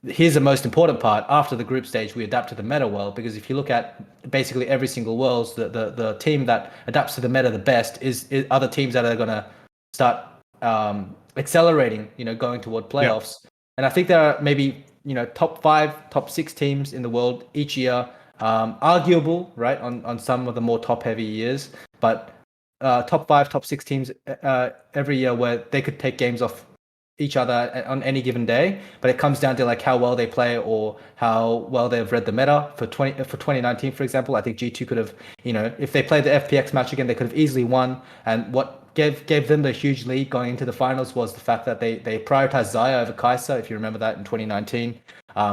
[SPEAKER 5] here's the most important part. After the group stage, we adapt to the meta well, because if you look at basically every single Worlds, the team that adapts to the meta the best is other teams that are going to start accelerating, going toward playoffs. Yeah. And I think there are maybe, top 5, top 6 teams in the world each year, arguable, right, on some of the more top heavy years, but top 5, top 6 teams every year where they could take games off each other on any given day, but it comes down to, like, how well they play or how well they've read the meta. For 2019, for example, I think G2 could have, if they played the FPX match again, they could have easily won. And what gave them the huge lead going into the finals was the fact that they prioritized Xayah over Kai'Sa, if you remember that, in 2019.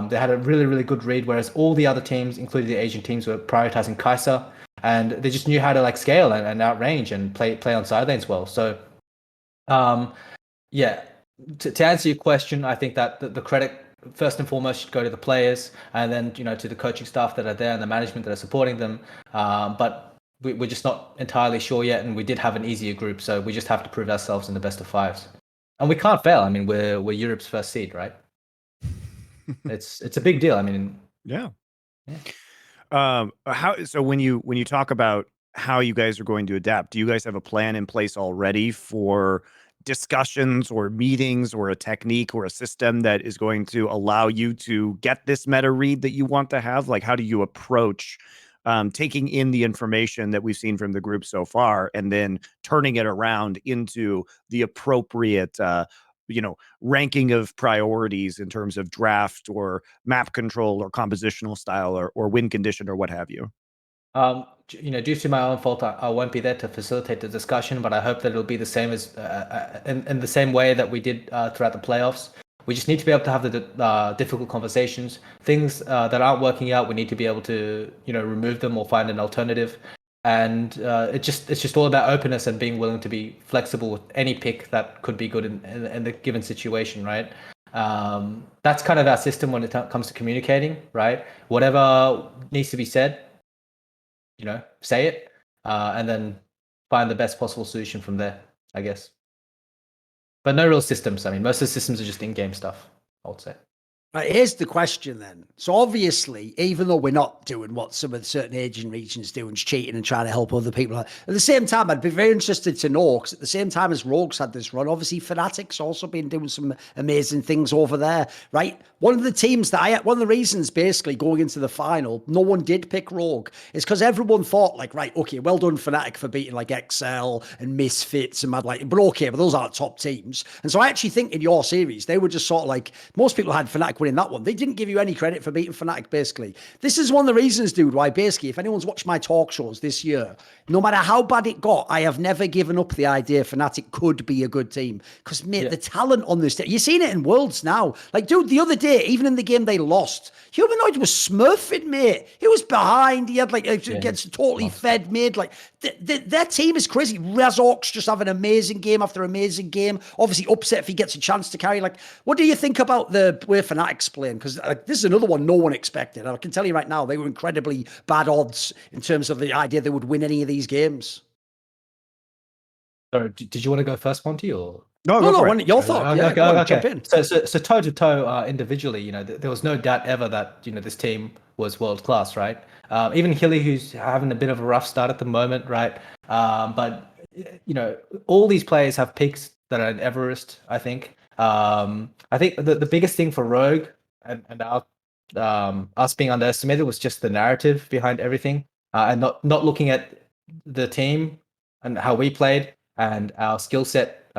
[SPEAKER 5] They had a really, really good read, whereas all the other teams, including the Asian teams, were prioritizing Kai'Sa, and they just knew how to, like, scale and outrange and play on side lanes well. So, yeah, to answer your question, I think that the credit first and foremost should go to the players, and then, to the coaching staff that are there and the management that are supporting them. But we're just not entirely sure yet, and we did have an easier group, so we just have to prove ourselves in the best of 5s, and we can't fail. I mean, we're Europe's first seed, right? It's a big deal. I mean,
[SPEAKER 1] yeah. So when you talk about how you guys are going to adapt, do you guys have a plan in place already for discussions or meetings or a technique or a system that is going to allow you to get this meta read that you want to have? Like, how do you approach taking in the information that we've seen from the group so far and then turning it around into the appropriate, ranking of priorities in terms of draft or map control or compositional style or win condition or what have you?
[SPEAKER 5] Due to my own fault, I won't be there to facilitate the discussion, but I hope that it'll be the same as in the same way that we did throughout the playoffs. We just need to be able to have the difficult conversations. Things that aren't working out, we need to be able to, remove them or find an alternative. And it's just all about openness and being willing to be flexible with any pick that could be good in the given situation, right? That's kind of our system when it comes to communicating, right? Whatever needs to be said, say it, and then find the best possible solution from there, I guess. But no real systems. I mean, most of the systems are just in-game stuff, I would say.
[SPEAKER 4] Right, here's the question then. So obviously, even though we're not doing what some of the certain Asian regions do and cheating and trying to help other people, at the same time, I'd be very interested to know, because at the same time as Rogue's had this run, obviously Fnatic's also been doing some amazing things over there, right? One of the reasons basically going into the final, no one did pick Rogue, is because everyone thought like, right, okay, well done Fnatic for beating like Excel and Misfits and but okay, but those aren't top teams. And so I actually think in your series, they were just sort of like, most people had Fnatic winning that one. They didn't give you any credit for beating Fnatic, basically. This is one of the reasons, dude, why basically, if anyone's watched my talk shows this year, no matter how bad it got, I have never given up the idea Fnatic could be a good team. Because, mate, the talent on this team, you're seeing it in Worlds now. Like, dude, the other day, even in the game they lost, Humanoid was smurfing, mate. He was behind. He had, like, gets totally fed, mate. Like, their team is crazy. Razork's just having amazing game after amazing game. Obviously, upset if he gets a chance to carry. Like, what do you think about the way Fnatic's playing? Because this is another one no one expected. I can tell you right now, they were incredibly bad odds in terms of the idea they would win any of these games.
[SPEAKER 5] So, did you want to go first, Monty, or?
[SPEAKER 4] No, your thought. Yeah,
[SPEAKER 5] okay.
[SPEAKER 4] Jump in.
[SPEAKER 5] So toe to toe, individually, you know, there was no doubt ever that, you know, this team was world class, right? Even Hilly, who's having a bit of a rough start at the moment, right? But you know, all these players have peaks that are in Everest. I think. I think the biggest thing for Rogue and our us being underestimated was just the narrative behind everything, and not looking at the team and how we played and our skill set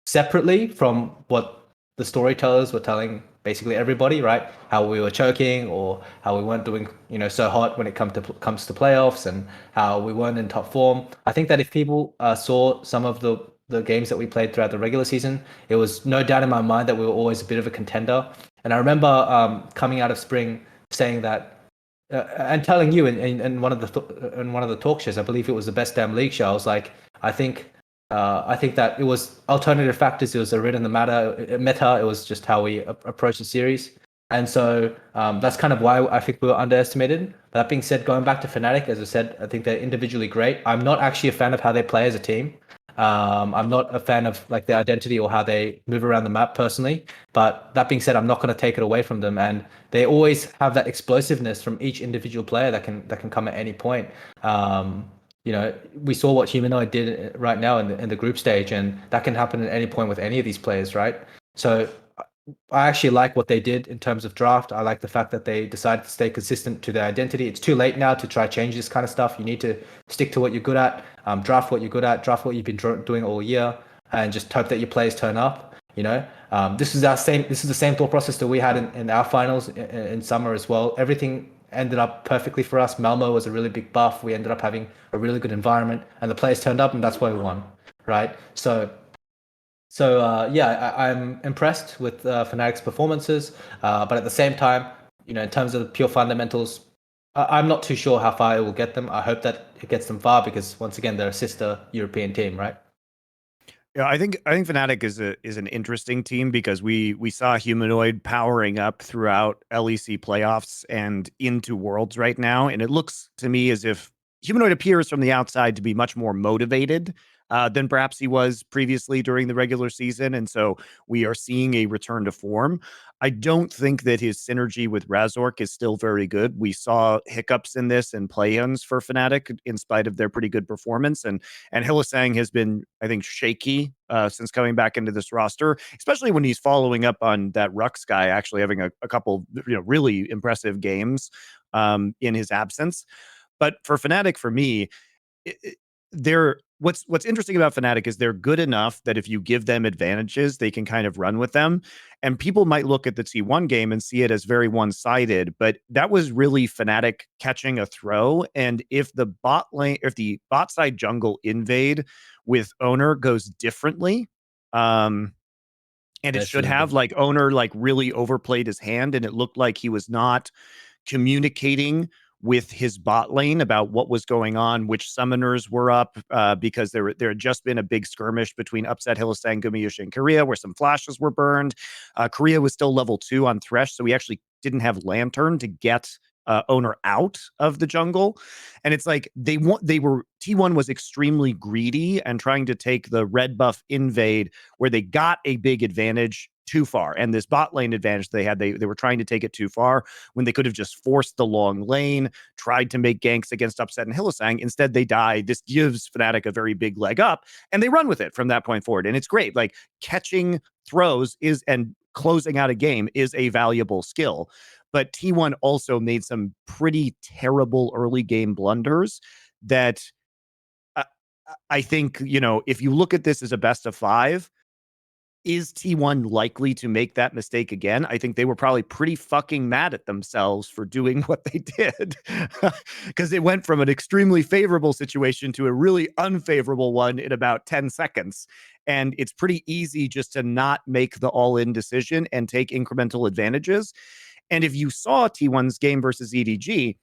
[SPEAKER 5] separately from what the storytellers were telling basically everybody, right? How we were choking, or how we weren't doing, you know, so hot when it comes to playoffs, and how we weren't in top form. I think that if people saw some of the games that we played throughout the regular season, it was no doubt in my mind that we were always a bit of a contender. And I remember coming out of spring saying that, and telling you in one of the talk shows, I believe it was the Best Damn League show, I was like, I think that it was alternative factors. It was a written meta. It was just how we approach the series. And so that's kind of why I think we were underestimated. That being said, going back to Fnatic, as I said, I think they're individually great. I'm not actually a fan of how they play as a team. I'm not a fan of like their identity or how they move around the map personally. But that being said, I'm not going to take it away from them. And they always have that explosiveness from each individual player that can come at any point. You know, we saw what Humanoid did right now in the group stage, and that can happen at any point with any of these players, right? So I actually like what they did in terms of draft. I like the fact that they decided to stay consistent to their identity. It's too late now to try change this kind of stuff. You need to stick to what you're good at, draft what you're good at, draft what you've been doing all year, and just hope that your players turn up. You know, this is the same thought process that we had in our finals in summer as well. Everything ended up perfectly for us. Malmo was a really big buff. We ended up having a really good environment, and the players turned up, and that's why we won, right? So yeah, I'm impressed with Fnatic's performances, but at the same time, you know, in terms of the pure fundamentals, I'm not too sure how far it will get them. I hope that it gets them far, because once again, they're a sister European team, right?
[SPEAKER 1] Yeah, I think Fnatic is an interesting team, because we saw Humanoid powering up throughout LEC playoffs and into Worlds right now, and it looks to me as if Humanoid appears from the outside to be much more motivated than perhaps he was previously during the regular season, and so we are seeing a return to form. I don't think that his synergy with Razork is still very good. We saw hiccups in this and play-ins for Fnatic in spite of their pretty good performance, and Hylissang has been, I think, shaky since coming back into this roster, especially when he's following up on that Rux guy actually having a couple, you know, really impressive games in his absence. But for Fnatic, for me, they're what's interesting about Fnatic is they're good enough that if you give them advantages, they can kind of run with them. And people might look at the T1 game and see it as very one-sided, but that was really Fnatic catching a throw. And if the bot side jungle invade with Owner goes differently, and it should have, like, Owner like really overplayed his hand, and it looked like he was not communicating with his bot lane about what was going on, which summoners were up, because there had just been a big skirmish between Upset, Hylissang, Gumayushi, and Korea, where some flashes were burned. Korea was still level 2 on Thresh, so we actually didn't have Lantern to get owner out of the jungle, and it's like T1 was extremely greedy and trying to take the red buff invade where they got a big advantage too far, and this bot lane advantage they had, they were trying to take it too far when they could have just forced the long lane, tried to make ganks against Upset and Hylissang. Instead they die. This gives Fnatic a very big leg up, and they run with it from that point forward, and it's great. Like, catching throws and closing out a game is a valuable skill, but T1 also made some pretty terrible early game blunders that I think, if you look at this as a best of 5, is T1 likely to make that mistake again? I think they were probably pretty fucking mad at themselves for doing what they did, because it went from an extremely favorable situation to a really unfavorable one in about 10 seconds. And it's pretty easy just to not make the all-in decision and take incremental advantages. And if you saw T1's game versus EDG,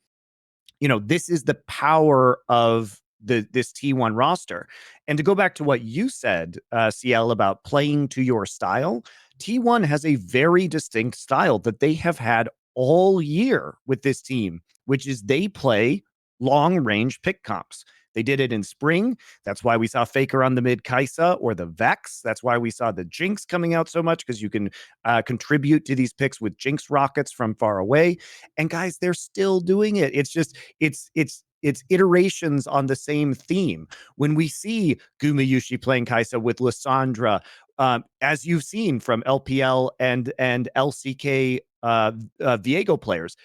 [SPEAKER 1] this is the power of this T1 roster. And to go back to what you said, SeeEl, about playing to your style, T1 has a very distinct style that they have had all year with this team, which is they play long-range pick comps. They did it in spring. That's why we saw Faker on the mid Kai'Sa or the Vex. That's why we saw the Jinx coming out so much, because you can contribute to these picks with Jinx rockets from far away. And guys, they're still doing it. It's just, it's iterations on the same theme. When we see Gumayushi playing Kai'Sa with Lissandra, as you've seen from LPL and LCK Viego players,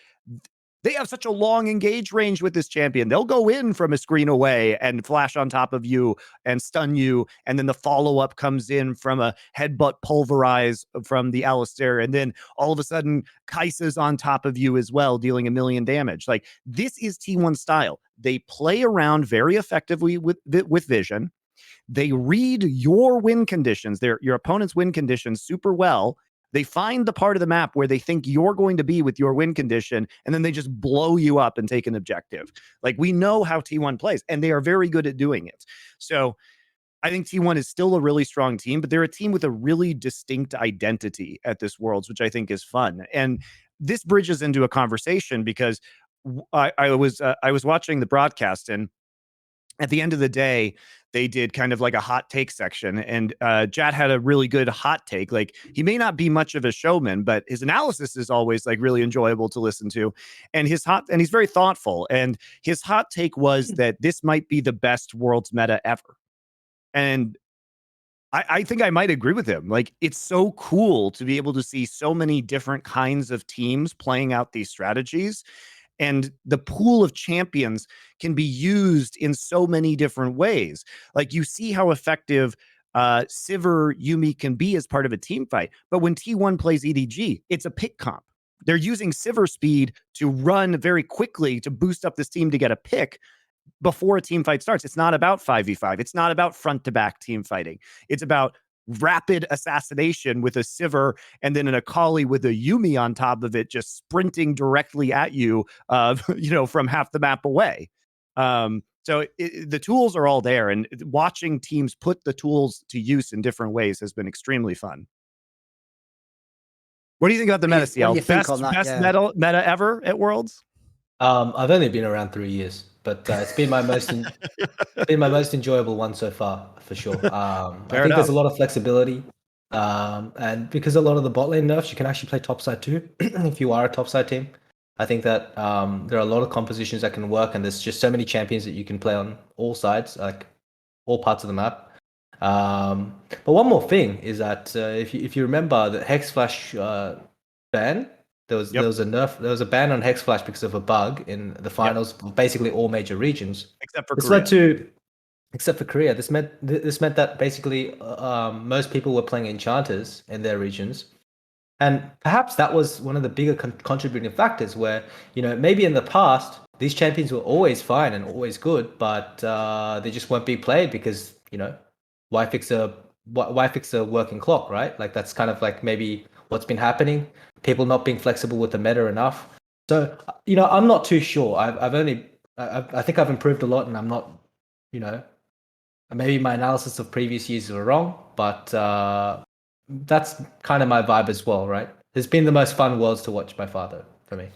[SPEAKER 1] they have such a long engage range with this champion. They'll go in from a screen away and flash on top of you and stun you. And then the follow-up comes in from a headbutt pulverize from the Alistair. And then all of a sudden, Kai'Sa's on top of you as well, dealing 1 million damage. Like, this is T1 style. They play around very effectively with vision. They read your win conditions, your opponent's win conditions super well. They find the part of the map where they think you're going to be with your win condition, and then they just blow you up and take an objective. Like, we know how T1 plays, and they are very good at doing it. So I think T1 is still a really strong team, but they're a team with a really distinct identity at this Worlds, which I think is fun. And this bridges into a conversation because I was watching the broadcast, and at the end of the day, they did kind of like a hot take section, and Jat had a really good hot take. Like, he may not be much of a showman, but his analysis is always like really enjoyable to listen to. And he's very thoughtful. And his hot take was that this might be the best Worlds meta ever. And I think I might agree with him. Like, it's so cool to be able to see so many different kinds of teams playing out these strategies. And the pool of champions can be used in so many different ways. Like, you see how effective Sivir Yuumi can be as part of a team fight. But when T1 plays EDG, it's a pick comp. They're using Sivir speed to run very quickly to boost up this team to get a pick before a team fight starts. It's not about 5v5. It's not about front-to-back team fighting. It's about rapid assassination with a Sivir and then an Akali with a Yuumi on top of it, just sprinting directly at you, from half the map away. So the tools are all there, and watching teams put the tools to use in different ways has been extremely fun. What do you think about the meta, SeeEl? Best meta ever at Worlds?
[SPEAKER 5] I've only been around 3 years, but it's been my most enjoyable one so far, for sure. I think there's a lot of flexibility, and because a lot of the bot lane nerfs, you can actually play topside too if you are a topside team. I think that there are a lot of compositions that can work, and there's just so many champions that you can play on all sides, like all parts of the map. But one more thing is that if you remember the Hex Flash ban. There was a ban on Hex Flash because of a bug in the finals, basically all major regions,
[SPEAKER 1] except for Korea.
[SPEAKER 5] Except for Korea. This meant that basically most people were playing enchanters in their regions, and perhaps that was one of the bigger contributing factors. Where maybe in the past these champions were always fine and always good, but they just weren't being played because why fix a working clock, right? Like, that's kind of like maybe what's been happening. People not being flexible with the meta enough. So, I'm not too sure. I think I've improved a lot, and I'm not, maybe my analysis of previous years are wrong, but that's kind of my vibe as well, right? It's been the most fun Worlds to watch by far, though, for me.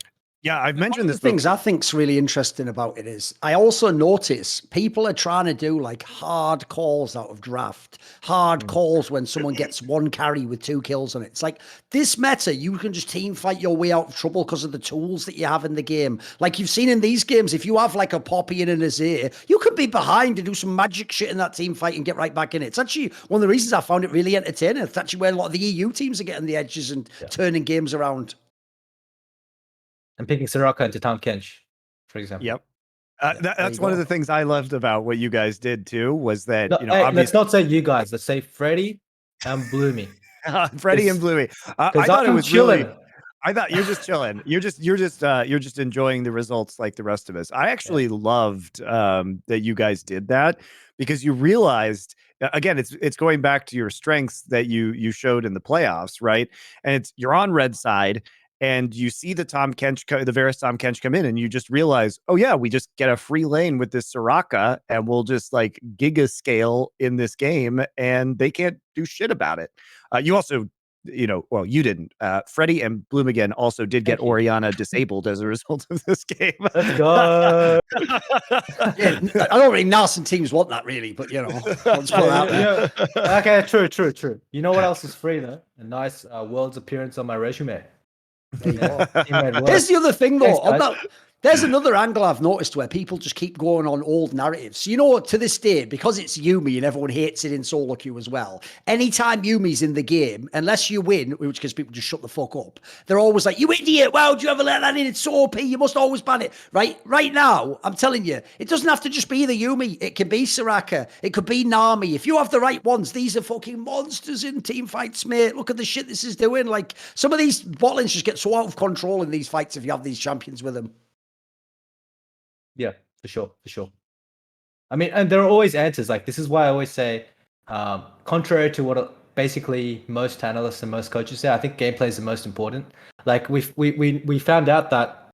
[SPEAKER 1] Yeah, I've mentioned this
[SPEAKER 4] The things
[SPEAKER 1] before.
[SPEAKER 4] I think's really interesting about it is I also notice people are trying to do like hard calls out of draft, hard calls when someone gets one carry with 2 kills on it. It's like this meta, you can just team fight your way out of trouble because of the tools that you have in the game. Like you've seen in these games, if you have like a Poppy and an Azir, you could be behind and do some magic shit in that team fight and get right back in it. It's actually one of the reasons I found it really entertaining. It's actually where a lot of the EU teams are getting the edges and turning games around.
[SPEAKER 5] And picking Soraka into Tahm Kench, for example.
[SPEAKER 1] Yep.
[SPEAKER 4] there
[SPEAKER 1] That's
[SPEAKER 4] you
[SPEAKER 1] one of
[SPEAKER 4] go.
[SPEAKER 1] the things I loved about what you guys did too, was that,
[SPEAKER 5] No,
[SPEAKER 1] you know,
[SPEAKER 5] hey, let's
[SPEAKER 1] obviously
[SPEAKER 5] not say you guys. Let's say Freddie and Bloomy.
[SPEAKER 1] Freddie and Bluey. I
[SPEAKER 5] Because
[SPEAKER 1] thought it
[SPEAKER 5] I'm
[SPEAKER 1] was
[SPEAKER 5] chilling.
[SPEAKER 1] really, I thought you're just chilling. You're just enjoying the results like the rest of us. I actually loved that you guys did that, because you realized, again, it's going back to your strengths that you showed in the playoffs, right? And it's you're on red side, and you see the the Varus Tahm Kench come in, and you just realize, oh yeah, we just get a free lane with this Soraka, and we'll just like giga scale in this game, and they can't do shit about it. You also, you know, well, you didn't. Freddie and Bloom again also did get
[SPEAKER 5] Thank you.
[SPEAKER 1] Orianna disabled as a result of this game.
[SPEAKER 5] Let's go.
[SPEAKER 4] Yeah, I don't think Nelson teams want that really, but you know, let's put it out there.
[SPEAKER 5] Yeah. Okay, true. You know what else is free though? A nice Worlds appearance on my resume. Teammate work.
[SPEAKER 4] Here's the other thing, though.
[SPEAKER 5] Thanks,
[SPEAKER 4] On
[SPEAKER 5] guys.
[SPEAKER 4] that, there's another angle I've noticed where people just keep going on old narratives. You know, to this day, because it's Yumi and everyone hates it in solo queue as well, anytime Yumi's in the game, unless you win, which case people just shut the fuck up, they're always like, you idiot, why would you ever let that in? It's so OP, you must always ban it. Right now, I'm telling you, it doesn't have to just be the Yumi. It can be Soraka. It could be Nami. If you have the right ones, these are fucking monsters in team fights, mate. Look at the shit this is doing. Like, some of these bot lanes just get so out of control in these fights if you have these champions with them.
[SPEAKER 5] Yeah, for sure. I mean, and there are always answers. Like, this is why I always say, contrary to what basically most analysts and most coaches say, I think gameplay is the most important. Like, we found out that,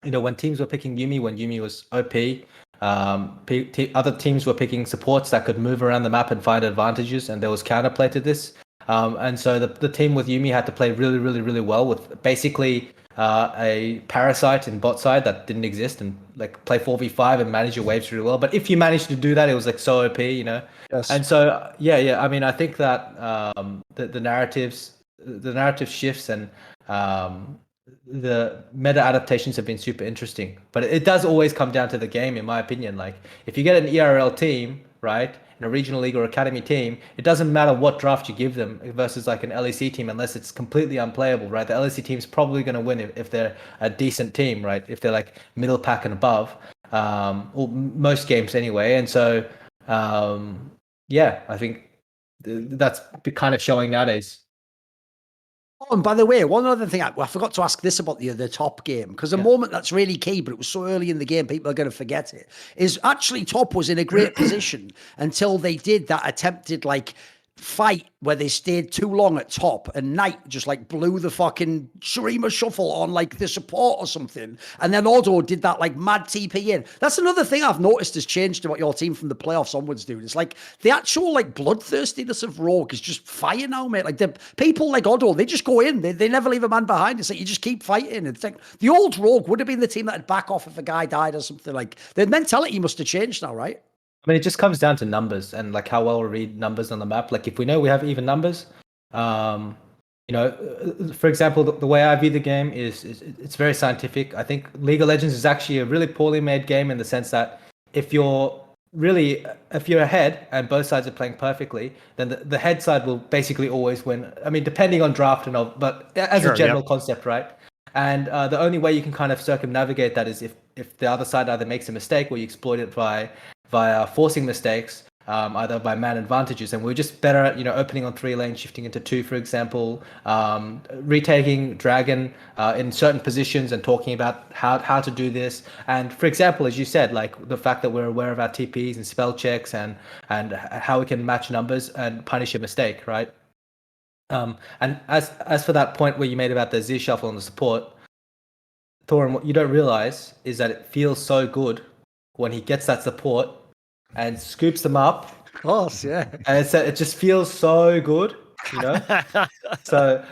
[SPEAKER 5] you know, when teams were picking Yumi, when Yumi was OP, other teams were picking supports that could move around the map and find advantages, and there was counterplay to this. And so the team with Yumi had to play really well with basically a parasite in bot side that didn't exist, and like play 4v5 and manage your waves really well. But if you managed to do that, it was like so OP, you know.
[SPEAKER 4] Yes.
[SPEAKER 5] And so yeah. I mean, I think that the narrative shifts and the meta adaptations have been super interesting. But it does always come down to the game, in my opinion. Like, if you get an ERL team, right, in a regional league or academy team, it doesn't matter what draft you give them versus like an LEC team, unless it's completely unplayable, right? The LEC team's probably going to win if they're a decent team, right? If they're like middle pack and above, or most games anyway. And so, yeah, I think that's kind of showing nowadays.
[SPEAKER 4] Oh, and by the way, one other thing, I forgot to ask this about the top game, because a moment that's really key, but it was so early in the game, people are going to forget it, is actually top was in a great position until they did that attempted like fight where they stayed too long at top, and Knight just like blew the fucking Shurima shuffle on like the support or something, and then Odo did that like mad TP in. That's another thing I've noticed has changed about your team from the playoffs onwards, dude. It's like the actual like bloodthirstiness of Rogue is just fire now, mate. Like the people like Odo, they just go in, they never leave a man behind. It's like you just keep fighting. It's like the old Rogue would have been the team that'd back off if a guy died or something. Like the mentality must have changed now, right?
[SPEAKER 5] I mean, it just comes down to numbers and like how well we read numbers on the map. Like, if we know we have even numbers, you know, for example, the way I view the game is it's very scientific. I think League of Legends is actually a really poorly made game in the sense that if you're ahead and both sides are playing perfectly, then the head side will basically always win. I mean, depending on draft and all, but as a general concept, right? And the only way you can kind of circumnavigate that is if the other side either makes a mistake or you exploit it via forcing mistakes, either by man advantages. And we're just better at, you know, opening on 3 lanes, shifting into 2, for example, retaking Dragon in certain positions and talking about how to do this. And for example, as you said, like the fact that we're aware of our TPs and spell checks and how we can match numbers and punish a mistake, right? And as for that point where you made about the Z shuffle and the support, Thorin, what you don't realize is that it feels so good when he gets that support and scoops them up.
[SPEAKER 4] Of course, yeah.
[SPEAKER 5] And it just feels so good. you know. So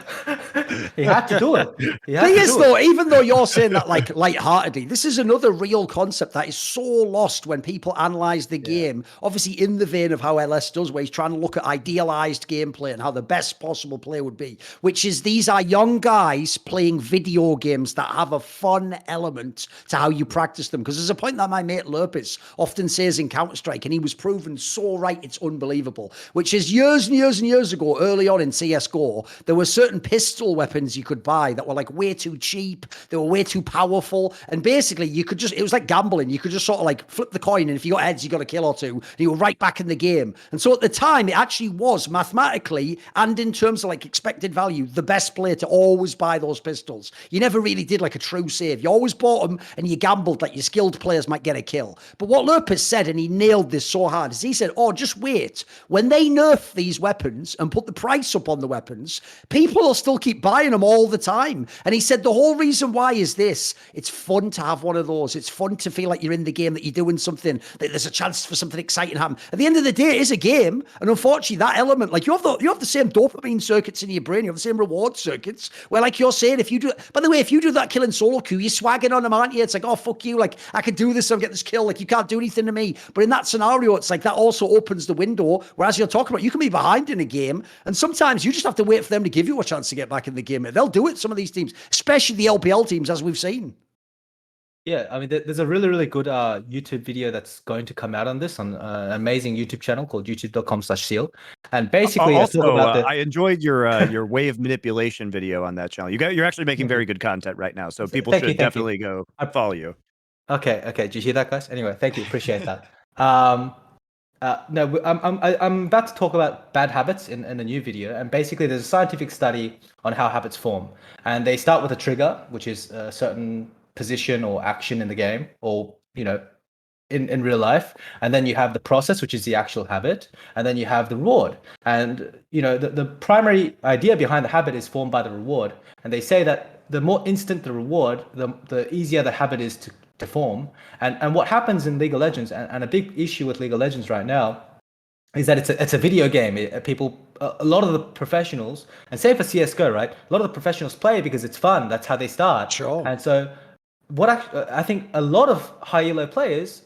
[SPEAKER 5] he had to do it.
[SPEAKER 4] Thing is, though, even though you're saying that like lightheartedly, this is another real concept that is so lost when people analyze the game. Obviously, in the vein of how LS does, where he's trying to look at idealized gameplay and how the best possible play would be, which is these are young guys playing video games that have a fun element to how you practice them. Because there's a point that my mate Lurpis often says in Counter-Strike, and he was proven so right, it's unbelievable, which is years and years and years ago, early on in CSGO, there were certain pistol weapons you could buy that were like way too cheap, they were way too powerful, and basically you could just, it was like gambling, you could just sort of like flip the coin, and if you got heads, you got a kill or two, and you were right back in the game. And so at the time, it actually was mathematically, and in terms of like expected value, the best play to always buy those pistols. You never really did like a true save. You always bought them, and you gambled that your skilled players might get a kill. But what Lurpis said, and he nailed this so hard, is he said, oh, just wait. When they nerf these weapons and put the price up on the weapons, people will still keep buying them all the time. And he said the whole reason why is this: it's fun to have one of those. It's fun to feel like you're in the game, that you're doing something, that there's a chance for something exciting to happen. At the end of the day, it is a game, and unfortunately, that element, like you have the same dopamine circuits in your brain, you have the same reward circuits. Where, like you're saying, if you do, by the way, if you do that killing solo queue, you're swagging on them, aren't you? It's like, oh fuck you, like I can do this, I'll get this kill. Like you can't do anything to me. But in that scenario, it's like that also opens the window. Whereas you're talking about, you can be behind in a game, and sometimes you just have to wait for them to give you a chance to get back in the game. They'll do it, some of these teams, especially the LPL teams, as we've seen.
[SPEAKER 5] Yeah, I mean, there's a really, really good YouTube video that's going to come out on this, on an amazing YouTube channel called youtube.com/SeeEl. And basically,
[SPEAKER 1] also,
[SPEAKER 5] about
[SPEAKER 1] I enjoyed your wave manipulation video on that channel. You're actually making very good content right now, so people should definitely go follow you.
[SPEAKER 5] Okay. Did you hear that, guys? Anyway, thank you. Appreciate that. No, I'm about to talk about bad habits in a new video, and basically there's a scientific study on how habits form, and they start with a trigger, which is a certain position or action in the game, or in real life, and then you have the process, which is the actual habit, and then you have the reward. And the primary idea behind the habit is formed by the reward, and they say that the more instant the reward, the easier the habit is to form. And what happens in League of Legends, and a big issue with League of Legends right now, is that it's a video game. A lot of the professionals, and same for CSGO, right? A lot of the professionals play because it's fun. That's how they start.
[SPEAKER 4] Sure.
[SPEAKER 5] And so I think a lot of high elo players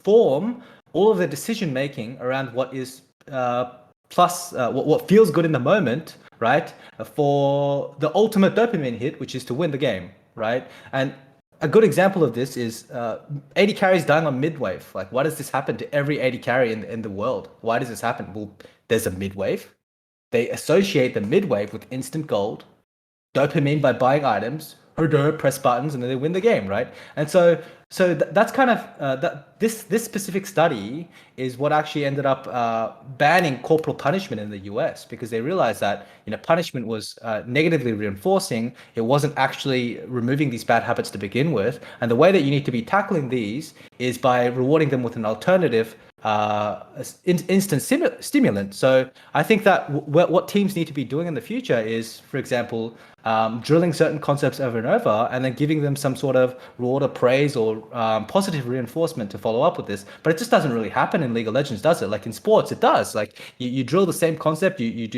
[SPEAKER 5] form all of their decision making around what is what feels good in the moment, right? For the ultimate dopamine hit, which is to win the game, right? And a good example of this is AD carries dying on mid-wave. Like, why does this happen to every AD carry in the world? Why does this happen? Well, there's a mid-wave. They associate the mid-wave with instant gold, dopamine by buying items, press buttons, and then they win the game, right? And so that's kind of this specific study is what actually ended up banning corporal punishment in the US, because they realized that punishment was negatively reinforcing. It wasn't actually removing these bad habits to begin with, and the way that you need to be tackling these is by rewarding them with an alternative instant stimulant. So I think that what teams need to be doing in the future is, for example, drilling certain concepts over and over, and then giving them some sort of reward or praise or positive reinforcement to follow up with this. But it just doesn't really happen in League of Legends, does it? Like in sports, it does. Like you drill the same concept, you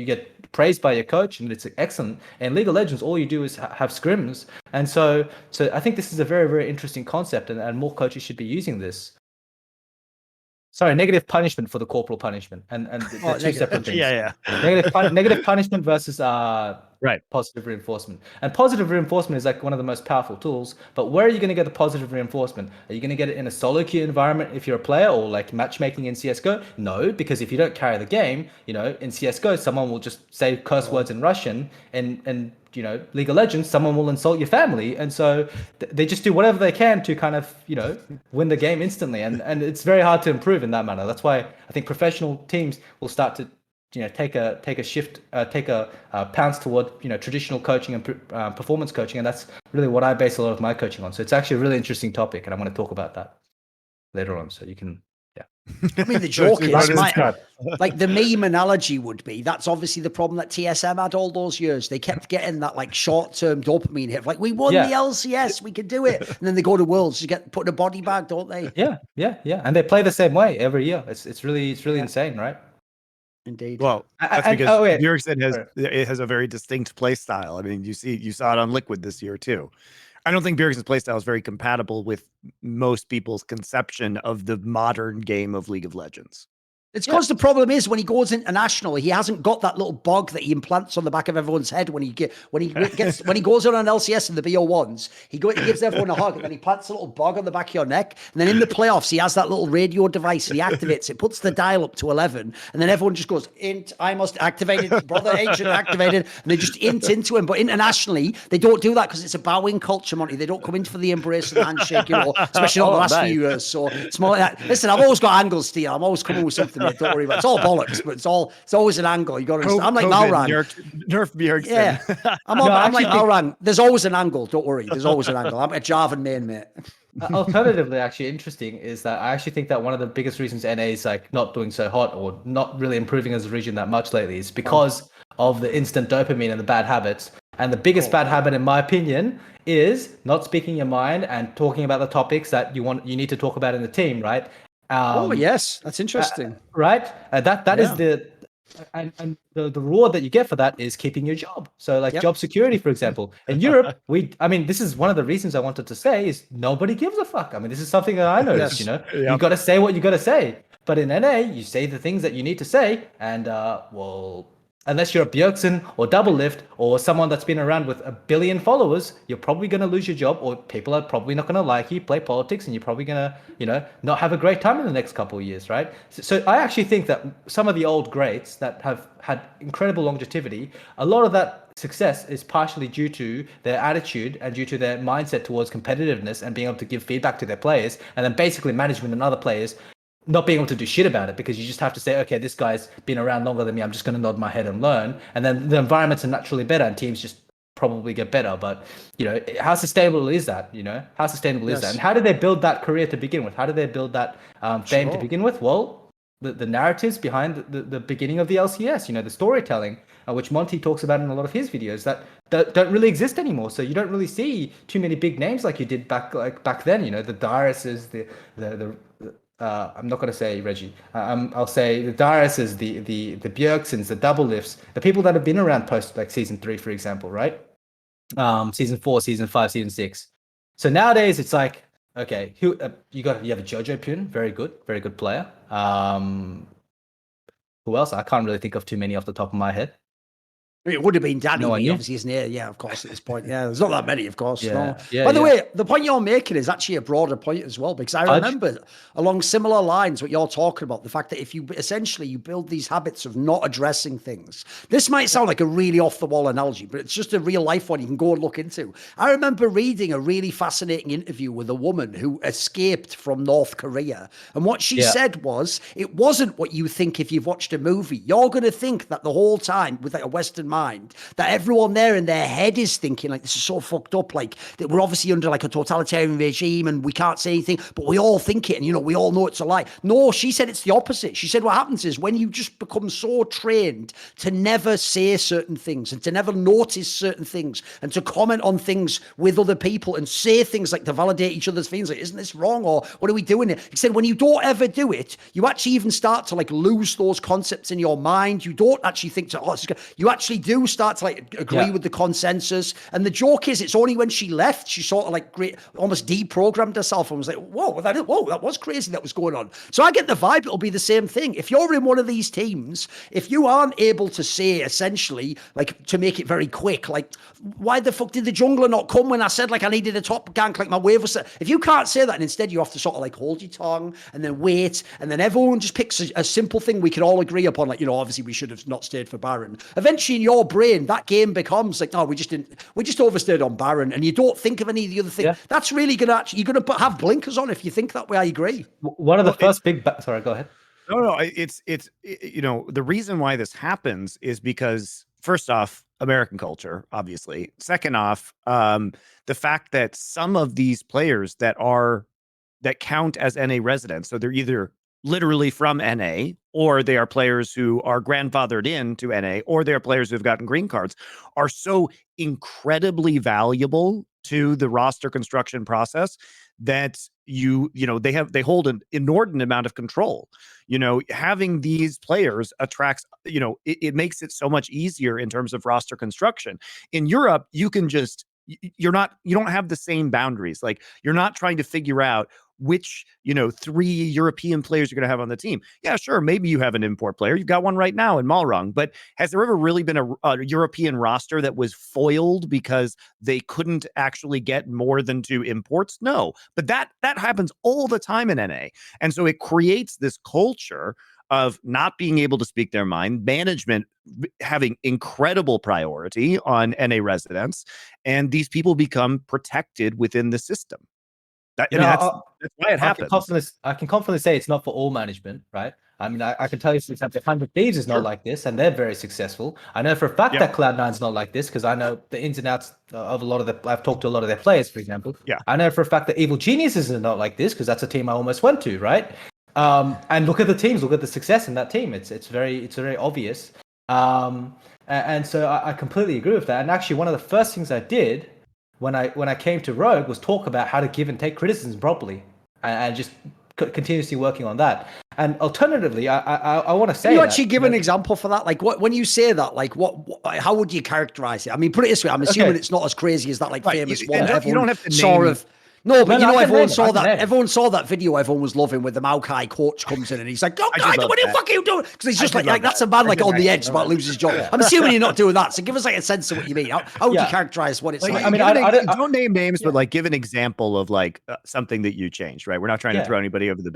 [SPEAKER 5] get praised by your coach, and it's excellent. In League of Legends, all you do is have scrims. And so I think this is a very, very interesting concept, and more coaches should be using this. Sorry, negative punishment for the corporal punishment, and they're two separate things.
[SPEAKER 1] Yeah.
[SPEAKER 5] Negative punishment versus
[SPEAKER 1] Right.
[SPEAKER 5] Positive reinforcement. And positive reinforcement is like one of the most powerful tools. But where are you going to get the positive reinforcement? Are you going to get it in a solo queue environment if you're a player, or like matchmaking in CSGO? No, because if you don't carry the game, in CSGO, someone will just say curse words in Russian, and League of Legends, someone will insult your family. And so they just do whatever they can to kind of, win the game instantly. And it's very hard to improve in that manner. That's why I think professional teams will start to take a shift, take a pounce toward traditional coaching and performance coaching, and that's really what I base a lot of my coaching on. So it's actually a really interesting topic, and I want to talk about that later on. So you can,
[SPEAKER 4] I mean, the joke is, like the meme analogy would be, that's obviously the problem that TSM had all those years. They kept getting that like short-term dopamine hit, like we won the LCS, we can do it, and then they go to Worlds, you get put in a body bag, don't they?
[SPEAKER 5] Yeah, and they play the same way every year. It's really insane, right?
[SPEAKER 4] Indeed.
[SPEAKER 1] Well, that's
[SPEAKER 5] And-
[SPEAKER 1] because
[SPEAKER 5] oh, wait.
[SPEAKER 1] Bjergsen
[SPEAKER 5] Sorry.
[SPEAKER 1] has a very distinct play style. I mean, you saw it on Liquid this year too. I don't think Bjergsen's play style is very compatible with most people's conception of the modern game of League of Legends.
[SPEAKER 4] It's because the problem is when he goes international, he hasn't got that little bog that he implants on the back of everyone's head when he goes on an LCS in the BO1s. He gives everyone a hug and then he plants a little bog on the back of your neck. And then in the playoffs, he has that little radio device and he activates it, puts the dial up to 11, and then everyone just goes, "Int, I must activate it, brother agent activated," and they just int into him. But internationally, they don't do that because it's a bowing culture, Monty. They don't come in for the embrace and the handshake, especially not the last few years. So it's more like that. Listen, I've always got angles, Steel. I'm always coming with something. Don't worry about it. It's all bollocks, but it's always an angle. You got to understand. I'm like Malrang.
[SPEAKER 1] Nerf Bjergsen.
[SPEAKER 4] Yeah, I'm like Malrang. There's always an angle. Don't worry. There's always an angle. I'm a Jarvan main, mate.
[SPEAKER 5] Alternatively, actually interesting is that I actually think that one of the biggest reasons NA is like not doing so hot or not really improving as a region that much lately is because of the instant dopamine and the bad habits. And the biggest bad habit, in my opinion, is not speaking your mind and talking about the topics that you need to talk about in the team, right?
[SPEAKER 4] Oh yes, that's interesting.
[SPEAKER 5] Right? That is the reward that you get for that is keeping your job. So like job security, for example. In Europe, this is one of the reasons I wanted to say is nobody gives a fuck. I mean, this is something that I noticed, you got to say what you got to say. But in NA, you say the things that you need to say, and unless you're a Bjergsen or Double Lift or someone that's been around with 1 billion followers, you're probably going to lose your job, or people are probably not going to like you, play politics, and you're probably going to, not have a great time in the next couple of years, right? So I actually think that some of the old greats that have had incredible longevity, a lot of that success is partially due to their attitude and due to their mindset towards competitiveness and being able to give feedback to their players, and then basically management and other players not being able to do shit about it, because you just have to say, okay, this guy's been around longer than me, I'm just going to nod my head and learn. And then the environments are naturally better and teams just probably get better. But, how sustainable is that? How sustainable is that? And how did they build that career to begin with? How did they build that fame to begin with? Well, the narratives behind the beginning of the LCS, the storytelling, which Monty talks about in a lot of his videos, that don't really exist anymore. So you don't really see too many big names like you did back then, the Dariuses, the I'm not going to say Reggie. I'll say the Dariuses, the Bjergsens, the Double Lifts, the people that have been around post like season 3, for example, right? Season 4, season 5, season 6. So nowadays it's like, okay, you have a Jojo Pune, very good player. Who else? I can't really think of too many off the top of my head.
[SPEAKER 4] It would have been Danny,
[SPEAKER 5] No
[SPEAKER 4] but
[SPEAKER 5] one
[SPEAKER 4] he
[SPEAKER 5] knew.
[SPEAKER 4] obviously isn't here. Yeah, of course, at this point. Yeah, there's not that many, of course.
[SPEAKER 5] Yeah.
[SPEAKER 4] No.
[SPEAKER 5] Yeah,
[SPEAKER 4] By the
[SPEAKER 5] yeah.
[SPEAKER 4] way, the point you're making is actually a broader point as well, because I
[SPEAKER 5] Fudge.
[SPEAKER 4] remember along similar lines what you're talking about, the fact that if you build these habits of not addressing things. This might sound like a really off-the-wall analogy, but it's just a real-life one you can go and look into. I remember reading a really fascinating interview with a woman who escaped from North Korea, and what she said was, it wasn't what you think if you've watched a movie. You're going to think that the whole time, with like a Western mind, that everyone there in their head is thinking like, this is so fucked up, like that we're obviously under like a totalitarian regime and we can't say anything, but we all think it, and we all know it's a lie. No, she said it's the opposite. She said what happens is when you just become so trained to never say certain things and to never notice certain things and to comment on things with other people and say things like to validate each other's feelings, like, isn't this wrong, or what are we doing here? He said when you don't ever do it, you actually even start to like lose those concepts in your mind. You don't actually think to, you actually do start to like agree with the consensus. And the joke is, it's only when she left, she sort of like almost deprogrammed herself and was like, whoa, that was crazy that was going on. So I get the vibe it'll be the same thing. If you're in one of these teams, if you aren't able to say essentially, like to make it very quick, like, why the fuck did the jungler not come when I said like I needed a top gank, like my wave was set? If you can't say that, and instead you have to sort of like hold your tongue and then wait, and then everyone just picks a simple thing we can all agree upon, like, obviously we should have not stayed for Baron. Eventually in your brain, that game becomes like, no, we just overstayed on Baron, and you don't think of any of the other things.
[SPEAKER 5] Yeah.
[SPEAKER 4] That's really you're gonna have blinkers on if you think that way. I agree.
[SPEAKER 5] One of the first big sorry, go ahead.
[SPEAKER 1] No, it's the reason why this happens is because, first off, American culture, obviously. Second off, the fact that some of these players that count as NA residents, so they're either literally from NA, or they are players who are grandfathered into NA, or they are players who have gotten green cards, are so incredibly valuable to the roster construction process that they hold an inordinate amount of control. Having these players attracts, it makes it so much easier in terms of roster construction. In Europe, you don't have the same boundaries. Like, you're not trying to figure out which 3 European players you're going to have on the team. Yeah, sure, maybe you have an import player. You've got one right now in Malrang, but has there ever really been a European roster that was foiled because they couldn't actually get more than 2 imports? No, but that happens all the time in NA, and so it creates this culture of not being able to speak their mind, management having incredible priority on NA residents, and these people become protected within the system. That's why it happens.
[SPEAKER 5] I can confidently say it's not for all management, right? I mean, I can tell you, for example, 100 Thieves is not like this, and they're very successful. I know for a fact that Cloud9's not like this, because I know the ins and outs of I've talked to a lot of their players, for example.
[SPEAKER 1] Yeah.
[SPEAKER 5] I know for a fact that Evil Geniuses is not like this, because that's a team I almost went to, right? And look at the teams, look at the success in that team. It's very obvious. And so I completely agree with that. And actually, one of the first things I did when I came to Rogue was talk about how to give and take criticism properly, and just continuously working on that. And alternatively, I want to say,
[SPEAKER 4] can you actually give an example for that? Like, when you say that, like, how would you characterize it? I mean, put it this way, I'm assuming it's not as crazy as that, like, famous one.
[SPEAKER 1] You don't have to
[SPEAKER 4] sort
[SPEAKER 1] name...
[SPEAKER 4] of. No, but everyone saw that.
[SPEAKER 5] Name.
[SPEAKER 4] Everyone saw that video. Everyone was loving with the Maokai coach comes in and he's like, "Oh, God, what the fuck are you doing?" Because he's just like that's a man like on the edge about to lose his job. I'm assuming you're not doing that. So give us like a sense of what you mean. How would you characterize what it's like?
[SPEAKER 5] I mean,
[SPEAKER 1] don't name names, but like give an example of like something that you changed. Right? We're not trying to throw anybody under the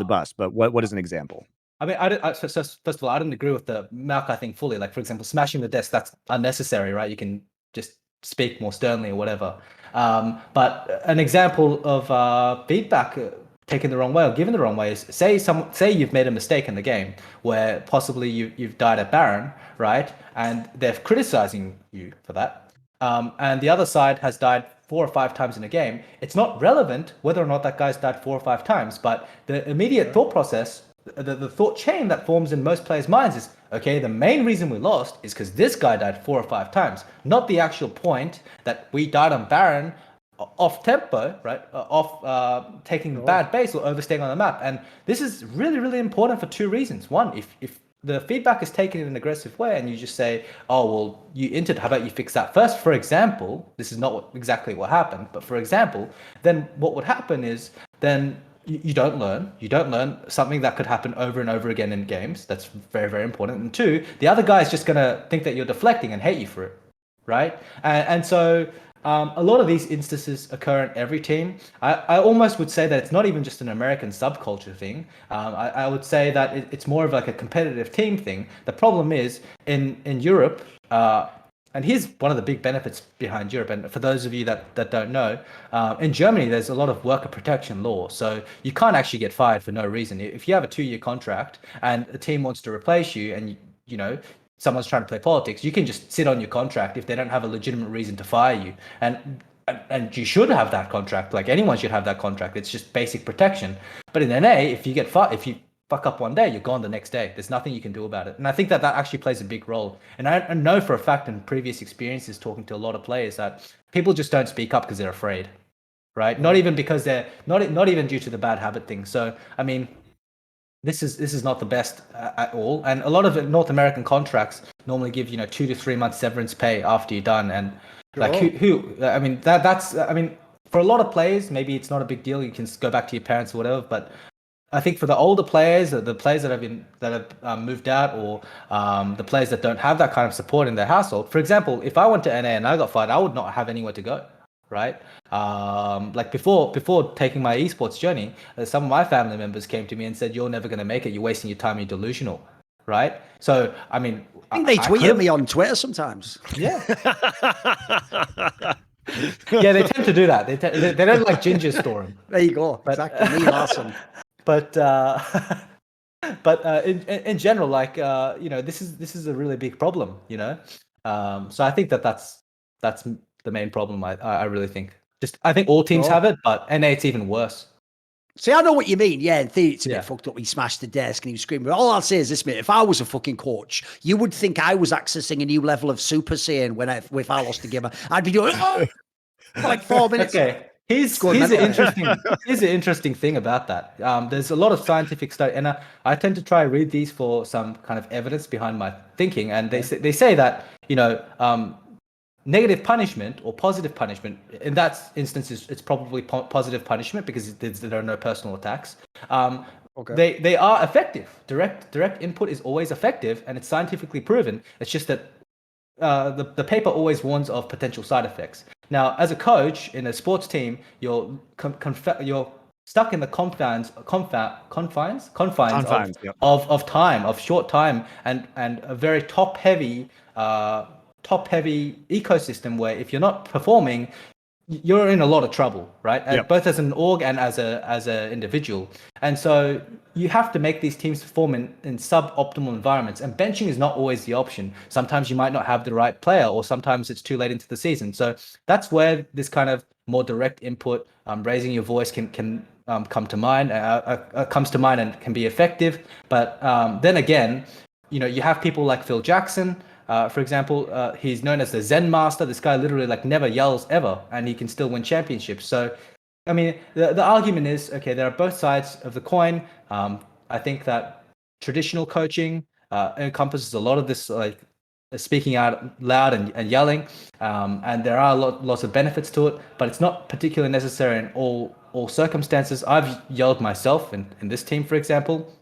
[SPEAKER 1] bus, but what is an example?
[SPEAKER 5] I mean, first of all, I didn't agree with the Maokai thing fully. Like, for example, smashing the desk, that's unnecessary, right? You can just speak more sternly or whatever. But an example of feedback taken the wrong way or given the wrong way is say you've made a mistake in the game where possibly you've died at Baron, right? And they're criticizing you for that. And the other side has died 4 or 5 times in a game. It's not relevant whether or not that guy's died 4 or 5 times, but the immediate thought process, the thought chain that forms in most players' minds is, okay, the main reason we lost is because this guy died 4 or 5 times, not the actual point that we died on Baron off tempo, right? Off taking bad base or overstaying on the map. And this is really, really important for 2 reasons. One, if the feedback is taken in an aggressive way and you just say, oh, well, you entered, how about you fix that first? For example, this is not exactly what happened, but for example, then what would happen is then you don't learn something that could happen over and over again in games. That's very, very important. And 2, the other guy is just going to think that you're deflecting and hate you for it, right? And so a lot of these instances occur in every team. I almost would say that it's not even just an American subculture thing. I would say that it's more of like a competitive team thing. The problem is in Europe, and here's one of the big benefits behind Europe. And for those of you that don't know, in Germany, there's a lot of worker protection law. So you can't actually get fired for no reason. If you have a 2-year contract and a team wants to replace you and, someone's trying to play politics, you can just sit on your contract if they don't have a legitimate reason to fire you. And you should have that contract. Like, anyone should have that contract. It's just basic protection. But in NA, if you get fired, if you fuck up one day, you're gone the next day. There's nothing you can do about it. And I think that actually plays a big role. And I know for a fact in previous experiences talking to a lot of players that people just don't speak up because they're afraid, right? Not even because they're not even due to the bad habit thing. So, I mean, this is not the best at all. And a lot of North American contracts normally give 2 to 3 months severance pay after you're done. And like I mean, that's for a lot of players, maybe it's not a big deal. You can go back to your parents or whatever, but I think for the older players, the players that have moved out, or the players that don't have that kind of support in their household. For example, if I went to NA and I got fired, I would not have anywhere to go, right? Like before taking my esports journey, some of my family members came to me and said, "You're never going to make it. You're wasting your time. You're delusional." Right? So, I mean,
[SPEAKER 4] I think they tweet at me on Twitter sometimes.
[SPEAKER 5] Yeah. Yeah, they tend to do that. They don't like ginger storm.
[SPEAKER 4] There you go. Exactly. Me and Larson.
[SPEAKER 5] But in general, like this is a really big problem, So I think that's the main problem. I really think. I think all teams have it, but NA it's even worse.
[SPEAKER 4] See, I know what you mean. Yeah, in theory, it's a bit fucked up. He smashed the desk and he was screaming. But all I'll say is this, mate. If I was a fucking coach, you would think I was accessing a new level of Super Saiyan if I lost the game. I'd be doing, Like 4 minutes.
[SPEAKER 5] Okay. Here's
[SPEAKER 4] Scored
[SPEAKER 5] an
[SPEAKER 4] mental.
[SPEAKER 5] interesting thing about that. There's a lot of scientific study, and I tend to try read these for some kind of evidence behind my thinking. And they say that negative punishment or positive punishment in that instance it's probably positive punishment because there are no personal attacks. They are effective. Direct input is always effective, and it's scientifically proven. It's just that the paper always warns of potential side effects. Now, as a coach in a sports team, you're stuck in the confines of time, of short time, and a very top heavy ecosystem where if you're not performing, you're in a lot of trouble, right?
[SPEAKER 1] Yep.
[SPEAKER 5] Both as an org and as a individual. And so you have to make these teams perform in suboptimal environments, and benching is not always the option. Sometimes you might not have the right player, or sometimes it's too late into the season. So that's where this kind of more direct input, raising your voice can come to mind, comes to mind and can be effective. But then again, you have people like Phil Jackson. For example, he's known as the Zen Master. This guy literally never yells ever, and he can still win championships. So, I mean, the argument is, okay, there are both sides of the coin. I think that traditional coaching encompasses a lot of this, speaking out loud and yelling, and there are lots of benefits to it, but it's not particularly necessary in all circumstances. I've yelled myself in this team, for example.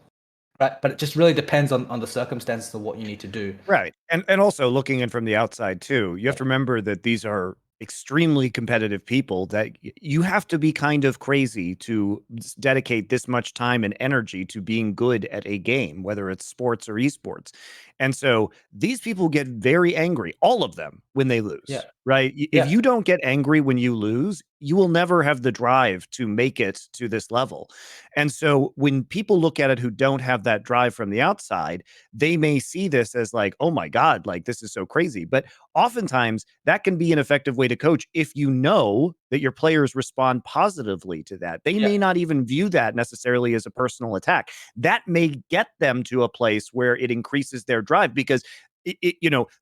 [SPEAKER 5] Right, but it just really depends on the circumstances of what you need to do.
[SPEAKER 1] Right. And also looking in from the outside too, you have to remember that these are extremely competitive people that you have to be kind of crazy to dedicate this much time and energy to being good at a game, whether it's sports or esports. And so these people get very angry, all of them, when they lose.
[SPEAKER 5] Yeah.
[SPEAKER 1] Right. If you don't get angry when you lose, you will never have the drive to make it to this level. And so when people look at it who don't have that drive from the outside, they may see this as oh my God, this is so crazy. But oftentimes that can be an effective way to coach if you know that your players respond positively to that. They may not even view that necessarily as a personal attack. That may get them to a place where it increases their drive because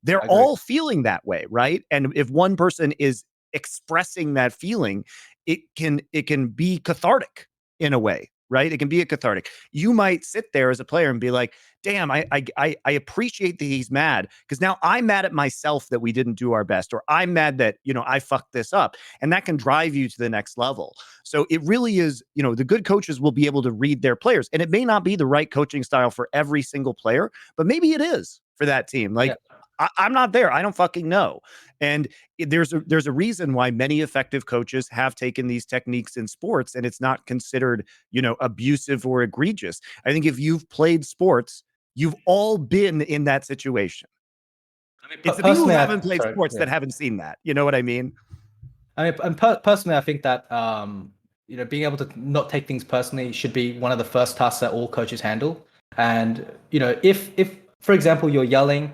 [SPEAKER 1] they're all feeling that way, right? And if one person is expressing that feeling, it can be cathartic in a way, right? It can be a cathartic. You might sit there as a player and be like, damn, I appreciate that he's mad because now I'm mad at myself that we didn't do our best, or I'm mad that, I fucked this up. And that can drive you to the next level. So it really is, the good coaches will be able to read their players. And it may not be the right coaching style for every single player, but maybe it is for that team. I'm not there. I don't fucking know. And there's a reason why many effective coaches have taken these techniques in sports, and it's not considered, abusive or egregious. I think if you've played sports, you've all been in that situation. I mean, it's the people who haven't played sports that haven't seen that. You know what I mean?
[SPEAKER 5] I mean, and personally, I think that being able to not take things personally should be one of the first tasks that all coaches handle. And if for example you're yelling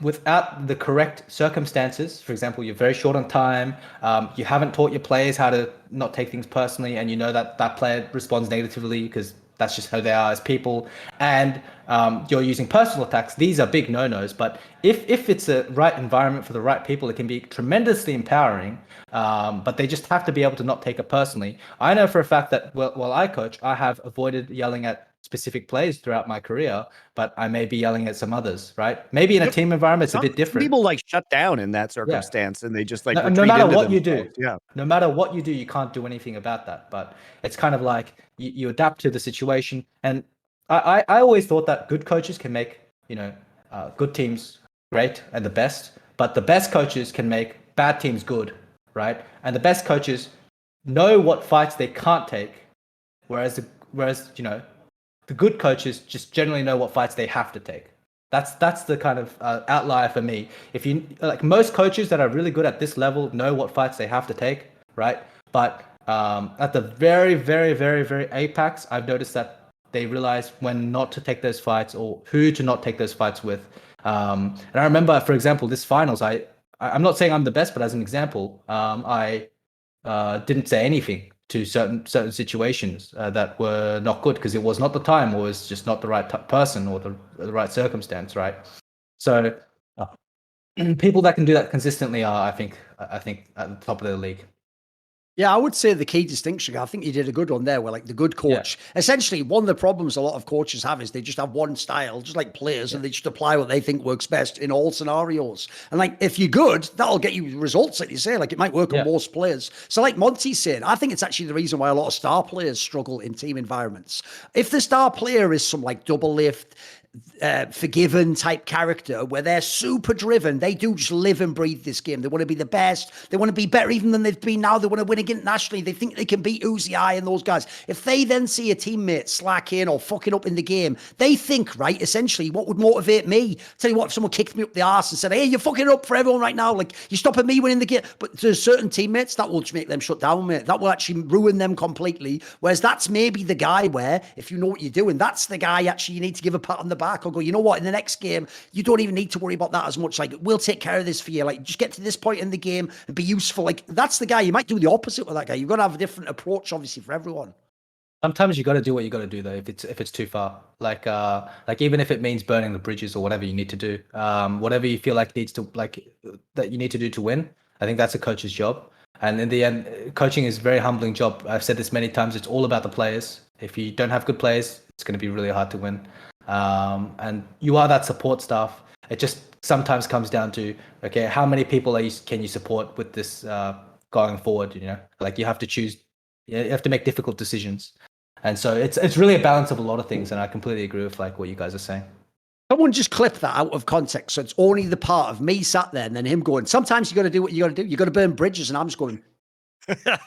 [SPEAKER 5] without the correct circumstances, for example, you're very short on time, you haven't taught your players how to not take things personally, and that player responds negatively because that's just how they are as people, and you're using personal attacks, these are big no-nos. But if it's a right environment for the right people, it can be tremendously empowering, but they just have to be able to not take it personally. I know for a fact that while I coach, I have avoided yelling at specific players throughout my career, but I may be yelling at some others, right? Maybe in a team environment, it's a bit different.
[SPEAKER 1] People shut down in that circumstance, and they just
[SPEAKER 5] no matter what you do. No matter what you do, you can't do anything about that. But it's kind of you adapt to the situation. And I always thought that good coaches can make good teams great and the best, but the best coaches can make bad teams good, right? And the best coaches know what fights they can't take, whereas the good coaches just generally know what fights they have to take. That's the kind of outlier for me. If you most coaches that are really good at this level know what fights they have to take, right? But at the very, very, very, very apex, I've noticed that they realize when not to take those fights or who to not take those fights with. And I remember, for example, this finals, I'm not saying I'm the best, but as an example, I didn't say anything to certain situations that were not good because it was not the time, or was just not the right person or the right circumstance, right? So people that can do that consistently are, I think, I think, at the top of the league.
[SPEAKER 4] Yeah, I would say the key distinction, I think you did a good one there, where like the good coach, essentially one of the problems a lot of coaches have is they just have one style, just like players, and they just apply what they think works best in all scenarios. And like, if you're good, that'll get you results, like you say, like it might work on most players. So like Monty's saying, I think it's actually the reason why a lot of star players struggle in team environments. If the star player is some like double lift, forgiven type character where they're super driven, they do just live and breathe this game. They want to be the best. They want to be better even than they've been now. They want to win again nationally. They think they can beat Uzi and those guys. If they then see a teammate slacking or fucking up in the game, they think, right, essentially, what would motivate me? Tell you what, if someone kicked me up the arse and said, hey, you're fucking up for everyone right now, like you're stopping me winning the game. But there's certain teammates that will just make them shut down, mate. That will actually ruin them completely. Whereas that's maybe the guy where, if you know what you're doing, that's the guy actually you need to give a pat on the back or go, you know what, in the next game, you don't even need to worry about that as much. Like, we'll take care of this for you. Like, just get to this point in the game and be useful. Like, that's the guy. You might do the opposite with that guy. You've got to have a different approach, obviously, for everyone.
[SPEAKER 5] Sometimes you got to do what you got to do though. If it's too far, like even if it means burning the bridges or whatever you need to do, whatever you feel like needs to that you need to do to win. I think that's a coach's job. And in the end, coaching is a very humbling job. I've said this many times. It's all about the players. If you don't have good players, it's going to be really hard to win. And you are that support staff. It just sometimes comes down to, okay, how many people can you support with this going forward? You know, like you have to choose. You have to make difficult decisions. And so it's really a balance of a lot of things, and I completely agree with like what you guys are saying.
[SPEAKER 4] Someone just clip that out of context, so it's only the part of me sat there and then him going, sometimes you got to do what you got to do. You got to burn bridges, and I'm just going,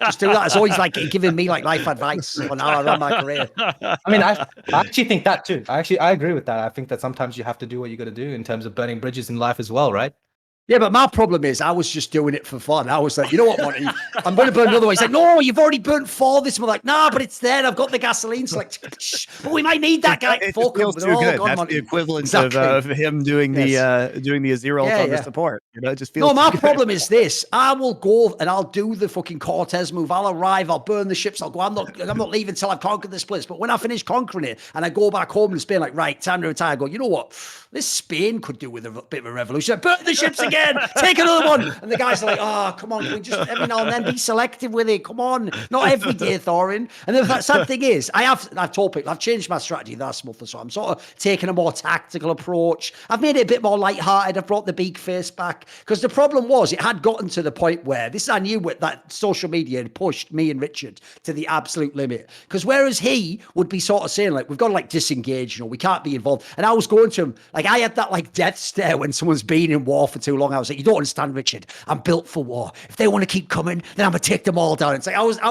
[SPEAKER 4] just do that. It's always like giving me like life advice on how I run my career.
[SPEAKER 5] I mean, I actually think that too. I agree with that. I think that sometimes you have to do what you got to do in terms of burning bridges in life as well, right?
[SPEAKER 4] Yeah, but my problem is I was just doing it for fun. I was like, you know what, Monty? I'm going to burn another one. He's like, no, you've already burnt 4 this month. Like, nah, but it's there. I've got the gasoline. So like, but we might need that guy.
[SPEAKER 1] It just feels too good. That's the equivalent of him doing the Azir ult on the support. You know, it just feels.
[SPEAKER 4] No, my problem is this: I will go and I'll do the fucking Cortez move. I'll arrive. I'll burn the ships. I'll go. I'm not leaving until I've conquered this place. But when I finish conquering it and I go back home in Spain, like, right, time to retire. I go, you know what? This Spain could do with a bit of a revolution. I burn the ships again. Take another one. And the guys are like, oh, come on, can we just every now and then be selective with it? Come on, not every day, Thorin. And the sad thing is, I've told people, I've changed my strategy last month or so. I'm sort of taking a more tactical approach. I've made it a bit more lighthearted. I've brought the beak face back because the problem was it had gotten to the point where I knew that social media had pushed me and Richard to the absolute limit. Because whereas he would be sort of saying like, we've got to like disengage, you know, we can't be involved. And I was going to him, like I had that like death stare when someone's been in war for too long. I was like, you don't understand, Richard. I'm built for war. If they want to keep coming, then I'm gonna take them all down. It's like I was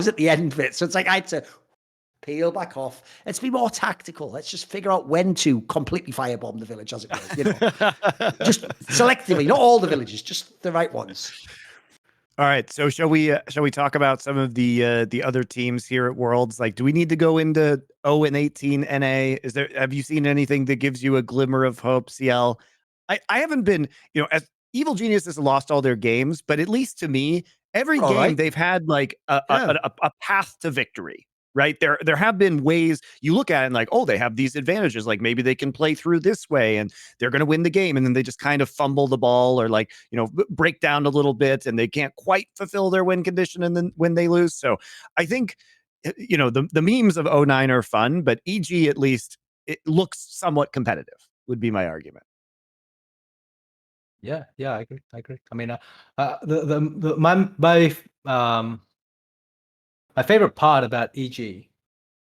[SPEAKER 4] at the end of it. So it's like I had to peel back off. Let's be more tactical. Let's just figure out when to completely firebomb the village, as it were. You know, just selectively, not all the villages, just the right ones.
[SPEAKER 1] All right, so shall we talk about some of the other teams here at Worlds? Like, do we need to go into 0-18 NA? Have you seen anything that gives you a glimmer of hope, SeeEl? I haven't been, you know, as Evil Genius has lost all their games, but at least to me, every game they've had like a path to victory. Right. There have been ways you look at it and like, oh, they have these advantages. Like maybe they can play through this way and they're going to win the game. And then they just kind of fumble the ball or like, you know, break down a little bit and they can't quite fulfill their win condition. And then when they lose. So I think, you know, the memes of 09 are fun, but EG at least it looks somewhat competitive would be my argument.
[SPEAKER 5] Yeah, I agree. I mean, my favorite part about EG,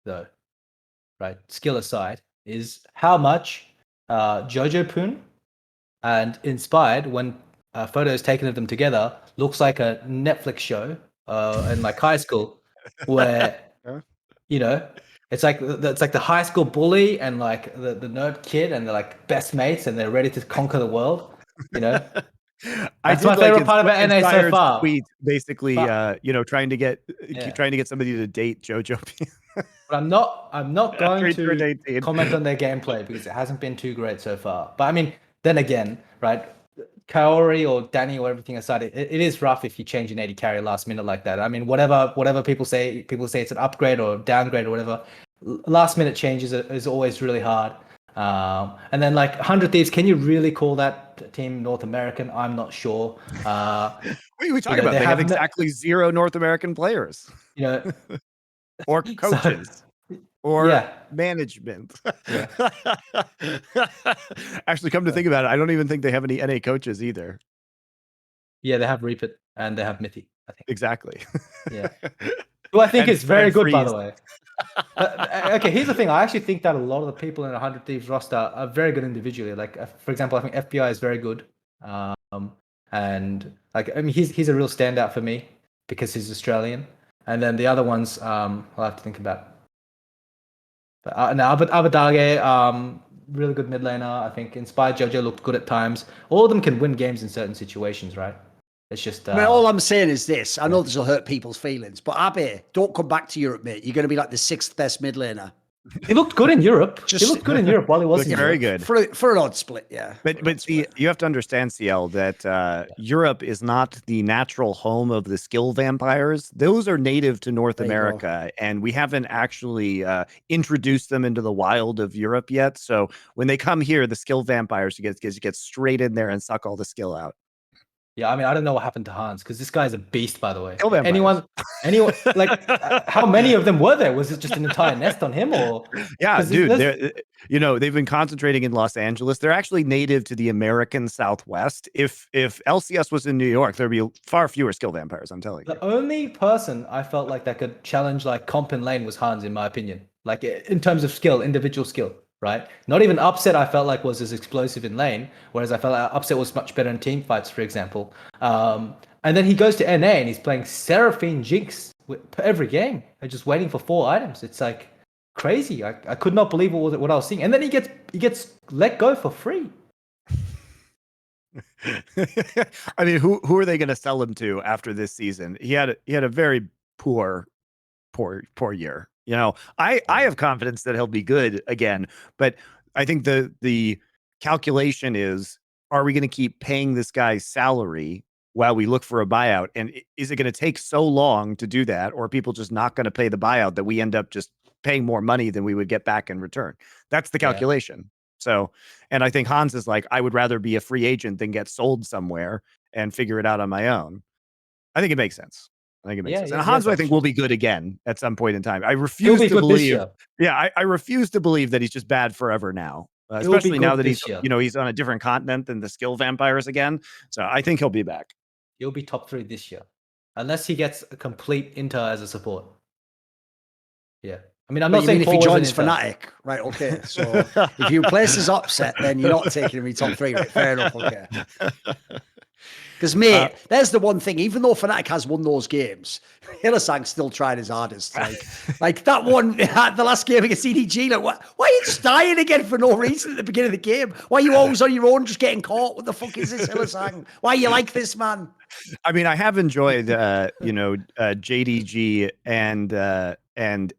[SPEAKER 5] though, right, skill aside, is how much Jojo Poon and Inspired, when photos taken of them together, looks like a Netflix show in like high school, where you know it's like the high school bully and like the nerd kid, and they're like best mates, and they're ready to conquer the world. You know. That's my favorite part about NA so far.
[SPEAKER 1] Tweet, basically, you know, trying to get somebody to date Jojo.
[SPEAKER 5] But I'm not going to comment on their gameplay because it hasn't been too great so far. But I mean, then again, right? Kaori or Danny or everything aside, it is rough if you change an 80 carry last minute like that. I mean, whatever people say it's an upgrade or downgrade or whatever. Last minute changes is always really hard. And then like 100 Thieves, can you really call that team North American? I'm not sure.
[SPEAKER 1] What are we talking
[SPEAKER 5] You know,
[SPEAKER 1] about?
[SPEAKER 5] they
[SPEAKER 1] They have
[SPEAKER 5] have no-
[SPEAKER 1] exactly 0 North American players
[SPEAKER 5] You know,
[SPEAKER 1] or coaches. Or
[SPEAKER 5] yeah.
[SPEAKER 1] management.
[SPEAKER 5] Yeah.
[SPEAKER 1] Actually, come to think about it, I don't even think they have any NA coaches either.
[SPEAKER 5] Yeah, they have Reapit and they have Mithy, I think.
[SPEAKER 1] Exactly.
[SPEAKER 5] Yeah. Who I think
[SPEAKER 1] And-
[SPEAKER 5] is very
[SPEAKER 1] and
[SPEAKER 5] good, by the
[SPEAKER 1] Freeze.
[SPEAKER 5] way. Okay, here's the thing. I actually think that a lot of the people in 100 Thieves roster are very good individually. Like, for example, I think FBI is very good. And like, I mean, he's a real standout for me because he's Australian. And then the other ones, I'll have to think about. But Abadage, really good mid laner. I think Inspired Jojo looked good at times. All of them can win games in certain situations, right? It's just.
[SPEAKER 4] I mean, all I'm saying is this. I know this will hurt people's feelings, but Abe, don't come back to Europe, mate. You're going to be like the 6th best mid laner.
[SPEAKER 5] He looked good in Europe.
[SPEAKER 4] Just-
[SPEAKER 5] He looked good in Europe while he was
[SPEAKER 1] Looked
[SPEAKER 5] in
[SPEAKER 1] very
[SPEAKER 5] Europe.
[SPEAKER 1] good.
[SPEAKER 4] For an odd split, yeah.
[SPEAKER 1] But see, you have to understand, SeeEl, that Europe is not the natural home of the skill vampires. Those are native to North
[SPEAKER 4] There you go.
[SPEAKER 1] America, and we haven't actually introduced them into the wild of Europe yet. So when they come here, the skill vampires get straight in there and suck all the skill out.
[SPEAKER 5] Yeah, I mean, I don't know what happened to Hans because this guy's a beast, by the way.
[SPEAKER 1] Skill vampires.
[SPEAKER 5] Anyone, like, how many of them were there? Was it just an entire nest on him, or?
[SPEAKER 1] Yeah,
[SPEAKER 5] 'Cause
[SPEAKER 1] dude,
[SPEAKER 5] there's-
[SPEAKER 1] they've been concentrating in Los Angeles. They're actually native to the American Southwest. If LCS was in New York, there'd be far fewer skill vampires, I'm telling you.
[SPEAKER 5] The only person I felt like that could challenge like comp in lane was Hans, in my opinion. Like in terms of skill, individual skill, right? Not even Upset I felt like was as explosive in lane, whereas I felt like Upset was much better in team fights, for example. And then he goes to NA and he's playing Seraphine Jinx every game and just waiting for 4 items. It's like crazy. I could not believe what I was seeing. And then he gets let go for free.
[SPEAKER 1] I mean, who are they going to sell him to after this season? He had a very poor year. You know, I have confidence that he'll be good again, but I think the calculation is: are we going to keep paying this guy's salary while we look for a buyout? And is it going to take so long to do that, or are people just not going to pay the buyout that we end up just paying more money than we would get back in return? That's the calculation. So, and I think Hans is like, I would rather be a free agent than get sold somewhere and figure it out on my own. I think it makes sense. I think it makes sense. And Hanzo, I think, will be good again at some point in time. I refuse to believe. Yeah, I refuse to believe that he's just bad forever now. Especially now that he's he's on a different continent than the skill vampires again. So I think he'll be back.
[SPEAKER 5] He'll be top 3 this year, unless he gets a complete Inter as a support. Yeah. I mean, I'm not saying
[SPEAKER 4] if he joins Fnatic, right? Okay, so if you place his Upset, then you're not taking him in top 3, right? Fair enough. Okay. Because, mate, there's the one thing. Even though Fnatic has won those games, Hylissang still tried his hardest. Like that one, the last game against EDG. Like, why are you just dying again for no reason at the beginning of the game? Why are you always on your own, just getting caught? What the fuck is this, Hylissang? Why are you like this, man?
[SPEAKER 1] I mean, I have enjoyed, JDG and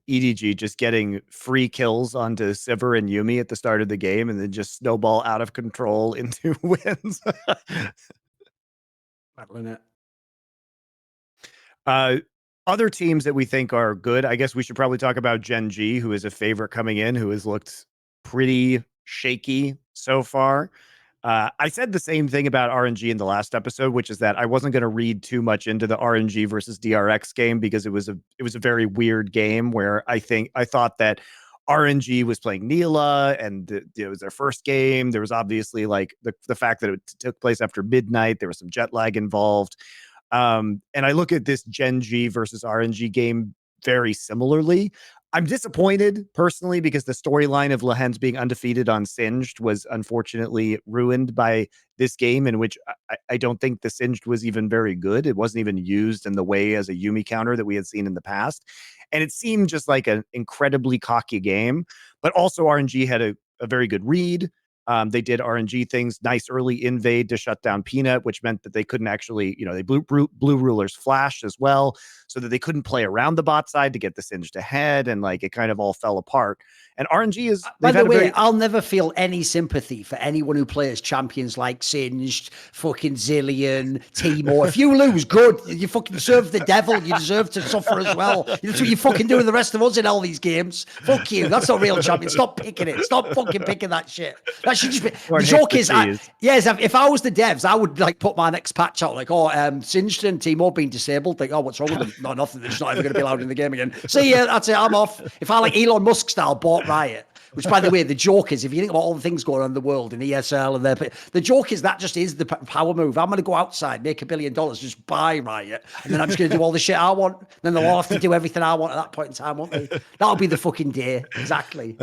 [SPEAKER 1] EDG just getting free kills onto Sivir and Yuumi at the start of the game, and then just snowball out of control into wins. Other teams that we think are good, I guess we should probably talk about Gen.G, who is a favorite coming in, who has looked pretty shaky so far. I said the same thing about RNG in the last episode, which is that I wasn't going to read too much into the RNG versus DRX game because it was a very weird game where I thought that RNG was playing Neela and it was their first game. There was obviously like the fact that it took place after midnight. There was some jet lag involved. And I look at this Gen.G versus RNG game very similarly. I'm disappointed personally because the storyline of Lehens being undefeated on Singed was unfortunately ruined by this game, in which I don't think the Singed was even very good. It wasn't even used in the way as a Yuumi counter that we had seen in the past. And it seemed just like an incredibly cocky game, but also RNG had a very good read. They did RNG things, nice early invade to shut down Peanut, which meant that they couldn't actually, they blue rulers flash as well, so that they couldn't play around the bot side to get the Singed ahead, and like it kind of all fell apart. And RNG is,
[SPEAKER 4] by the way, I'll never feel any sympathy for anyone who plays champions like Singed, fucking Zillion, Timo. If you lose, good. You fucking serve the devil. You deserve to suffer as well. That's what you fucking do with the rest of us in all these games. Fuck you. That's not real champion. Stop picking it. Stop fucking picking that shit. That should just be.
[SPEAKER 1] Or
[SPEAKER 4] The
[SPEAKER 1] hit
[SPEAKER 4] joke
[SPEAKER 1] the
[SPEAKER 4] is,
[SPEAKER 1] cheese.
[SPEAKER 4] yes, if I was the devs, I would like put my next patch out like, oh, Singed and Timo being disabled. Like, oh, what's wrong with them? No, nothing. They're just not ever going to be allowed in the game again. See ya. That's it. I'm off. If I like Elon Musk style bought Riot. Which, by the way, the joke is, if you think about all the things going on in the world in ESL and the joke is that just is the power move. I'm going to go outside, make $1 billion, just buy Riot, and then I'm just going to do all the shit I want. Then they'll all have to do everything I want at that point in time, won't they? That'll be the fucking day. Exactly.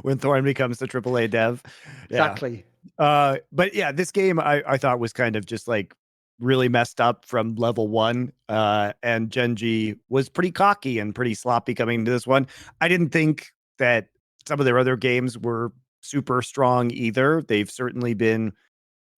[SPEAKER 1] When Thorin becomes the AAA dev. Yeah.
[SPEAKER 4] Exactly.
[SPEAKER 1] But yeah, this game I thought was kind of just like really messed up from level 1. And Gen.G was pretty cocky and pretty sloppy coming into this one. I didn't think that some of their other games were super strong either. They've certainly been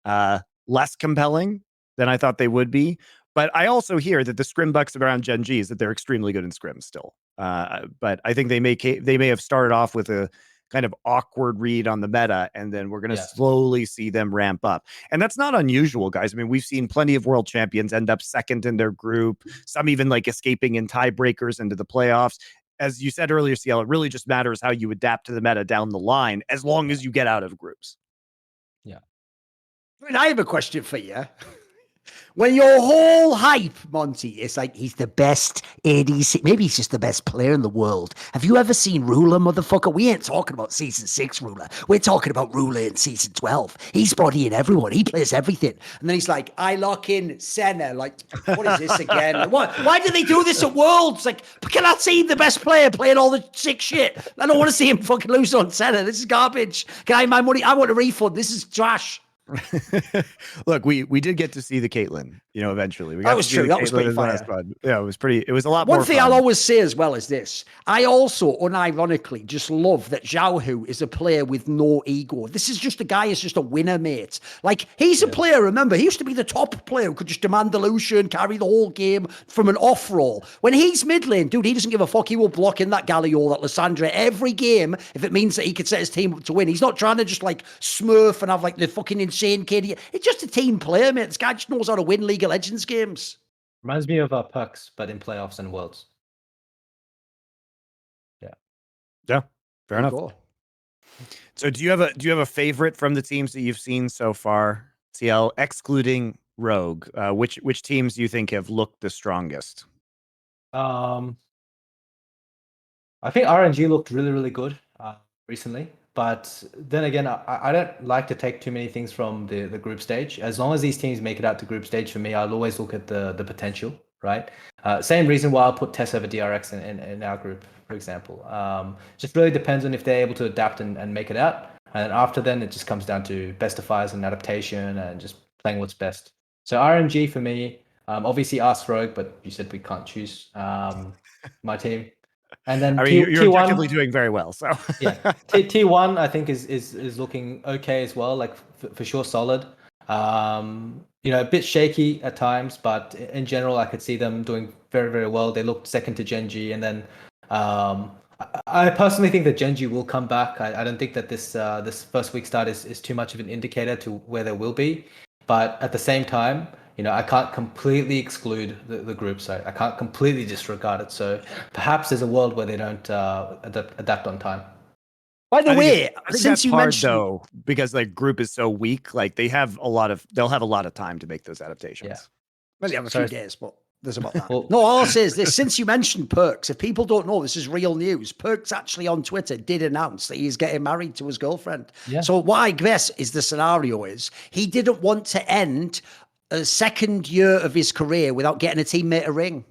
[SPEAKER 1] less compelling than I thought they would be. But I also hear that the scrim bucks around Gen.G is that they're extremely good in scrims still. But I think they may have started off with a kind of awkward read on the meta, and then we're going to slowly see them ramp up. And that's not unusual, guys. I mean, we've seen plenty of world champions end up second in their group, some even like escaping in tiebreakers into the playoffs. As you said earlier, SeeEl, it really just matters how you adapt to the meta down the line, as long as you get out of groups.
[SPEAKER 5] Yeah.
[SPEAKER 4] I mean, I have a question for you. When your whole hype, Monty, is like he's the best ADC, maybe he's just the best player in the world. Have you ever seen Ruler, motherfucker? We ain't talking about season 6 Ruler. We're talking about Ruler in season 12. He's bodying everyone. He plays everything. And then he's like, I lock in Senna. Like, what is this again? Like, what? Why do they do this at Worlds? Like, can I see the best player playing all the sick shit? I don't want to see him fucking lose on Senna. This is garbage. Can I have my money? I want a refund. This is trash.
[SPEAKER 1] Look, we did get to see the Caitlyn, eventually. We got
[SPEAKER 4] That was
[SPEAKER 1] to see
[SPEAKER 4] true.
[SPEAKER 1] the
[SPEAKER 4] That was
[SPEAKER 1] Caitlyn
[SPEAKER 4] pretty
[SPEAKER 1] in the last
[SPEAKER 4] fire.
[SPEAKER 1] one. Yeah, it was a lot more
[SPEAKER 4] One thing
[SPEAKER 1] fun.
[SPEAKER 4] I'll always say as well is this. I also, unironically, just love that Zhao Hu is a player with no ego. This is just a guy who's just a winner, mate. Like, he's a player, remember, he used to be the top player who could just demand the Lucian, carry the whole game from an off roll. When he's mid lane, dude, he doesn't give a fuck. He will block in that Galio, that Lysandra, every game if it means that he could set his team up to win. He's not trying to just, like, smurf and have, like, the fucking insane KD. It's just a team player, mate. This guy just knows how to win League of Legends games.
[SPEAKER 5] Reminds me of Perks, but in playoffs and worlds.
[SPEAKER 1] Yeah, fair enough.
[SPEAKER 4] Go.
[SPEAKER 1] So do you have a favorite from the teams that you've seen so far, SeeEl, excluding Rogue? Which teams do you think have looked the strongest?
[SPEAKER 5] I think RNG looked really, really good recently. But then again, I don't like to take too many things from the group stage. As long as these teams make it out to group stage, for me, I'll always look at the potential, right? Same reason why I'll put Tess over DRX in our group, for example. Just really depends on if they're able to adapt and make it out. And after then, it just comes down to best of fires and adaptation and just playing what's best. So RNG for me, obviously Ask Rogue, but you said we can't choose my team. And then
[SPEAKER 1] I mean, you're
[SPEAKER 5] T1,
[SPEAKER 1] objectively doing very well. So
[SPEAKER 5] yeah, T1 I think is looking okay as well. Like for sure, solid. A bit shaky at times, but in general, I could see them doing very, very well. They looked second to Gen.G, and then I personally think that Gen.G will come back. I don't think that this first week start is too much of an indicator to where they will be. But at the same time, I can't completely exclude the group, so I can't completely disregard it. So perhaps there's a world where they don't adapt on time.
[SPEAKER 4] By the way,
[SPEAKER 1] I think
[SPEAKER 4] since
[SPEAKER 1] that's
[SPEAKER 4] you
[SPEAKER 1] hard,
[SPEAKER 4] mentioned,
[SPEAKER 1] though, because the group is so weak, like they'll have a lot of time to make those adaptations.
[SPEAKER 5] Yeah.
[SPEAKER 4] well, you have a few days, but there's about that.
[SPEAKER 5] Well-
[SPEAKER 4] No, all I'll say is this: since you mentioned Perks, if people don't know, this is real news. Perks actually on Twitter did announce that he's getting married to his girlfriend.
[SPEAKER 5] Yeah.
[SPEAKER 4] So what I guess is the scenario is he didn't want to end a second year of his career without getting a teammate a ring.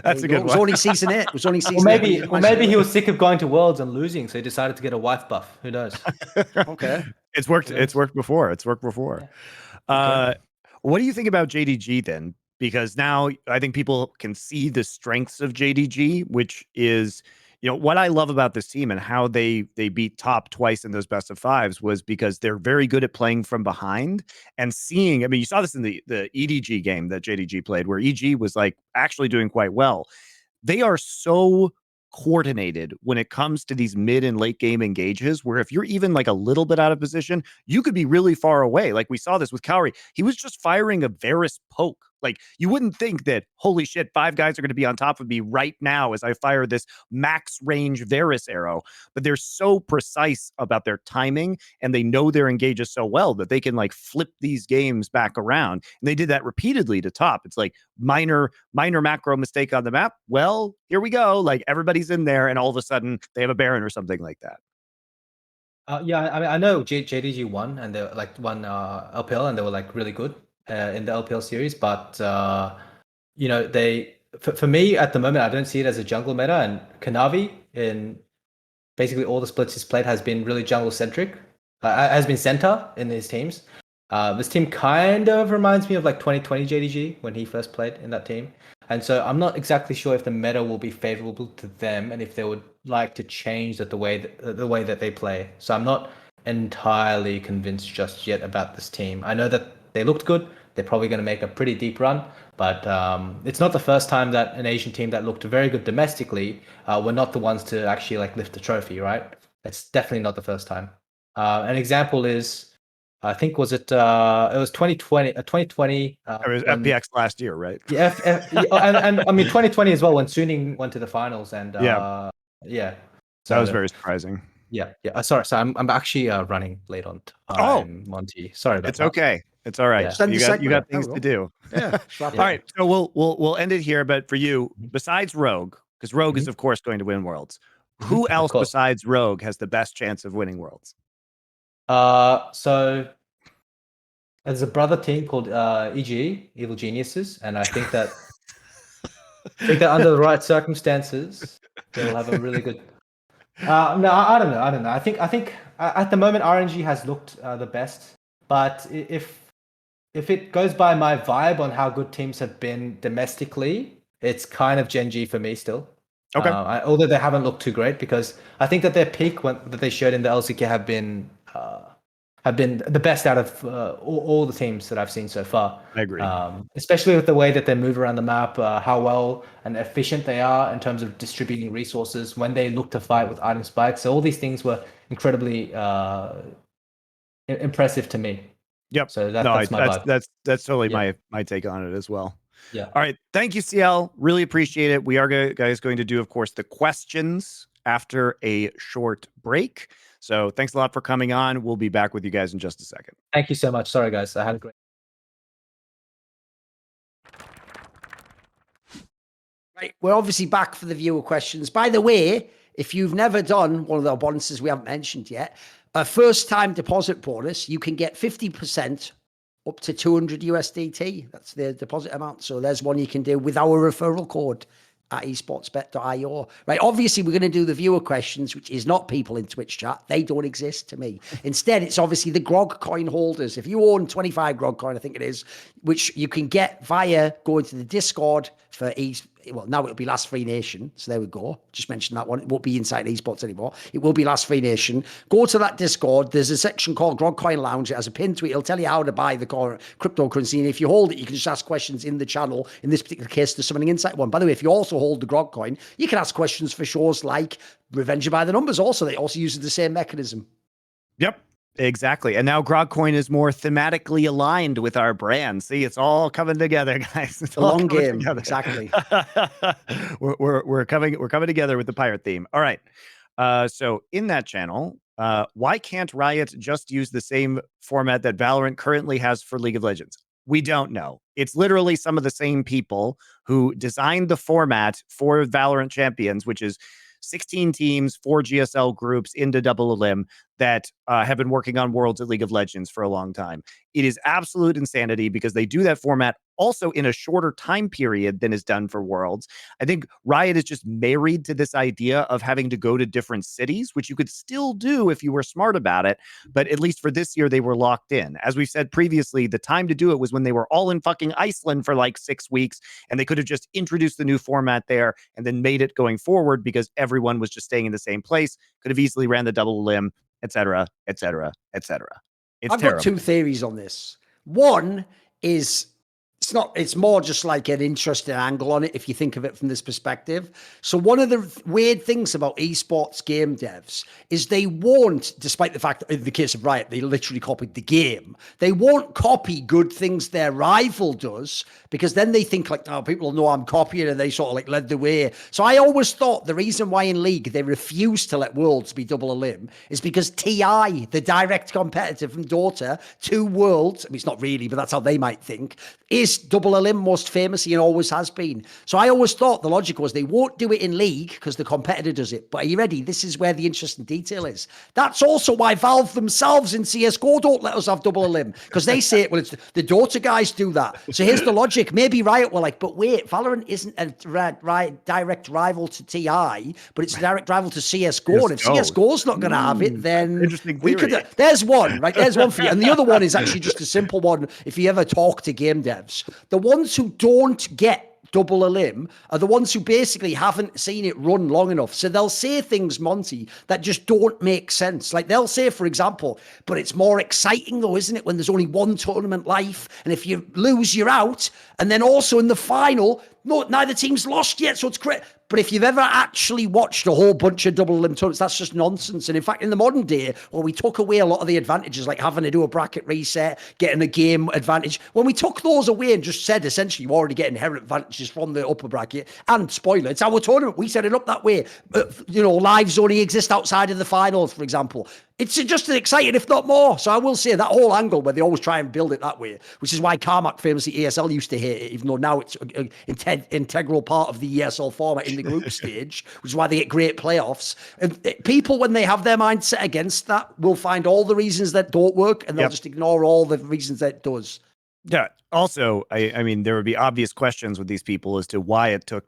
[SPEAKER 1] That's a good
[SPEAKER 4] It was
[SPEAKER 1] one.
[SPEAKER 4] only season 8. It was only season
[SPEAKER 5] Or
[SPEAKER 4] 8.
[SPEAKER 5] maybe he was sick of going to Worlds and losing, so he decided to get a wife buff. Who knows?
[SPEAKER 4] Okay.
[SPEAKER 1] It's worked. It's worked before. What do you think about JDG then? Because now I think people can see the strengths of JDG, which is, what I love about this team and how they beat top twice in those best of fives was because they're very good at playing from behind and seeing. I mean, you saw this in the EDG game that JDG played, where EG was like actually doing quite well. They are so coordinated when it comes to these mid and late game engages, where if you're even like a little bit out of position, you could be really far away. Like we saw this with Cowrie. He was just firing a Varus poke Like, you wouldn't think that, holy shit, 5 guys are going to be on top of me right now as I fire this max range Varus arrow. But they're so precise about their timing, and they know their engages so well that they can like flip these games back around. And they did that repeatedly to top. It's like minor macro mistake on the map. Well, here we go. Like, everybody's in there, and all of a sudden they have a Baron or something like that.
[SPEAKER 5] Yeah, I mean, I know JDG won, and they like won LPL, and they were like really good in the LPL series. But you know, they for me at the moment, I don't see it as a jungle meta. And Kanavi in basically all the splits he's played has been really jungle centric. Has been center in his teams. This team kind of reminds me of like 2020 JDG when he first played in that team. And so I'm not exactly sure if the meta will be favorable to them and if they would like to change the way that they play. So I'm not entirely convinced just yet about this team. I know that they looked good. They're probably going to make a pretty deep run, but it's not the first time that an Asian team that looked very good domestically were not the ones to actually like lift the trophy, right? It's definitely not the first time. An example is, I think it was 2020. 2020.
[SPEAKER 1] It was FPX last year, right?
[SPEAKER 5] Yeah, and I mean 2020 as well when Suning went to the finals, and yeah. So
[SPEAKER 1] that was very surprising.
[SPEAKER 5] Yeah. Sorry, so I'm actually running late on time, Monty. Sorry about
[SPEAKER 1] it's
[SPEAKER 5] that.
[SPEAKER 1] Okay. It's all right.
[SPEAKER 5] Yeah.
[SPEAKER 1] You got things to do.
[SPEAKER 3] Yeah.
[SPEAKER 1] All right. So we'll end it here. But for you, besides Rogue, because Rogue is of course going to win Worlds, who else besides Rogue has the best chance of winning Worlds?
[SPEAKER 5] So there's a brother team called EG, Evil Geniuses, and I think that under the right circumstances, they will have a really good. No, I don't know. I think at the moment RNG has looked the best, but if it goes by my vibe on how good teams have been domestically, it's kind of Gen.G for me still.
[SPEAKER 1] Okay.
[SPEAKER 5] Although they haven't looked too great, because I think that their peak that they showed in the LCK have been the best out of all the teams that I've seen so far.
[SPEAKER 1] I agree.
[SPEAKER 5] Especially with the way that they move around the map, how well and efficient they are in terms of distributing resources when they look to fight with item spikes. So all these things were incredibly impressive to me.
[SPEAKER 1] Yep.
[SPEAKER 5] So that's my vibe.
[SPEAKER 1] That's totally my take on it as well.
[SPEAKER 5] Yeah.
[SPEAKER 1] All right. Thank you, SeeEl. Really appreciate it. We are guys going to do, of course, the questions after a short break. So thanks a lot for coming on. We'll be back with you guys in just a second.
[SPEAKER 5] Thank you so much. Sorry, guys. I had a great.
[SPEAKER 4] Right, we're obviously back for the viewer questions. By the way, if you've never done one of the bonuses we haven't mentioned yet, a first-time deposit bonus, you can get 50% up to 200 USDT. That's the deposit amount. So there's one you can do with our referral code at esportsbet.io. Right, obviously we're going to do the viewer questions, which is not people in Twitch chat. They don't exist to me. Instead, it's obviously the GROGcoin holders. If you own 25 GROGcoin, I think it is, which you can get via going to the Discord for well, now it'll be Last Free Nation. So there we go. Just mentioned that one. It won't be Inside Esports anymore. It will be Last Free Nation. Go to that Discord. There's a section called GROGcoin Lounge. It has a pin to it. It'll tell you how to buy the cryptocurrency. And if you hold it, you can just ask questions in the channel. In this particular case, there's Summoning Insight one. By the way, if you also hold the GROGcoin, you can ask questions for shows like Revenge by the Numbers. Also, they also use the same mechanism.
[SPEAKER 1] Yep. Exactly. And now GROGcoin is more thematically aligned with our brand. See, it's all coming together, guys. It's
[SPEAKER 4] a long game. Together. Exactly.
[SPEAKER 1] we're coming together with the pirate theme. All right. So in that channel, why can't Riot just use the same format that Valorant currently has for League of Legends? We don't know. It's literally some of the same people who designed the format for Valorant Champions, which is 16 teams, 4 GSL groups into double elim that have been working on Worlds at League of Legends for a long time. It is absolute insanity because they do that format also in a shorter time period than is done for Worlds. I think Riot is just married to this idea of having to go to different cities, which you could still do if you were smart about it. But at least for this year, they were locked in. As we've said previously, the time to do it was when they were all in fucking Iceland for like 6 weeks, and they could have just introduced the new format there and then made it going forward because everyone was just staying in the same place, could have easily ran the double limb, etc., etc., etc. It's
[SPEAKER 4] I've
[SPEAKER 1] terrible.
[SPEAKER 4] got 2 theories on this. One is it's not, it's more just like an interesting angle on it if you think of it from this perspective. So one of the weird things about esports game devs is they won't, despite the fact that in the case of Riot, they literally copied the game, they won't copy good things their rival does, because then they think like, oh, people know I'm copying, and they sort of like led the way. So I always thought the reason why in League they refuse to let Worlds be double a limb is because TI, the direct competitor from Dota to Worlds, I mean, it's not really, but that's how they might think, is double a limb most famously and always has been. So I always thought the logic was they won't do it in League because the competitor does it. But are you ready? This is where the interesting detail is. That's also why Valve themselves in CSGO don't let us have double a limb, because they say, well, it's the Dota guys do that. So here's the logic. Maybe Riot were like, but wait, Valorant isn't a direct rival to TI, but it's a direct rival to CSGO. And if CSGO's not going to have it, then
[SPEAKER 1] Interesting
[SPEAKER 4] we
[SPEAKER 1] theory.
[SPEAKER 4] could. There's one, right? There's one for you. And the other one is actually just a simple one. If you ever talk to game devs, the ones who don't get double a limb are the ones who basically haven't seen it run long enough. So they'll say things, Monty, that just don't make sense. Like they'll say, for example, but it's more exciting though, isn't it, when there's only one tournament life, and if you lose, you're out. And then also in the final, no, neither team's lost yet, so it's great. But if you've ever actually watched a whole bunch of double limb tournaments, that's just nonsense. And in fact, in the modern day, well, we took away a lot of the advantages, like having to do a bracket reset, getting a game advantage. When we took those away and just said, essentially, you already get inherent advantages from the upper bracket, and spoiler, it's our tournament, we set it up that way. Lives only exist outside of the finals, for example. It's just as exciting, if not more. So I will say that whole angle where they always try and build it that way, which is why Carmack famously ESL used to hate it, even though now it's an integral part of the ESL format in the group stage, which is why they get great playoffs. And people, when they have their mindset against that, will find all the reasons that don't work, and they'll just ignore all the reasons that it does.
[SPEAKER 1] Yeah. Also, I mean, there would be obvious questions with these people as to why it took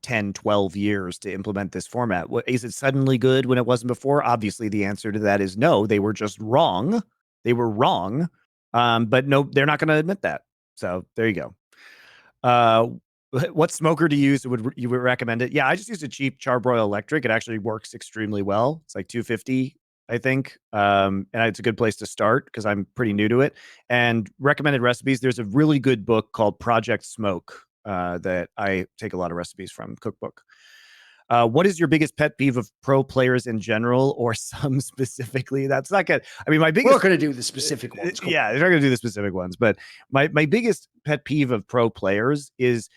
[SPEAKER 1] 10, 12 years to implement this format. Is it suddenly good when it wasn't before? Obviously, the answer to that is no. They were just wrong. They were wrong. But no, they're not going to admit that. So there you go. What smoker do you use? You would recommend it? Yeah, I just use a cheap Charbroil Electric. It actually works extremely well. It's like 250, I think. And it's a good place to start because I'm pretty new to it. And recommended recipes, there's a really good book called Project Smoke that I take a lot of recipes from, cookbook. What is your biggest pet peeve of pro players in general, or some specifically? That's not good. I mean, my biggest...
[SPEAKER 4] We're not going to do the specific ones.
[SPEAKER 1] Cool. Yeah, they're not going to do the specific ones. But my biggest pet peeve of pro players is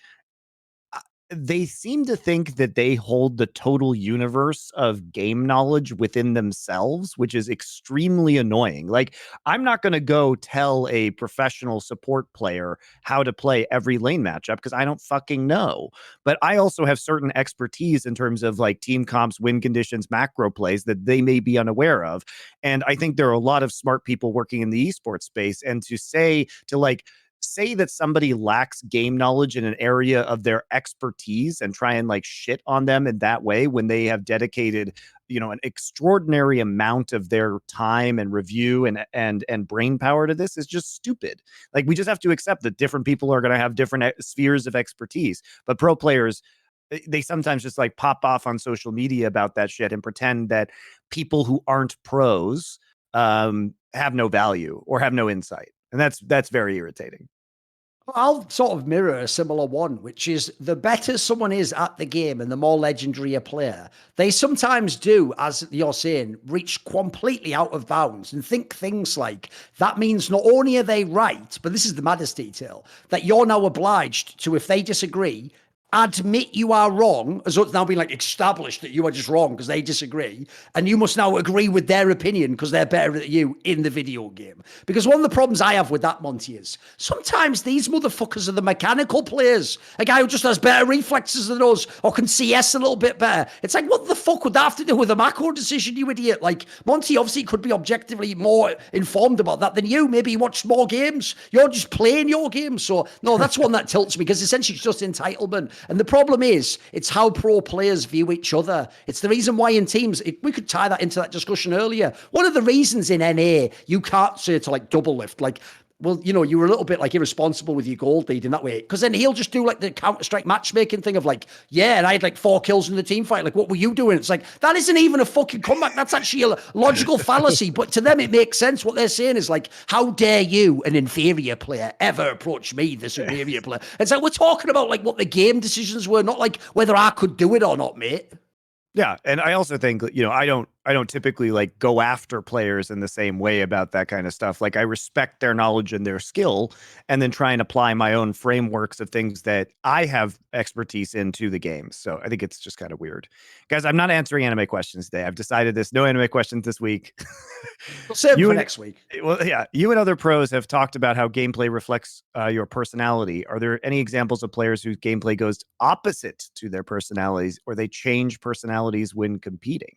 [SPEAKER 1] they seem to think that they hold the total universe of game knowledge within themselves, which is extremely annoying. Like, I'm not going to go tell a professional support player how to play every lane matchup because I don't fucking know. But I also have certain expertise in terms of like team comps, win conditions, macro plays that they may be unaware of. And I think there are a lot of smart people working in the esports space. And to say that somebody lacks game knowledge in an area of their expertise and try and like shit on them in that way when they have dedicated, an extraordinary amount of their time and review and brain power to this is just stupid. Like, we just have to accept that different people are going to have different spheres of expertise, but pro players, they sometimes just like pop off on social media about that shit and pretend that people who aren't pros have no value or have no insight. And that's very irritating.
[SPEAKER 4] I'll sort of mirror a similar one, which is the better someone is at the game and the more legendary a player, they sometimes do, as you're saying, reach completely out of bounds and think things like, that means not only are they right, but this is the maddest detail, that you're now obliged to, if they disagree, admit you are wrong, as though it's now been like established that you are just wrong because they disagree, and you must now agree with their opinion because they're better than you in the video game. Because one of the problems I have with that, Monty, is sometimes these motherfuckers are the mechanical players. A guy who just has better reflexes than us or can CS a little bit better. It's like, what the fuck would that have to do with a macro decision, you idiot? Like, Monty obviously could be objectively more informed about that than you. Maybe he watched more games. You're just playing your game. So, no, that's one that tilts me because essentially it's just entitlement. And the problem is, it's how pro players view each other. It's the reason why in teams, we could tie that into that discussion earlier. One of the reasons in NA, you can't say to like double lift, like well, you know, you were a little bit like irresponsible with your gold lead in that way. Because then he'll just do like the Counter-Strike matchmaking thing of like, yeah, and I had like 4 kills in the team fight. Like, what were you doing? It's like, that isn't even a fucking comeback. That's actually a logical fallacy. But to them, it makes sense. What they're saying is like, how dare you, an inferior player, ever approach me, the superior player? It's like, we're talking about like what the game decisions were, not like whether I could do it or not, mate.
[SPEAKER 1] Yeah, and I also think, you know, I don't typically like go after players in the same way about that kind of stuff. Like, I respect their knowledge and their skill, and then try and apply my own frameworks of things that I have expertise into the game. So I think it's just kind of weird. Guys, I'm not answering anime questions today. I've decided this. No anime questions this week.
[SPEAKER 4] We'll save it for next week.
[SPEAKER 1] Well, yeah, you and other pros have talked about how gameplay reflects your personality. Are there any examples of players whose gameplay goes opposite to their personalities, or they change personalities when competing?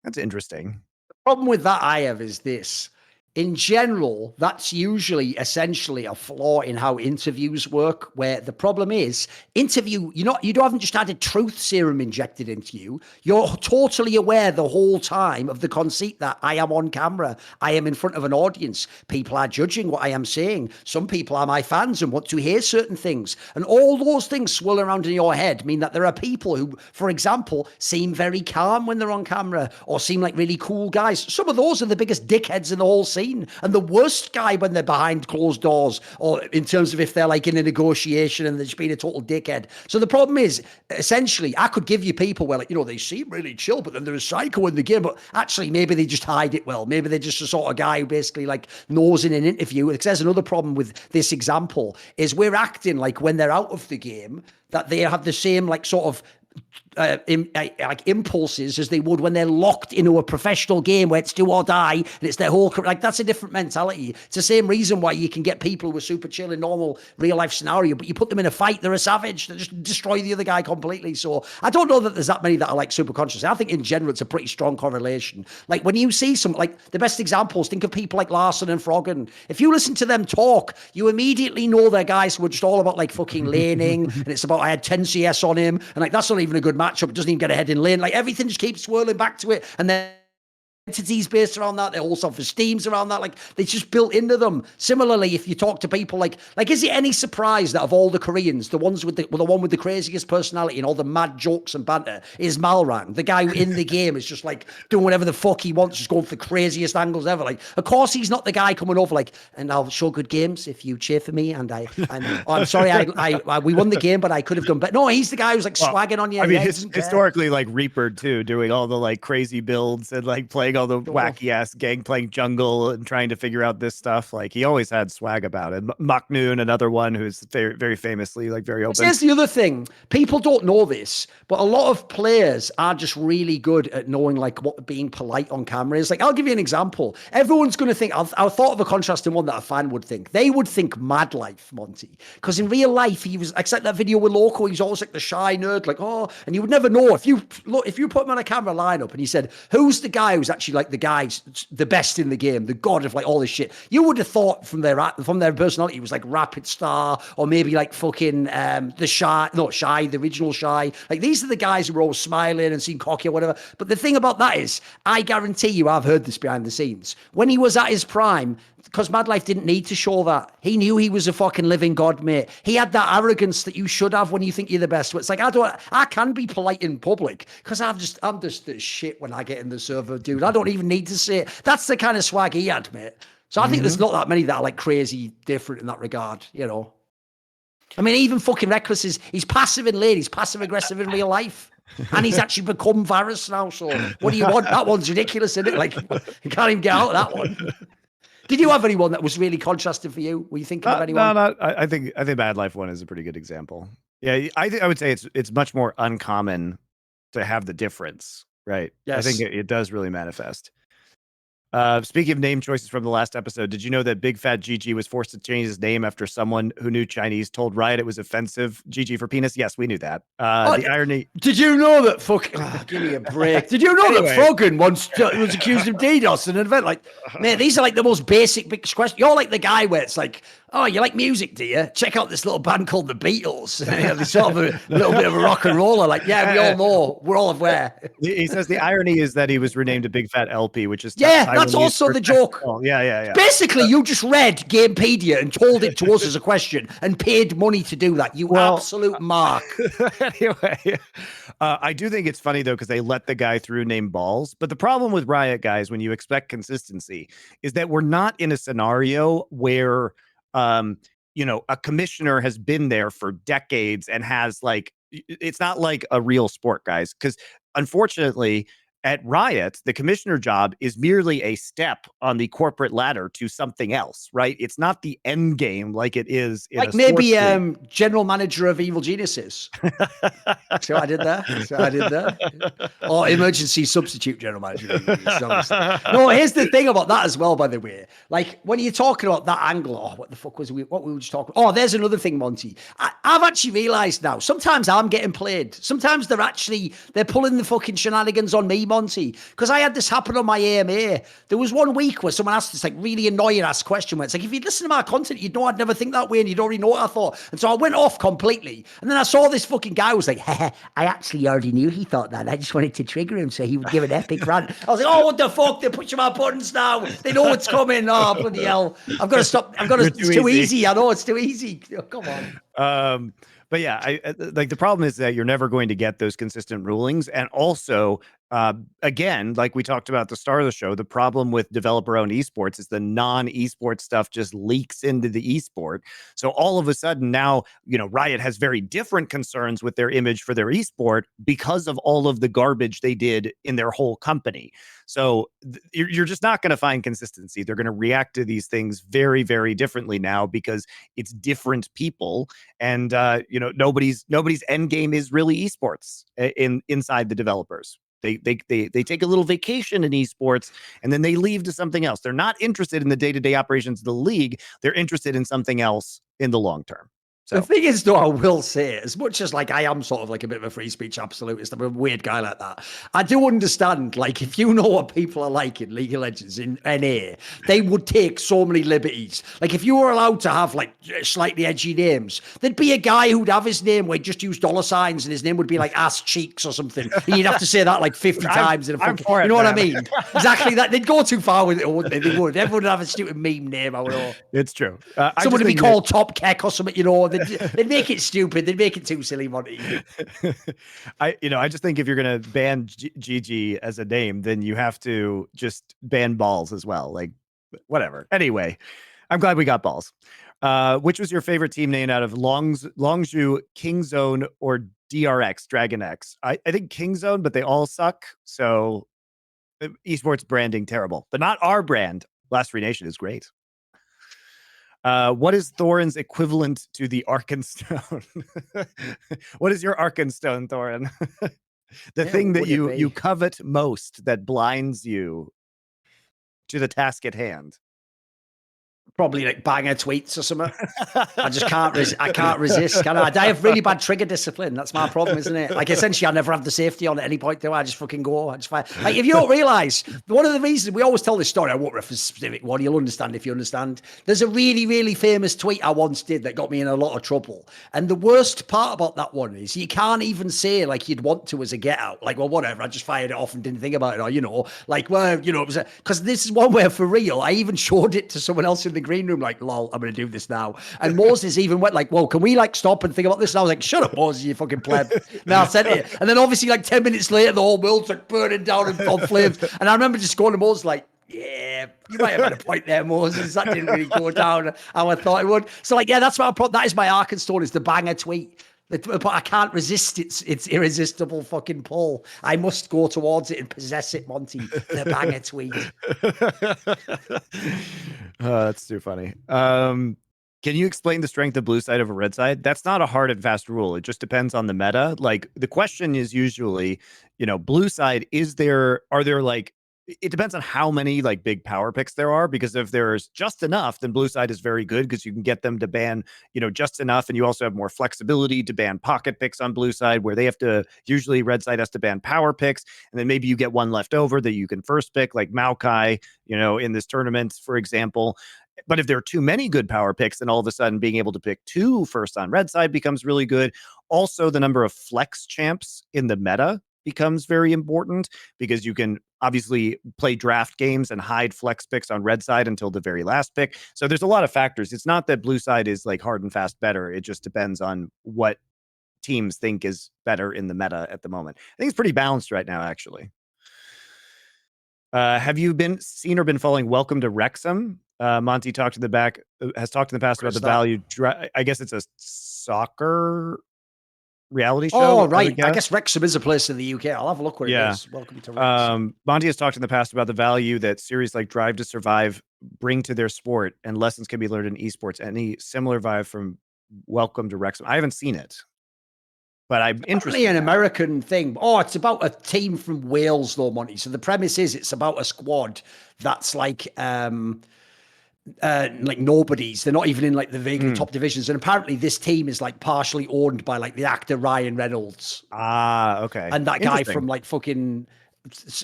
[SPEAKER 1] That's interesting.
[SPEAKER 4] The problem with that I have is this. In general, that's usually essentially a flaw in how interviews work, where the problem is you haven't just had a truth serum injected into you. You're totally aware the whole time of the conceit that I am on camera. I am in front of an audience. People are judging what I am saying. Some people are my fans and want to hear certain things. And all those things swirl around in your head mean that there are people who, for example, seem very calm when they're on camera or seem like really cool guys. Some of those are the biggest dickheads in the whole scene. And the worst guy when they're behind closed doors, or in terms of if they're like in a negotiation and they're just being a total dickhead. So the problem is, essentially, I could give you people where, like, you know, they seem really chill, but then they're a psycho in the game. But actually, maybe they just hide it well. Maybe they're just the sort of guy who basically like knows in an interview. Because there's another problem with this example is we're acting like when they're out of the game that they have the same like sort of like impulses as they would when they're locked into a professional game where it's do or die and it's their whole career. Like, that's a different mentality. It's the same reason why you can get people who are super chill in normal real life scenario, but you put them in a fight, they're a savage. They just destroy the other guy completely. So I don't know that there's that many that are like super conscious. I think in general it's a pretty strong correlation. Like, when you see some, like, the best examples, think of people like Larson and Froggen. If you listen to them talk, you immediately know they're guys who are just all about like fucking laning and it's about I had 10 CS on him and like that's not even a good matchup. It doesn't even get ahead in lane. Like, everything just keeps swirling back to it, and then entities based around that, their whole self-esteem's around that, like, they just built into them. Similarly, if you talk to people like is it any surprise that of all the Koreans, the one with the craziest personality and all the mad jokes and banter is Malrang, the guy who in the game is just like doing whatever the fuck he wants, just going for the craziest angles ever. Like, of course he's not the guy coming over like, and I'll show good games if you cheer for me, and I'm sorry, I we won the game, but I could have done better. No, he's the guy who's like swagging on you.
[SPEAKER 1] I mean, historically, like Reaper too, doing all the like crazy builds and like playing all the wacky ass gang playing jungle and trying to figure out this stuff. Like, he always had swag about it. Maknoon, another one who's very, very famously like very open.
[SPEAKER 4] Here's the other thing. People don't know this, but a lot of players are just really good at knowing like what being polite on camera is. Like, I'll give you an example. Everyone's going to think, I thought of a contrasting one that a fan would think. They would think Mad Life, Monty. Because in real life, he was, except that video with Loco, he's always like the shy nerd, like, oh, and you would never know. If you put him on a camera lineup and he said, who's the guy who's actually like the guys, the best in the game, the god of like all this shit, you would have thought from their personality it was like Rapid Star, or maybe like fucking the original Shy. Like, these are the guys who were always smiling and seem cocky or whatever. But the thing about that is, I guarantee you, I've heard this behind the scenes, when he was at his prime, because Mad Life didn't need to show that. He knew he was a fucking living god, mate. He had that arrogance that you should have when you think you're the best. It's like, I can be polite in public because I'm just the shit when I get in the server, dude. I don't even need to say it. That's the kind of swag he had, mate. So I think there's not that many that are like crazy different in that regard, you know. I mean, even fucking Reckless he's passive in lane, he's passive aggressive in real life. And he's actually become Varus now, so what do you want? That one's ridiculous, isn't it? Like, you can't even get out of that one. Did you have anyone that was really contrasting for you? Were you thinking of anyone?
[SPEAKER 1] No. I think Bad Life one is a pretty good example. Yeah, I would say it's much more uncommon to have the difference, right?
[SPEAKER 4] Yes.
[SPEAKER 1] I think it does really manifest. Speaking of name choices from the last episode, did you know that Big Fat GG was forced to change his name after someone who knew Chinese told Riot it was offensive? GG for penis? Yes, we knew that. The irony.
[SPEAKER 4] Did you know that give me a break. Did you know that Froggen once was accused of DDoS in an event? Like, man, these are like the most basic questions. You're like the guy where it's like, oh, you like music, do you? Check out this little band called the Beatles. They're sort of a little bit of a rock and roller. Like, yeah, we all know. We're all aware.
[SPEAKER 1] He says the irony is that he was renamed a Big Fat LP, which is
[SPEAKER 4] Yeah, that's also the joke.
[SPEAKER 1] Yeah.
[SPEAKER 4] Basically, you just read Gamepedia and told it to us as a question and paid money to do that. You absolute mark.
[SPEAKER 1] Anyway, I do think it's funny though because they let the guy through named Balls. But the problem with Riot, guys, when you expect consistency, is that we're not in a scenario where a commissioner has been there for decades and has it's not like a real sport, guys, because unfortunately at Riot, the commissioner job is merely a step on the corporate ladder to something else, right? It's not the end game like it is in
[SPEAKER 4] like maybe general manager of Evil Geniuses. So I did that. Or emergency substitute general manager. No, here's the thing about that as well, by the way. Like when you're talking about that angle, what the fuck was what we were just talking about? Oh, there's another thing, Monty. I've actually realized now, sometimes I'm getting played. Sometimes they're pulling the fucking shenanigans on me, Monty. Because I had this happen on my AMA. There was one week where someone asked this like really annoying ass question where it's like, if you'd listen to my content, you'd know I'd never think that way and you'd already know what I thought. And so I went off completely. And then I saw this fucking guy who was like, I actually already knew he thought that. I just wanted to trigger him so he would give an epic rant. I was like, oh, what the fuck? They're pushing my buttons now. They know what's coming. Oh, bloody hell. I've got to stop. It's too easy. I know it's too easy. Oh, come on.
[SPEAKER 1] But yeah, like the problem is that you're never going to get those consistent rulings. And also, again, like we talked about at the start of the show, the problem with developer-owned esports is the non-esport stuff just leaks into the esport. So all of a sudden now, Riot has very different concerns with their image for their esport because of all of the garbage they did in their whole company. So you're just not going to find consistency. They're going to react to these things very, very differently now because it's different people, and nobody's end game is really esports inside the developers. They take a little vacation in esports and then they leave to something else. They're not interested in the day-to-day operations of the league. They're interested in something else in the long term. So.
[SPEAKER 4] The thing is, though, I will say, as much as like I am sort of like a bit of a free speech absolutist, I'm a weird guy like that. I do understand, like, if you know what people are like in League of Legends in NA, they would take so many liberties. Like, if you were allowed to have like slightly edgy names, there'd be a guy who'd have his name where he'd just use $signs and his name would be like Ass Cheeks or something. And you'd have to say that like 50 times in a fucking, you know what I mean? Exactly that. They'd go too far with it, wouldn't they? They would. Everyone would have a stupid meme name, I would know.
[SPEAKER 1] It's true.
[SPEAKER 4] Someone would be called Top Keck or something, They'd make it stupid. They'd make it too silly, Monty.
[SPEAKER 1] I just think if you're going to ban GG as a name, then you have to just ban Balls as well. Like, whatever. Anyway, I'm glad we got Balls. Which was your favorite team name out of Longzhu, Kingzone, or DRX, Dragon X? I think Kingzone, but they all suck. So esports branding, terrible. But not our brand. Last Free Nation is great. What is Thorin's equivalent to the arkenstone? What is your arkenstone, Thorin? The thing that you covet most that blinds you to the task at hand.
[SPEAKER 4] Probably like banger tweets or something. I just I can't resist. Can I have really bad trigger discipline. That's my problem, isn't it? Like essentially I never have the safety on at any point, do I? Just fucking go. I just find, like, if you don't realize, one of the reasons we always tell this story, I won't reference a specific one, you'll understand if you understand. There's a really, really famous tweet I once did that got me in a lot of trouble. And the worst part about that one is you can't even say like you'd want to as a get out. Like, well, whatever, I just fired it off and didn't think about it. Or, like, well, it was because this is one where for real, I even showed it to someone else in the green room, like, lol, I'm going to do this now. And Moses even went like, well, can we like stop and think about this? And I was like, shut up, Moses, you fucking pleb. Now I sent it. And then obviously like 10 minutes later, the whole world's like burning down and on flames. And I remember just going to Moses like, yeah, you might have had a point there, Moses. That didn't really go down how I thought it would. So like, yeah, that's my problem. That is my arkenstone, is the banger tweet. But I can't resist its irresistible fucking pull. I must go towards it and possess it, Monty. The banger tweet.
[SPEAKER 1] Oh, that's too funny. Can you explain the strength of blue side over red side? That's not a hard and fast rule. It just depends on the meta. Like the question is usually, blue side, are there like, it depends on how many like big power picks there are, because if there's just enough, then blue side is very good because you can get them to ban, just enough. And you also have more flexibility to ban pocket picks on blue side, where they have to, usually red side has to ban power picks. And then maybe you get one left over that you can first pick, like Maokai, in this tournament, for example. But if there are too many good power picks, then all of a sudden being able to pick 2 first on red side becomes really good. Also, the number of flex champs in the meta becomes very important because you can obviously play draft games and hide flex picks on red side until the very last pick. So there's a lot of factors. It's not that blue side is like hard and fast better. It just depends on what teams think is better in the meta at the moment. I think it's pretty balanced right now, actually. Have you seen or been following Welcome to Wrexham? Monty has talked in the past about the value. I guess it's a soccer reality show.
[SPEAKER 4] Oh, right. I guess Wrexham is a place in the UK. I'll have a look where it is. Welcome to Wrexham.
[SPEAKER 1] Monty has talked in the past about the value that series like Drive to Survive bring to their sport, and lessons can be learned in esports. Any similar vibe from Welcome to Wrexham? I haven't seen it, but I'm interested.
[SPEAKER 4] An American thing. Oh, it's about a team from Wales, though, Monty. So the premise is it's about a squad that's like nobodies. They're not even in like the vaguely top divisions. And apparently this team is like partially owned by like the actor Ryan Reynolds.
[SPEAKER 1] Ah, okay.
[SPEAKER 4] And that guy from like fucking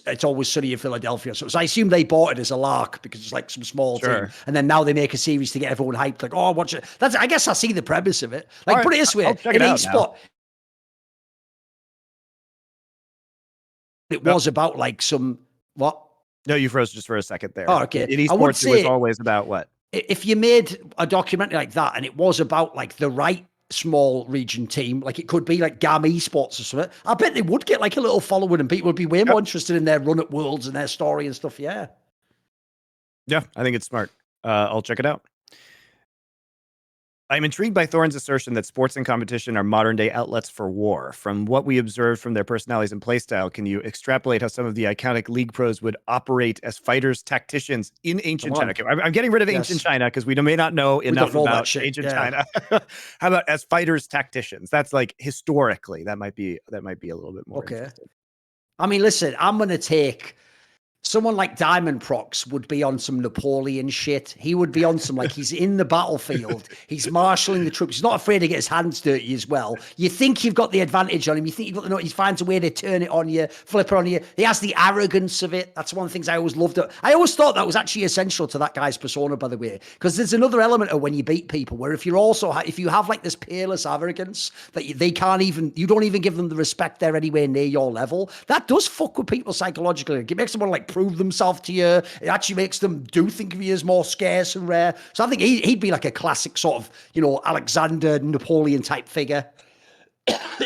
[SPEAKER 4] It's Always Sunny in Philadelphia. So I assume they bought it as a lark because it's like some small team. And then now they make a series to get everyone hyped. Like, oh, watch it. I guess I see the premise of it. Like, put it this way. In eSport, it was about like some, what?
[SPEAKER 1] No, you froze just for a second there.
[SPEAKER 4] Oh, okay.
[SPEAKER 1] In esports, it was always about what?
[SPEAKER 4] If you made a documentary like that and it was about like the right small region team, like it could be like GAM Esports or something, I bet they would get like a little following and people would be way more interested in their run at Worlds and their story and stuff. Yeah.
[SPEAKER 1] Yeah, I think it's smart. I'll check it out. I'm intrigued by Thorin's assertion that sports and competition are modern-day outlets for war. From what we observed from their personalities and playstyle, can you extrapolate how some of the iconic league pros would operate as fighters, tacticians in ancient China? I'm getting rid of ancient China because we may not know enough about ancient China. How about as fighters, tacticians? That's like historically, that might be a little bit more interesting.
[SPEAKER 4] I mean, listen, I'm going to take... Someone like Diamond Prox would be on some Napoleon shit. He would be on some, like, he's in the battlefield. He's marshalling the troops. He's not afraid to get his hands dirty as well. You think you've got the advantage on him. You think you've got the note. He finds a way to turn it on you, flip it on you. He has the arrogance of it. That's one of the things I always loved. I always thought that was actually essential to that guy's persona, by the way, because there's another element of when you beat people where if you have like this peerless arrogance that you don't even give them the respect they're anywhere near your level, that does fuck with people psychologically. It makes them want to like prove themselves to you. It actually makes them think of you as more scarce and rare. So I think he'd be like a classic sort of, Alexander Napoleon type figure.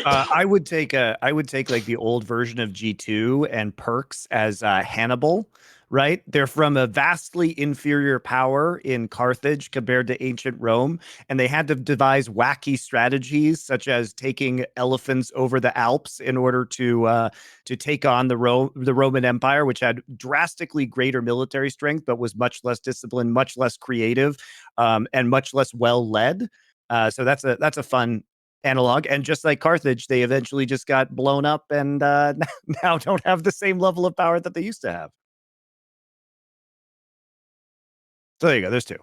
[SPEAKER 1] I would take like the old version of G2 and Perks as Hannibal, right? They're from a vastly inferior power in Carthage compared to ancient Rome, and they had to devise wacky strategies such as taking elephants over the Alps in order to take on the Roman Empire, which had drastically greater military strength but was much less disciplined, much less creative, and much less well led. So that's a fun analog. And just like Carthage, they eventually just got blown up and now don't have the same level of power that they used to have. So there you go. There's two.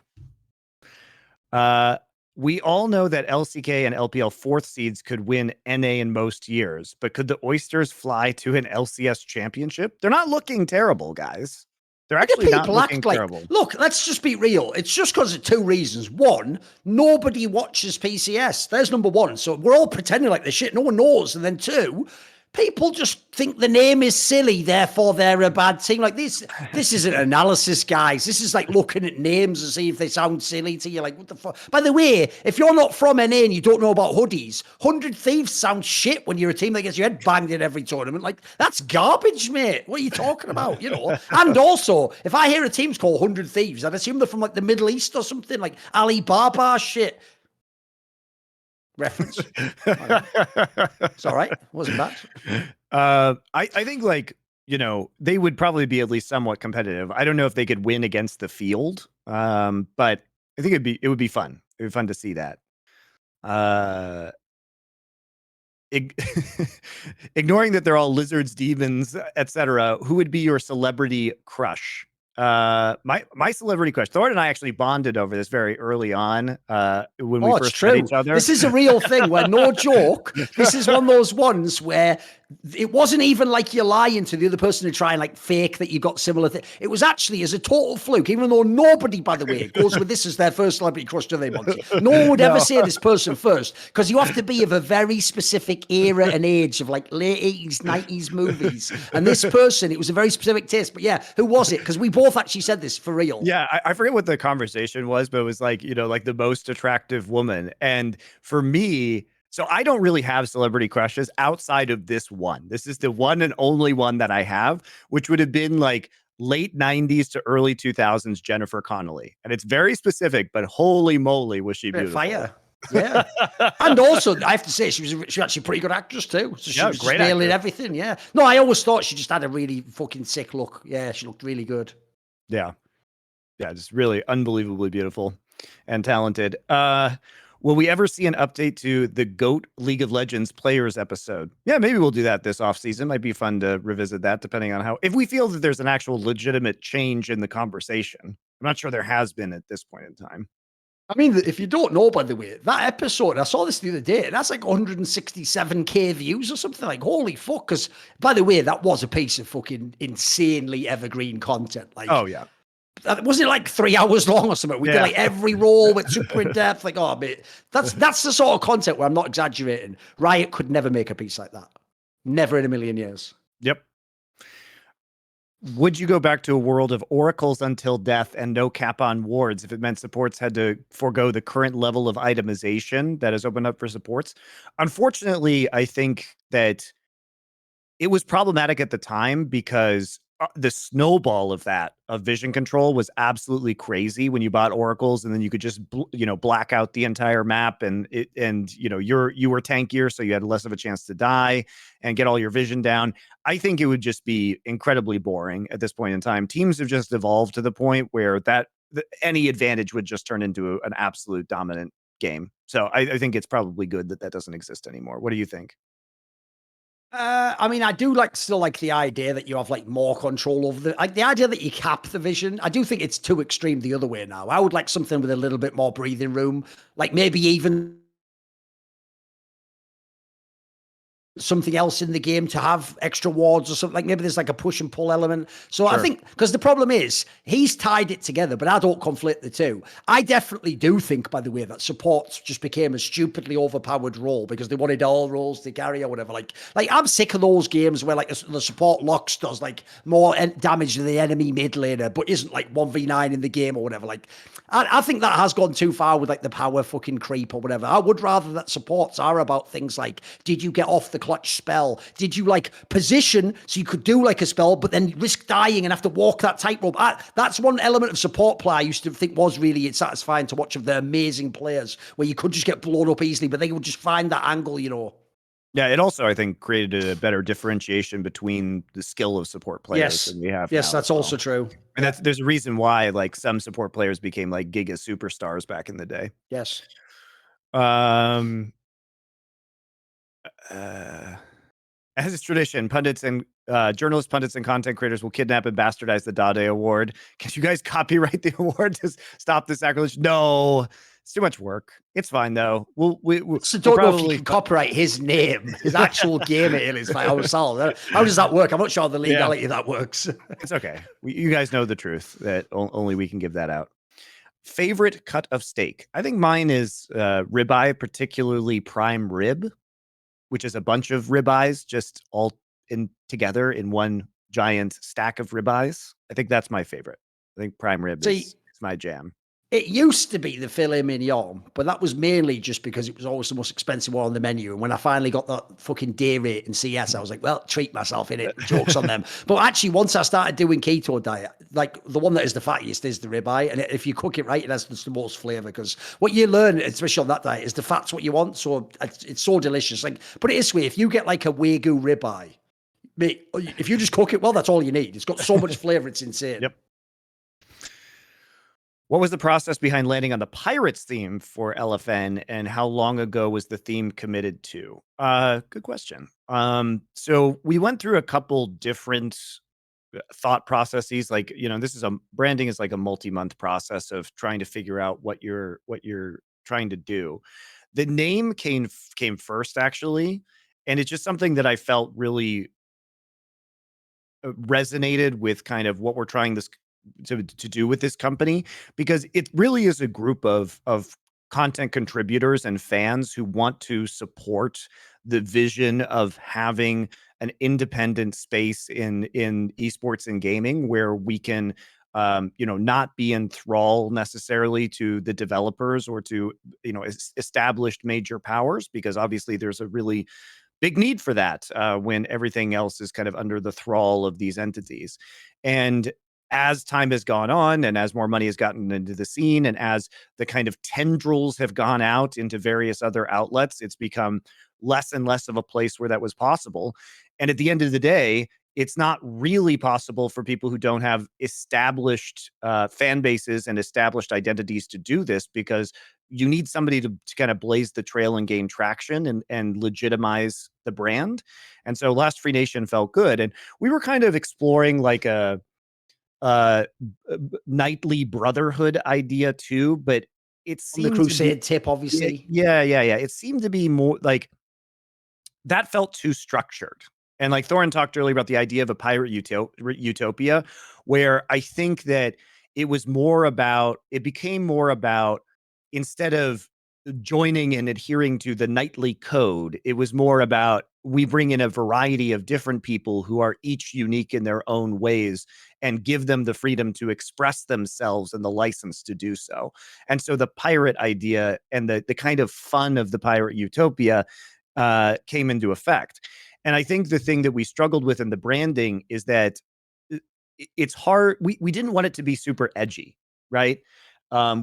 [SPEAKER 1] We all know that LCK and LPL fourth seeds could win NA in most years, but could the Oysters fly to an LCS championship? They're not looking terrible, guys. They're actually not looking terrible.
[SPEAKER 4] Look, let's just be real. It's just because of two reasons. One, nobody watches PCS. There's number one. So we're all pretending like this shit. No one knows. And then two, people just think the name is silly, therefore they're a bad team. Like this isn't analysis, guys. This is like looking at names and see if they sound silly to you. Like, what the fuck? By the way, if you're not from NA and you don't know about hoodies, 100 Thieves sounds shit when you're a team that gets your head banged in every tournament. Like, that's garbage, mate. What are you talking about? And also, if I hear a team's called 100 Thieves, I'd assume they're from like the Middle East or something, like Alibaba shit. Reference. It's all right. It wasn't bad.
[SPEAKER 1] I think they would probably be at least somewhat competitive. I don't know if they could win against the field, but I think it would be fun. It would be fun to see that. Ignoring that they're all lizards, demons, etc. Who would be your celebrity crush? My celebrity crush. Thorin and I actually bonded over this very early on when we first met each other.
[SPEAKER 4] This is a real thing where, no joke, this is one of those ones where it wasn't even like you're lying to the other person to try and like fake that you got similar thing. It was actually as a total fluke, even though nobody, by the way, goes with this as their first celebrity crush, do they, Monty? No one would ever say this person first, because you have to be of a very specific era and age of like late 80s, 90s movies. And this person, it was a very specific taste. But yeah, who was it? Because we both actually said this for real.
[SPEAKER 1] Yeah, I forget what the conversation was, but it was like, like the most attractive woman. And for me, so I don't really have celebrity crushes outside of this one. This is the one and only one that I have, which would have been like late 90s to early 2000s Jennifer Connelly. And it's very specific, but holy moly, was she beautiful.
[SPEAKER 4] Fire. Yeah. And also, I have to say, she was actually a pretty good actress too. So she was
[SPEAKER 1] great
[SPEAKER 4] just nailing
[SPEAKER 1] actress.
[SPEAKER 4] everything. Yeah. No, I always thought she just had a really fucking sick look. Yeah, she looked really good.
[SPEAKER 1] Yeah. Yeah, just really unbelievably beautiful and talented. Will we ever see an update to the GOAT League of Legends players episode? Yeah, maybe we'll do that this offseason. Might be fun to revisit that, depending on if we feel that there's an actual legitimate change in the conversation. I'm not sure there has been at this point in time.
[SPEAKER 4] I mean, if you don't know, by the way, that episode, I saw this the other day, that's like 167k views or something. Like, holy fuck. Because, by the way, that was a piece of fucking insanely evergreen content. Like,
[SPEAKER 1] oh, yeah.
[SPEAKER 4] Wasn't it like 3 hours long or something? We did like every role with super in depth. Like, oh, mate, that's the sort of content where I'm not exaggerating. Riot could never make a piece like that. Never in a million years.
[SPEAKER 1] Yep. Would you go back to a world of oracles until death and no cap on wards if it meant supports had to forego the current level of itemization that has opened up for supports? Unfortunately, I think that it was problematic at the time because the snowball of vision control was absolutely crazy when you bought oracles, and then you could just black out the entire map, and you were tankier, so you had less of a chance to die and get all your vision down. I think it would just be incredibly boring at this point in time. Teams have just evolved to the point where any advantage would just turn into an absolute dominant game. So I think it's probably good that doesn't exist anymore. What do you think?
[SPEAKER 4] I mean, I do still like the idea that you have like more control over the idea that you cap the vision. I do think it's too extreme the other way now. I would like something with a little bit more breathing room, like maybe even something else in the game to have extra wards or something. Like maybe there's like a push and pull element. So I think, because the problem is he's tied it together, but I don't conflate the two. I definitely do think, by the way, that supports just became a stupidly overpowered role because they wanted all roles to carry or whatever. Like I'm sick of those games where like the support Lux does like more damage than the enemy mid laner, but isn't like 1v9 in the game or whatever. Like I think that has gone too far with like the power fucking creep or whatever. I would rather that supports are about things like, did you get off the clutch spell? Did you like position so you could do like a spell, but then risk dying and have to walk that tightrope? That's one element of support play I used to think was really satisfying to watch of the amazing players where you could just get blown up easily, but they would just find that angle,
[SPEAKER 1] Yeah, it also, I think, created a better differentiation between the skill of support players than we have now.
[SPEAKER 4] Yes, that's also true.
[SPEAKER 1] And there's a reason why like some support players became like giga superstars back in the day.
[SPEAKER 4] Yes.
[SPEAKER 1] As is tradition, pundits and journalists, pundits, and content creators will kidnap and bastardize the Dade Award. Can you guys copyright the award to stop the sacrilege? No, it's too much work. It's fine though. We'll
[SPEAKER 4] don't know if you can copyright his name, his actual game. It is like, how does that work? I'm not sure the legality of that works.
[SPEAKER 1] It's okay. You guys know the truth that only we can give that out. Favorite cut of steak? I think mine is ribeye, particularly prime rib, which is a bunch of ribeyes just all together in one giant stack of ribeyes. I think that's my favorite. I think prime rib is my jam.
[SPEAKER 4] It used to be the filet mignon, but that was mainly just because it was always the most expensive one on the menu. And when I finally got that fucking day rate in CS, I was like, well, treat myself in it. Jokes on them. But actually, once I started doing keto diet, like the one that is the fattiest is the ribeye. And if you cook it right, it has the most flavor. Because what you learn, especially on that diet, is the fat's what you want. So it's so delicious. Like, put it this way, if you get like a Wagyu ribeye, mate, if you just cook it well, that's all you need. It's got so much flavor, it's insane.
[SPEAKER 1] Yep. What was the process behind landing on the Pirates theme for LFN, and how long ago was the theme committed to? Good question. So we went through a couple different thought processes. Like, branding is like a multi-month process of trying to figure out what you're trying to do. The name came first, actually. And it's just something that I felt really resonated with kind of what we're trying to do with this company, because it really is a group of content contributors and fans who want to support the vision of having an independent space in esports and gaming where we can not be in thrall necessarily to the developers or to established major powers, because obviously there's a really big need for that when everything else is kind of under the thrall of these entities. And as time has gone on and as more money has gotten into the scene and as the kind of tendrils have gone out into various other outlets, it's become less and less of a place where that was possible. And at the end of the day, it's not really possible for people who don't have established fan bases and established identities to do this, because you need somebody to kind of blaze the trail and gain traction and legitimize the brand. And so Last Free Nation felt good. And we were kind of exploring like a nightly brotherhood idea too, but it seemed
[SPEAKER 4] the Crusade tip, obviously.
[SPEAKER 1] Yeah. It seemed to be more like that felt too structured. And like Thorin talked earlier about the idea of a pirate utopia, where I think that it became more about, instead of joining and adhering to the nightly code, it was more about, we bring in a variety of different people who are each unique in their own ways and give them the freedom to express themselves and the license to do so. And so the pirate idea and the kind of fun of the pirate utopia came into effect. And I think the thing that we struggled with in the branding is that it's hard. We didn't want it to be super edgy, right?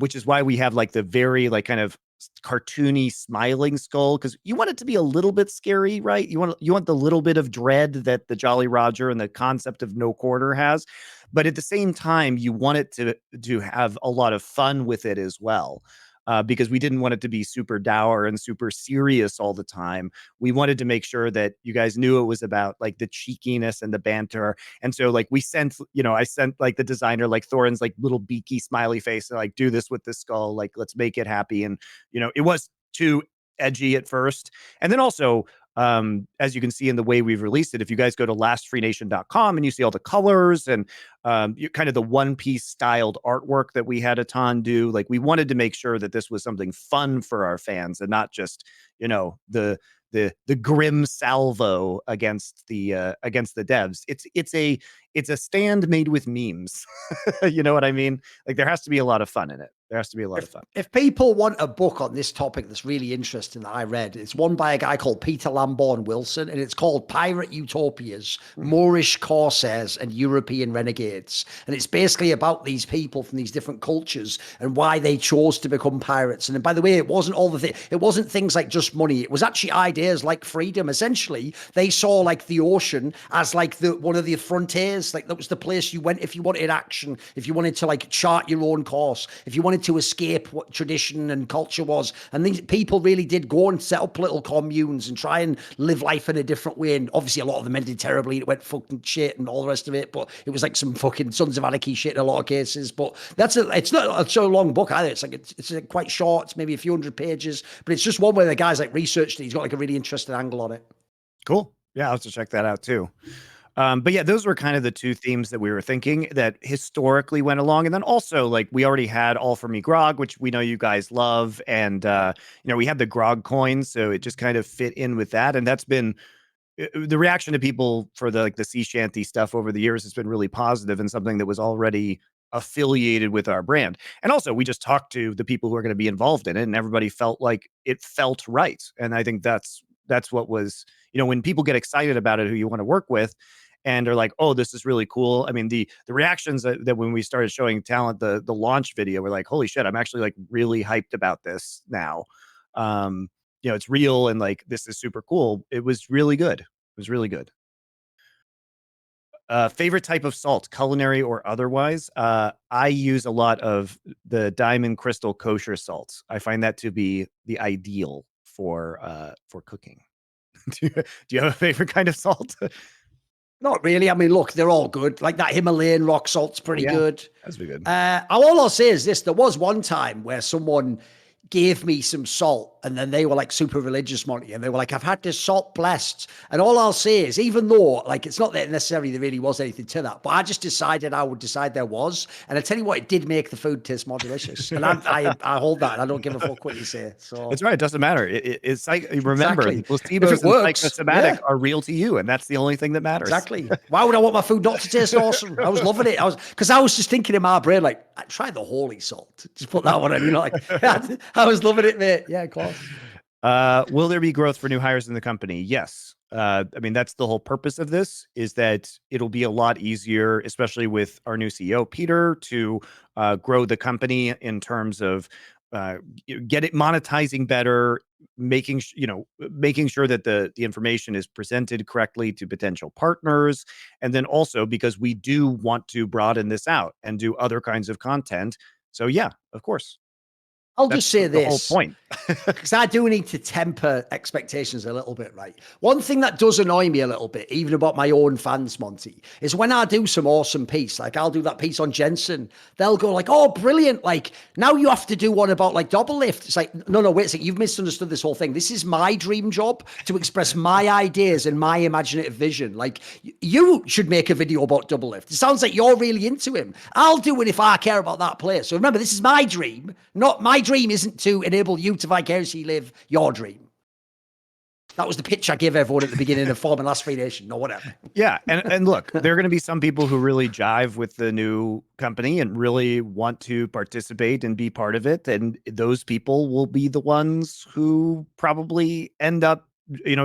[SPEAKER 1] Which is why we have like the very like kind of cartoony smiling skull, because you want it to be a little bit scary, right? You want the little bit of dread that the Jolly Roger and the concept of No Quarter has, but at the same time, you want it to have a lot of fun with it as well. Because we didn't want it to be super dour and super serious all the time. We wanted to make sure that you guys knew it was about like the cheekiness and the banter. And so like I sent like the designer, like Thorin's like little beaky smiley face, and like, do this with the skull, like let's make it happy. And it was too edgy at first. And then also, as you can see in the way we've released it, if you guys go to lastfreenation.com and you see all the colors and kind of the One Piece styled artwork that we had Atan do, like we wanted to make sure that this was something fun for our fans and not just the grim salvo against the devs. It's a stand made with memes. You know what I mean? Like there has to be a lot of fun in it. There has to be a lot of fun.
[SPEAKER 4] If people want a book on this topic that's really interesting that I read, it's one by a guy called Peter Lamborn Wilson, and it's called Pirate Utopias, Moorish Corsairs and European Renegades. And it's basically about these people from these different cultures and why they chose to become pirates. And by the way, it wasn't it wasn't things like just money. It was actually ideas like freedom. Essentially, they saw like the ocean as like one of the frontiers. Like that was the place you went if you wanted action, if you wanted to like chart your own course, if you wanted to escape what tradition and culture was. And these people really did go and set up little communes and try and live life in a different way. And obviously a lot of them ended terribly. It went fucking shit and all the rest of it. But it was like some fucking Sons of Anarchy shit in a lot of cases. But it's not so long book either. It's like it's quite short. It's maybe a few hundred pages, but it's just one where the guy's like researched it. He's got like a really interesting angle on it.
[SPEAKER 1] Cool. Yeah, I'll have to check that out too. But yeah, those were kind of the two themes that we were thinking that historically went along. And then also like we already had All For Me Grog, which we know you guys love. And, we had the GROGcoin. So it just kind of fit in with that. And that's been the reaction to people for the sea shanty stuff over the years has been really positive and something that was already affiliated with our brand. And also we just talked to the people who are going to be involved in it and everybody felt like it felt right. And I think that's what was, when people get excited about it, who you want to work with, and are like, oh, this is really cool. I mean, the reactions that when we started showing talent, the launch video, we're like, holy shit, I'm actually like really hyped about this now. It's real and like, this is super cool. It was really good. It was really good. Favorite type of salt, culinary or otherwise? I use a lot of the diamond crystal kosher salts. I find that to be the ideal for cooking. Do you have a favorite kind of salt?
[SPEAKER 4] Not really. I mean, look, they're all good. Like that Himalayan rock salt's pretty good.
[SPEAKER 1] That's pretty good.
[SPEAKER 4] All I'll say is this. There was one time where someone gave me some salt, and then they were like super religious, Monty, and they were like, I've had this salt blessed. And all I'll say is, even though like it's not that necessarily there really was anything to that, but I just decided I would decide there was. And I tell you what, it did make the food taste more delicious. And I hold that. I don't give a fuck what you say. So
[SPEAKER 1] That's right. It doesn't matter. It's like, remember,
[SPEAKER 4] Exactly.
[SPEAKER 1] the placebos
[SPEAKER 4] If it
[SPEAKER 1] and
[SPEAKER 4] works,
[SPEAKER 1] psychosomatic
[SPEAKER 4] yeah.
[SPEAKER 1] are real to you, and that's the only thing that matters.
[SPEAKER 4] Exactly. Why would I want my food not to taste awesome? I was loving it. I was just thinking in my brain, like, I tried the holy salt. Just put that one in. You know, like, I was loving it, mate. Yeah, of course.
[SPEAKER 1] Will there be growth for new hires in the company? Yes. I mean, that's the whole purpose of this, is that it'll be a lot easier, especially with our new CEO, Peter, to grow the company in terms of get it monetizing better, making sure that the information is presented correctly to potential partners, and then also because we do want to broaden this out and do other kinds of content. So yeah, of course.
[SPEAKER 4] I'll
[SPEAKER 1] That's
[SPEAKER 4] just say
[SPEAKER 1] the whole
[SPEAKER 4] this,
[SPEAKER 1] point.
[SPEAKER 4] because I do need to temper expectations a little bit, right? One thing that does annoy me a little bit, even about my own fans, Monty, is when I do some awesome piece, like I'll do that piece on Jensen, they'll go like, oh, brilliant. Like, now you have to do one about like double lift. It's like, no, wait a second. You've misunderstood this whole thing. This is my dream job to express my ideas and my imaginative vision. Like, you should make a video about double lift. It sounds like you're really into him. I'll do it if I care about that player. So remember, this is my dream, not my dream isn't to enable you to vicariously live your dream. That was the pitch I gave everyone at the beginning of Form and Last Free Nation, or whatever.
[SPEAKER 1] Yeah, and look, there are going to be some people who really jive with the new company and really want to participate and be part of it, and those people will be the ones who probably end up,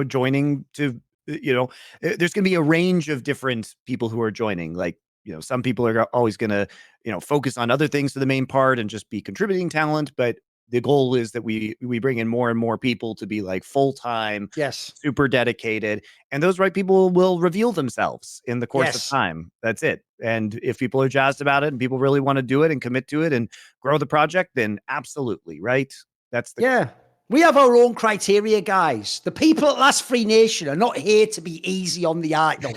[SPEAKER 1] joining to, there's going to be a range of different people who are joining. Like, some people are always going to, focus on other things to the main part and just be contributing talent, but the goal is that we bring in more and more people to be like full-time,
[SPEAKER 4] Yes,
[SPEAKER 1] super dedicated, and those right people will reveal themselves in the course of
[SPEAKER 4] Yes.
[SPEAKER 1] time. That's it. And if people are jazzed about it and people really want to do it and commit to it and grow the project, then absolutely, right? That's the
[SPEAKER 4] Yeah. We have our own criteria, guys. The people at Last Free Nation are not here to be easy on the eye. No.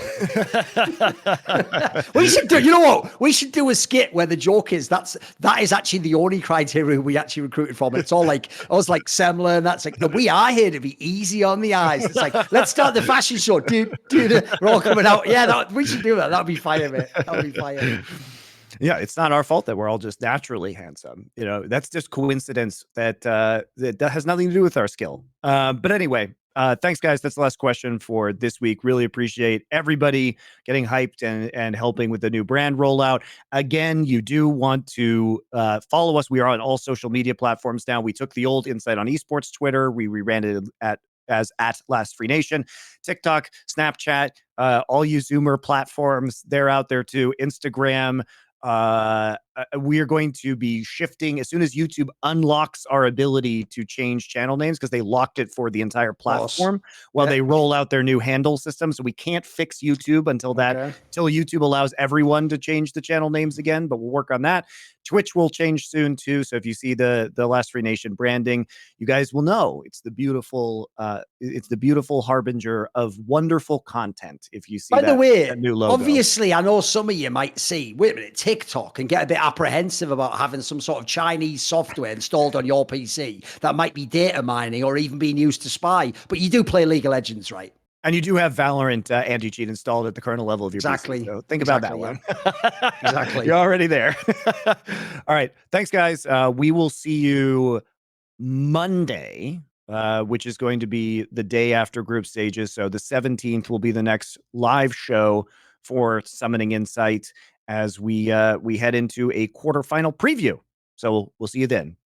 [SPEAKER 4] We should do, you know what? We should do a skit where the joke is that is actually the only criteria we actually recruited from. It's all like us, like Semler, and that's like, no, we are here to be easy on the eyes. It's like, let's start the fashion show. Dude, we're all coming out. Yeah, we should do that. That'd be fire, mate. That'd be fire.
[SPEAKER 1] Yeah, it's not our fault that we're all just naturally handsome. That's just coincidence that has nothing to do with our skill. But anyway, thanks, guys. That's the last question for this week. Really appreciate everybody getting hyped and helping with the new brand rollout. Again, you do want to follow us. We are on all social media platforms now. We took the old Insight on Esports Twitter. We rebranded it as at Last Free Nation, TikTok, Snapchat, all you Zoomer platforms. They're out there too. Instagram. We are going to be shifting as soon as YouTube unlocks our ability to change channel names, because they locked it for the entire platform while they roll out their new handle system. So we can't fix YouTube until YouTube allows everyone to change the channel names again, but we'll work on that. Twitch will change soon too. So if you see the Last Free Nation branding, you guys will know it's the beautiful harbinger of wonderful content. If you see
[SPEAKER 4] By the way,
[SPEAKER 1] that new logo.
[SPEAKER 4] Obviously, I know some of you might see, wait a minute, TikTok, and get a bit apprehensive about having some sort of Chinese software installed on your PC that might be data mining or even being used to spy. But you do play League of Legends, right?
[SPEAKER 1] And you do have Valorant anti-cheat installed at the kernel level of your PC. So think about that one.
[SPEAKER 4] Exactly.
[SPEAKER 1] You're already there. All right. Thanks, guys. We will see you Monday, which is going to be the day after group stages. So the 17th will be the next live show for Summoning Insight as we head into a quarterfinal preview. So we'll see you then.